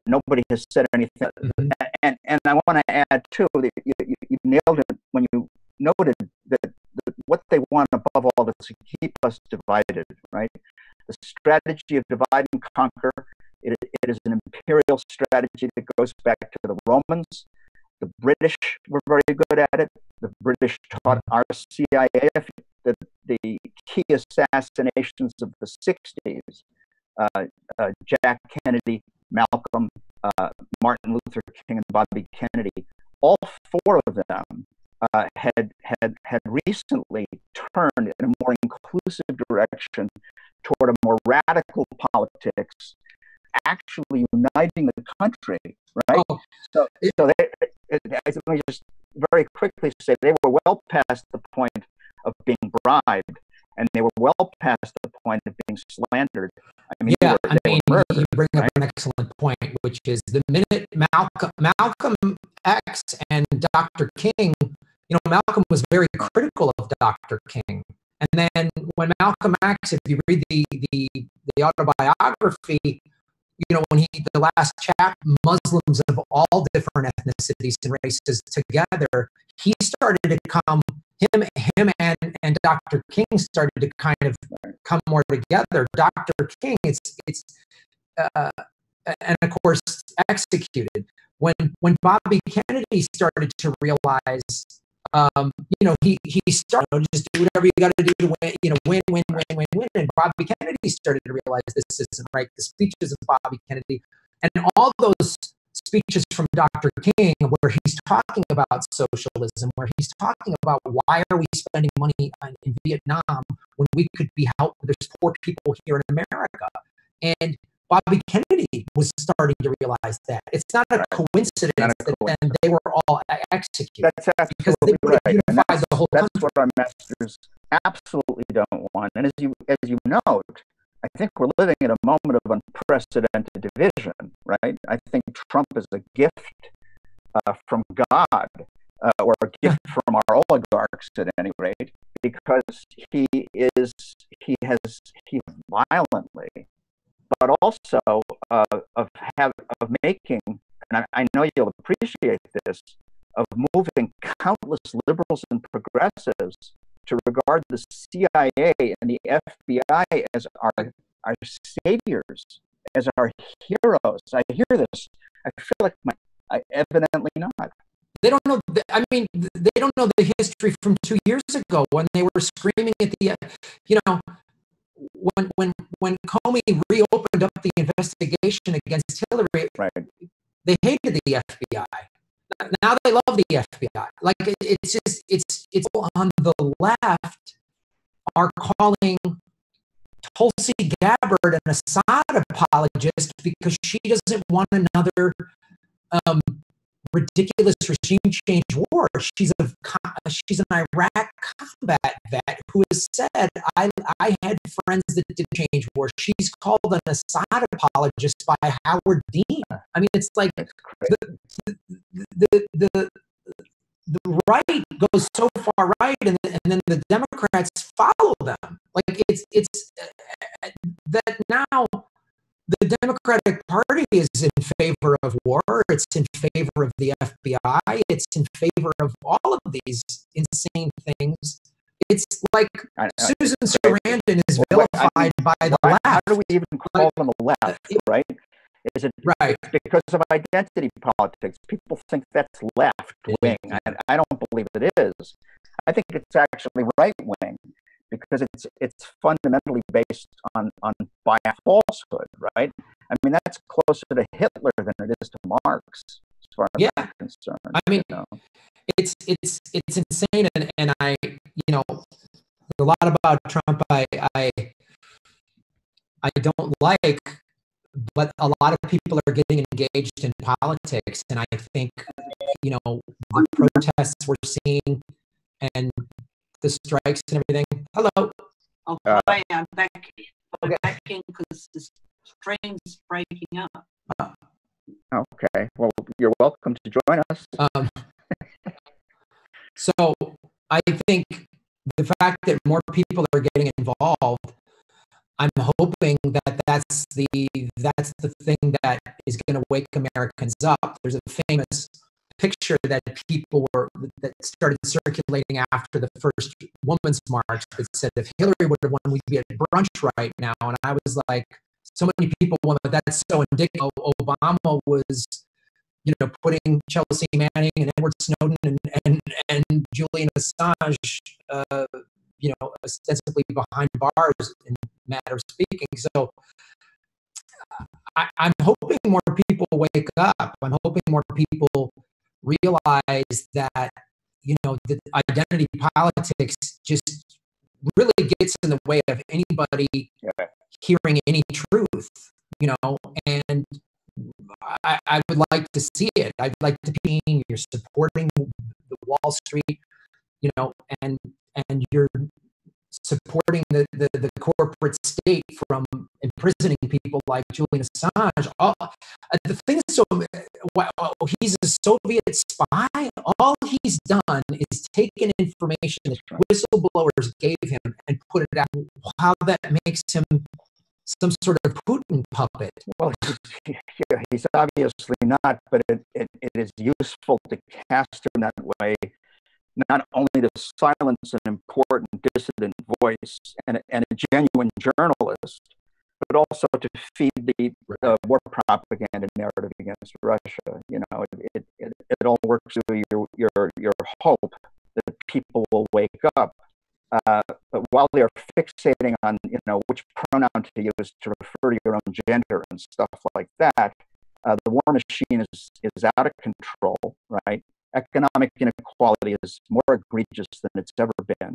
Nobody has said anything. And I want to add, too, that you nailed it when you noted that what they want above all is to keep us divided, right? The strategy of divide and conquer, it is an imperial strategy that goes back to the Romans. The British were very good at it. The British taught our CIA that the key assassinations of the 60s, Jack Kennedy, Malcolm, Martin Luther King, and Bobby Kennedy, all four of them had recently turned in a more inclusive direction toward a more radical politics, actually uniting the country, right? Oh. So let me just very quickly say they were well past the point of being bribed, and they were well past the point of being slandered. I mean, yeah, murdered, you bring up right? an excellent point, which is the minute Malcolm X and Dr. King, you know, Malcolm was very critical of Dr. King. And then when Malcolm X, if you read the autobiography, you know, when the last chapter, Muslims of all different ethnicities and races together, he started to come, him and Dr. King started to kind of come more together. Dr. King, and of course executed. When Bobby Kennedy started to realize, you know, he started to just do whatever you got to do to win, you know, win. And Bobby Kennedy started to realize this isn't right. The speeches of Bobby Kennedy and all those speeches from Dr. King, where he's talking about socialism, where he's talking about why are we spending money in Vietnam when we could be helping, there's poor people here in America. And Bobby Kennedy was starting to realize that. It's not a coincidence that then they were all executed. That's absolutely right. Unified the whole country. That's what our masters absolutely don't want. And as you note, I think we're living in a moment of unprecedented division, right? I think Trump is a gift from God, or a gift from our oligarchs at any rate, because he violently, but also of making, and I know you'll appreciate this, of moving countless liberals and progressives to regard the CIA and the FBI as our saviors, as our heroes. I hear this. I feel like evidently not. They don't know. I mean, they don't know the history from 2 years ago when they were screaming at the, you know, when Comey reopened up the investigation against Hillary, right. They hated the FBI. Now they love the FBI. Like it's on the left are calling Tulsi Gabbard an Assad apologist because she doesn't want another ridiculous regime change war. She's an Iraq combat vet who has said, I had friends that did change war. She's called an Assad apologist by Howard Dean. I mean, it's like the right goes so far right, and then the Democrats follow them. Like it's that now the Democratic Party is in favor of war. It's in favor of the FBI. It's in favor of all of these insane things. It's like Susan Sarandon is vilified by the left. How do we even call them the left, right? Is it right because of identity politics? People think that's left wing. I don't believe it is. I think it's actually right wing because it's fundamentally based on by a falsehood, right? I mean, that's closer to Hitler than it is to Marx, as far as I'm concerned. I mean, it's insane, and I, you know, a lot about Trump. I don't like, but a lot of people are getting engaged in politics, and I think, you know, the protests we're seeing and the strikes and everything. Hello. Oh, hi, I'm back. I'm back in because the stream's breaking up. Okay, well, you're welcome to join us. So I think the fact that more people are getting involved, I'm hoping that that's the thing that is going to wake Americans up. There's a famous picture that that started circulating after the first Women's March that said, if Hillary would have won, we'd be at brunch right now. And I was like, so many people won, but that's so indicative. Obama was, you know, putting Chelsea Manning and Edward Snowden and Julian Assange, you know, ostensibly behind bars in matter of speaking. So I'm hoping more people wake up. I'm hoping more people realize that, you know, the identity politics just really gets in the way of anybody hearing any truth, you know, and I would like to see it. I'd like to be you're supporting the Wall Street, you know, and you're supporting the corporate state from imprisoning people like Julian Assange. The thing is, so he's a Soviet spy. All he's done is taken information that whistleblowers gave him and put it out. How that makes him some sort of Putin puppet. Well, he's obviously not, but it is useful to cast him that way, not only to silence an important dissident voice and a genuine journalist, but also to feed the war propaganda narrative against Russia. You know, it all works through your hope that people will wake up. But while they're fixating on, you know, which pronoun to use to refer to your own gender and stuff like that, the war machine is out of control, right? Economic inequality is more egregious than it's ever been.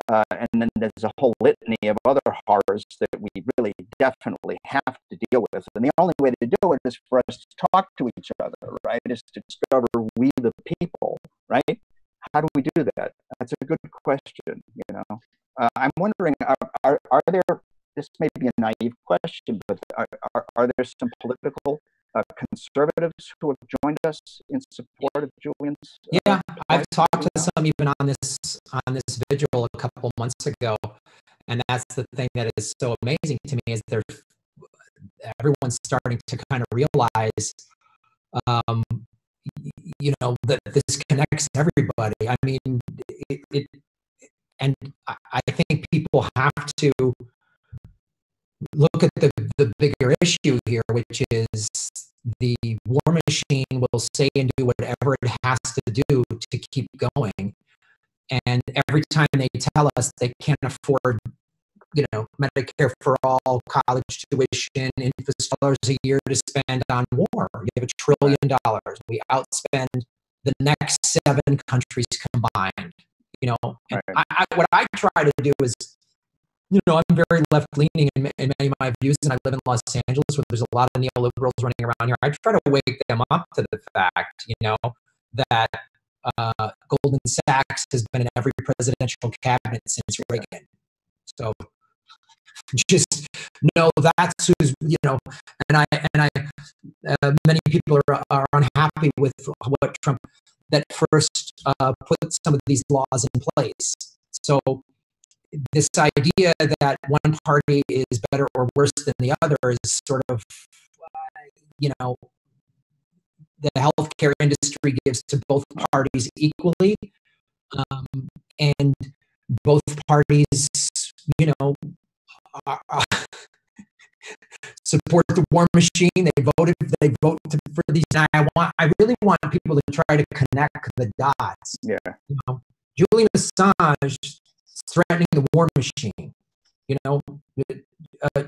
And then there's a whole litany of other horrors that we really definitely have to deal with. And the only way to do it is for us to talk to each other, right? Is to discover we the people, right? How do we do that? That's a good question, you know. I'm wondering, are there, this may be a naive question, but are there some political conservatives who have joined us in support of Julian's? Yeah, I've talked to some even on this vigil a couple months ago, and that's the thing that is so amazing to me is everyone's starting to kind of realize, you know, that this connects everybody. I mean, and I think people have to look at the bigger issue here, which is the war machine will say and do whatever it has to do to keep going. And every time they tell us they can't afford, you know, Medicare for all, college tuition, $1 a year to spend on war. We have $1 trillion. We outspend the next 7 countries combined. You know, and what I try to do is, you know, I'm very left-leaning in many of my views, and I live in Los Angeles where there's a lot of neoliberals running around here. I try to wake them up to the fact, you know, that Goldman Sachs has been in every presidential cabinet since Reagan. So just know that's who's, you know, and I many people are unhappy with what Trump that first put some of these laws in place. So this idea that one party is better or worse than the other is sort of, you know, the healthcare industry gives to both parties equally, and both parties, you know, support the war machine. They vote for these. And I really want people to try to connect the dots. Yeah. You know, Julian Assange threatening the war machine. You know,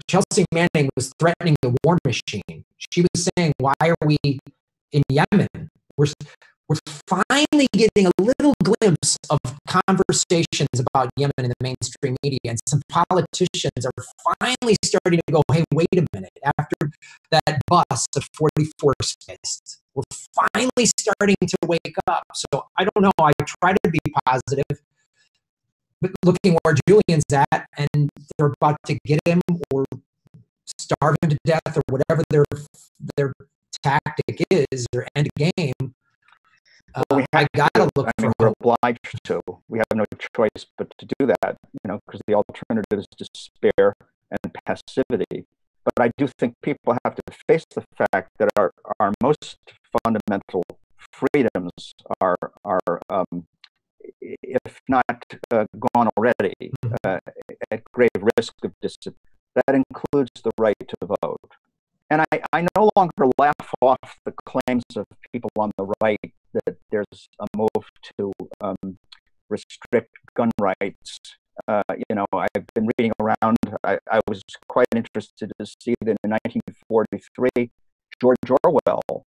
Chelsea Manning was threatening the war machine. She was saying, "Why are we in Yemen? we're finally getting a little glimpse of conversations about Yemen in the mainstream media, and some politicians are finally starting to go, hey, wait a minute, after that bus of 44 space, we're finally starting to wake up. So I don't know, I try to be positive, but looking where Julian's at, and they're about to get him or starve him to death or whatever their tactic is, or end game. Well, I gotta look for we're hope. obliged to. We have no choice but to do that, because the alternative is despair and passivity. But I do think people have to face the fact that our most fundamental freedoms are if not gone already, at grave risk of disappearance. That includes the right to vote. And I no longer laugh off the claims of people on the right that there's a move to restrict gun rights. I've been reading around. I was quite interested to see that in 1943, George Orwell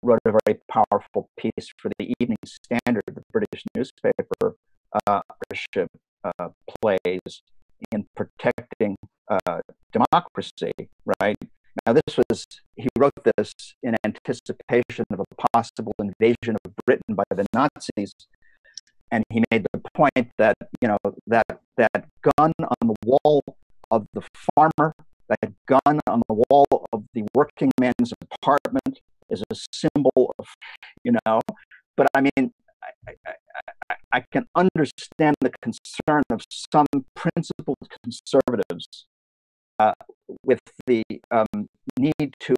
wrote a very powerful piece for the Evening Standard, the British newspaper, plays in protecting democracy, right? Now, he wrote this in anticipation of a possible invasion of Britain by the Nazis. And he made the point that, that gun on the wall of the farmer, that gun on the wall of the working man's apartment is a symbol of, but I mean, I can understand the concern of some principled conservatives with the need to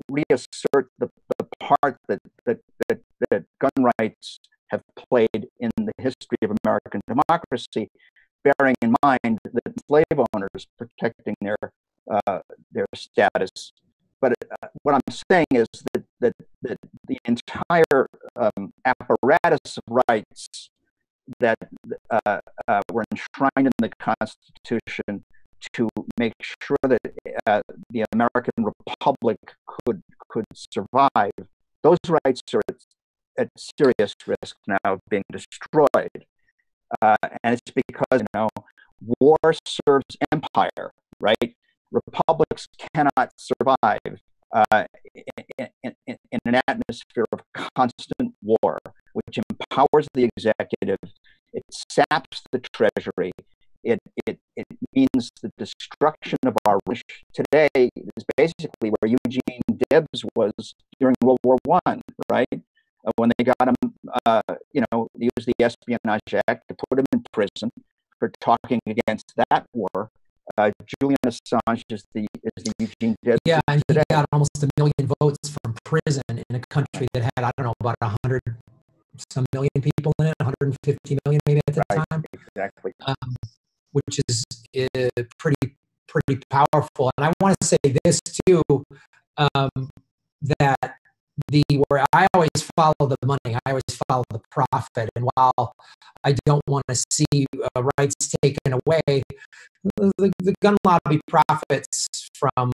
reassert the part that gun rights have played in the history of American democracy, bearing in mind that slave owners protecting their status. But what I'm saying is that the entire apparatus of rights that were enshrined in the Constitution to make sure that the American Republic could survive, those rights are at serious risk now of being destroyed. And it's because, war serves empire, right? Republics cannot survive in an atmosphere of constant war, which empowers the executive, it saps the treasury, it means the destruction of our rich. Today is basically where Eugene Debs was during World War I, right? When they got him, used the Espionage Act to put him in prison for talking against that war. Julian Assange is the Eugene Debs. Yeah, and he today. got almost 1 million votes from prison in a country that had, I don't know, about 100 some million people in it, 150 million maybe at the time. Exactly. Which is pretty powerful. And I want to say this too, that where I always follow the money, I always follow the profit. And while I don't want to see rights taken away, the gun lobby profits from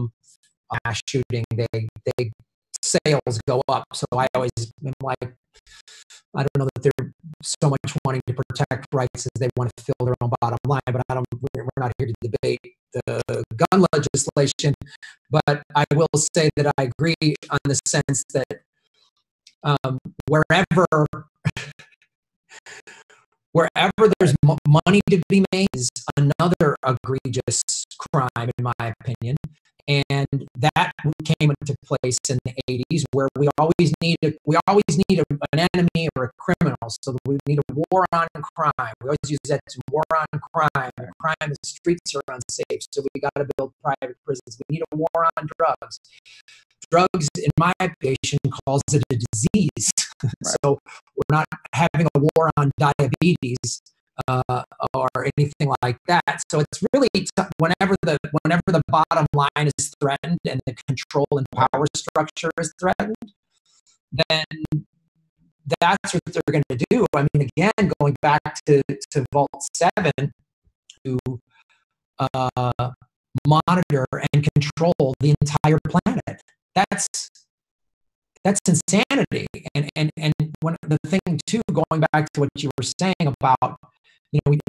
mass shooting. They sales go up. So I always am like, I don't know that they're so much wanting to protect rights as they want to fill their own bottom line, but we're not here to debate the gun legislation. But I will say that I agree on the sense that wherever there's money to be made is another egregious crime, in my opinion. And that came into place in the 80s, where we always need an enemy or a criminal. So we need a war on crime. We always use that to war on crime. Crime in the streets are unsafe, so we got to build private prisons. We need a war on drugs. Drugs, in my opinion, calls it a disease. So we're not having a war on diabetes or anything like that. So it's really whenever the bottom line is threatened and the control and power structure is threatened, then that's what they're going to do. I mean, again, going back to Vault 7, to monitor and control the entire planet. That's insanity. And when the thing too, going back to what you were saying about,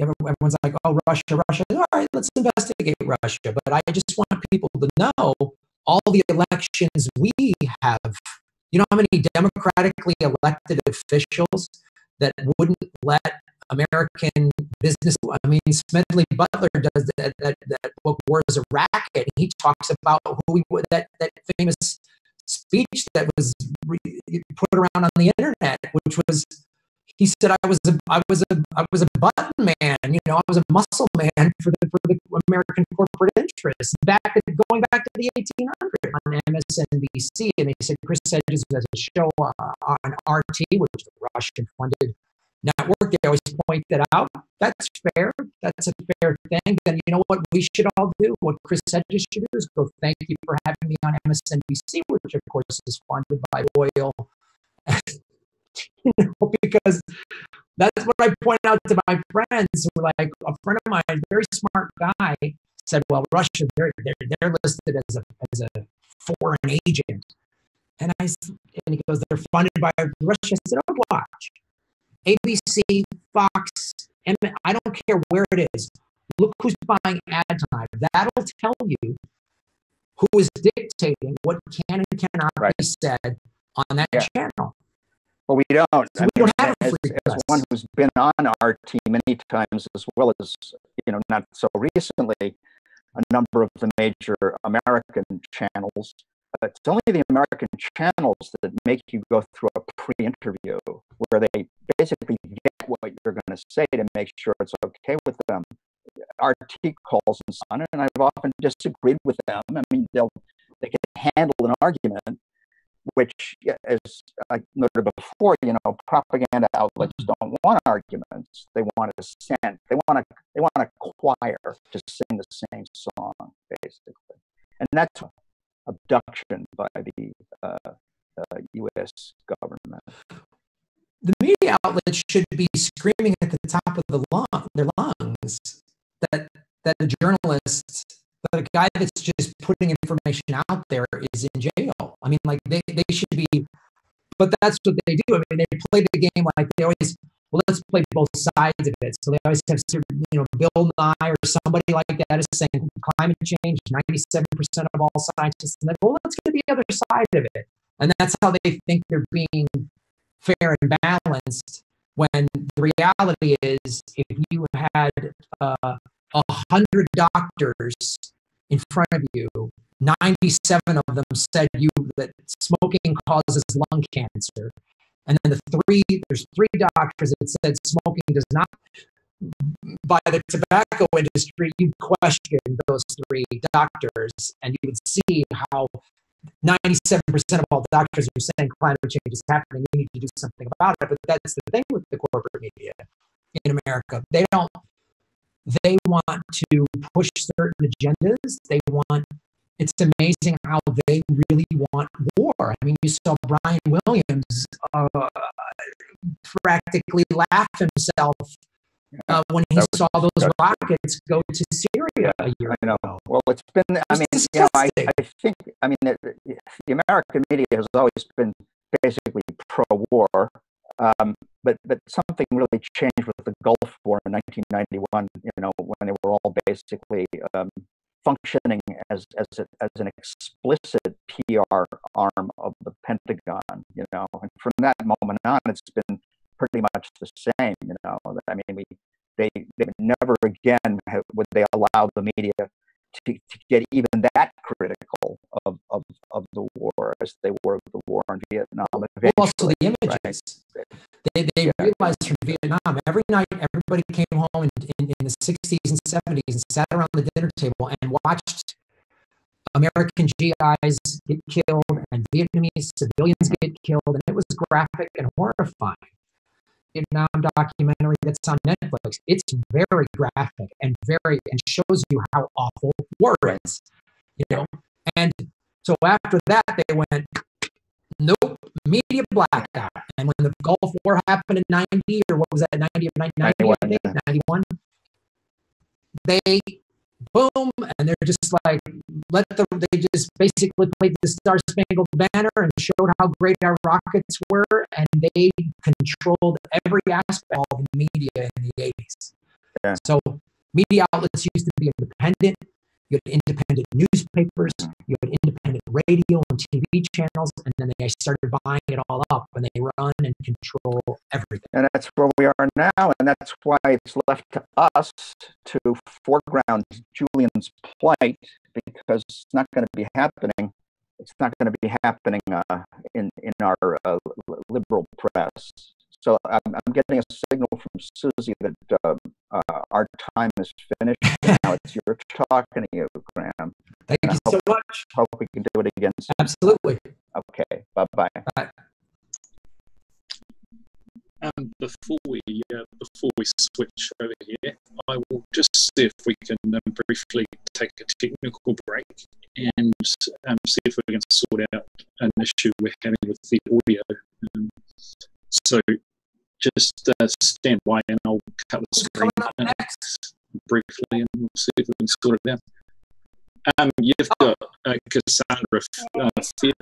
everyone's like, oh, Russia. All right, let's investigate Russia. But I just want people to know all the elections we have. You know how many democratically elected officials that wouldn't let American business? I mean, Smedley Butler does that book War is a Racket. He talks about that famous speech that was put around on the internet, which was, he said, I was a button man, I was a muscle man for the American corporate interests. Going back to the 1800s on MSNBC, and they said Chris Hedges has a show on RT, which is a Russian-funded network. They always point that out. That's fair. That's a fair thing. Then you know what we should all do? What Chris Hedges should do is go, thank you for having me on MSNBC, which of course is funded by oil. Because that's what I point out to my friends. Who, like, a friend of mine, a very smart guy, said, "Well, Russia, they're listed as a foreign agent," and he goes, "They're funded by Russia." I said, "Oh, watch, ABC, Fox, and I don't care where it is. Look who's buying ad time. That'll tell you who is dictating what can and cannot be said on that channel." Well, we don't. So we don't have as one who's been on RT many times, as well as, not so recently, a number of the major American channels. It's only the American channels that make you go through a pre-interview where they basically get what you're going to say to make sure it's okay with them. RT calls and so on, and I've often disagreed with them. I mean, they can handle an argument, which, as I noted before, propaganda outlets don't want arguments. They want dissent. They want a choir to sing the same song, basically. And that's abduction by the U.S. government. The media outlets should be screaming at the top of their lungs that a journalist, that a guy that's just putting information out there is in jail. I mean, like, they should be, but that's what they do. I mean, they play the game like they always, well, let's play both sides of it. So they always have, Bill Nye or somebody like that is saying climate change, 97% of all scientists, and they go, well, let's get the other side of it. And that's how they think they're being fair and balanced, when the reality is, if you had 100 doctors in front of you, 97 of them said that smoking causes lung cancer, and then there's three doctors that said smoking does not. By the tobacco industry, you question those three doctors, and you would see how 97% of all doctors are saying climate change is happening. We need to do something about it. But that's the thing with the corporate media in America. They want to push certain agendas. It's amazing how they really want war. I mean, you saw Brian Williams practically laugh himself when he saw those rockets go to Syria a year ago. Well, it's been, I think, the American media has always been basically pro-war, but something really changed with the Gulf War in 1991, when they were all basically functioning as an explicit PR arm of the Pentagon, and from that moment on, it's been pretty much the same, I mean, they never again would they allow the media to get even that critical of the war as they were of the war in Vietnam. Well, also the images. Right? They realized from Vietnam, every night everybody came home in the 60s and 70s and sat around the dinner table and watched American GIs get killed and Vietnamese civilians get killed, and it was graphic and horrifying. Vietnam documentary that's on Netflix. It's very graphic and shows you how awful war is, And so after that, they went, nope, media blackout. And when the Gulf War happened in 90, or what was that, 90 or 91, I think, 91, they boom, and they're just like, they just basically played the Star Spangled Banner and showed how great our rockets were, and they controlled every aspect of the media in the 80s. Yeah. So media outlets used to be independent. You had independent newspapers, you had independent radio and TV channels, and then they started buying it all up, and they run and control everything. And that's where we are now, and that's why it's left to us to foreground Julian's plight, because it's not going to be happening. It's not going to be happening in our liberal press. So I'm getting a signal from Susie that our time is finished. Now it's your talking to you, Graham. Thank you so much. Hope we can do it again soon. Absolutely. Okay. Bye-bye. Bye. Before we switch over here, I will just see if we can briefly take a technical break and see if we can sort out an issue we're having with the audio. So just stand by and I'll cut the screen briefly and we'll see if we can sort it out. You've got Cassandra Fear.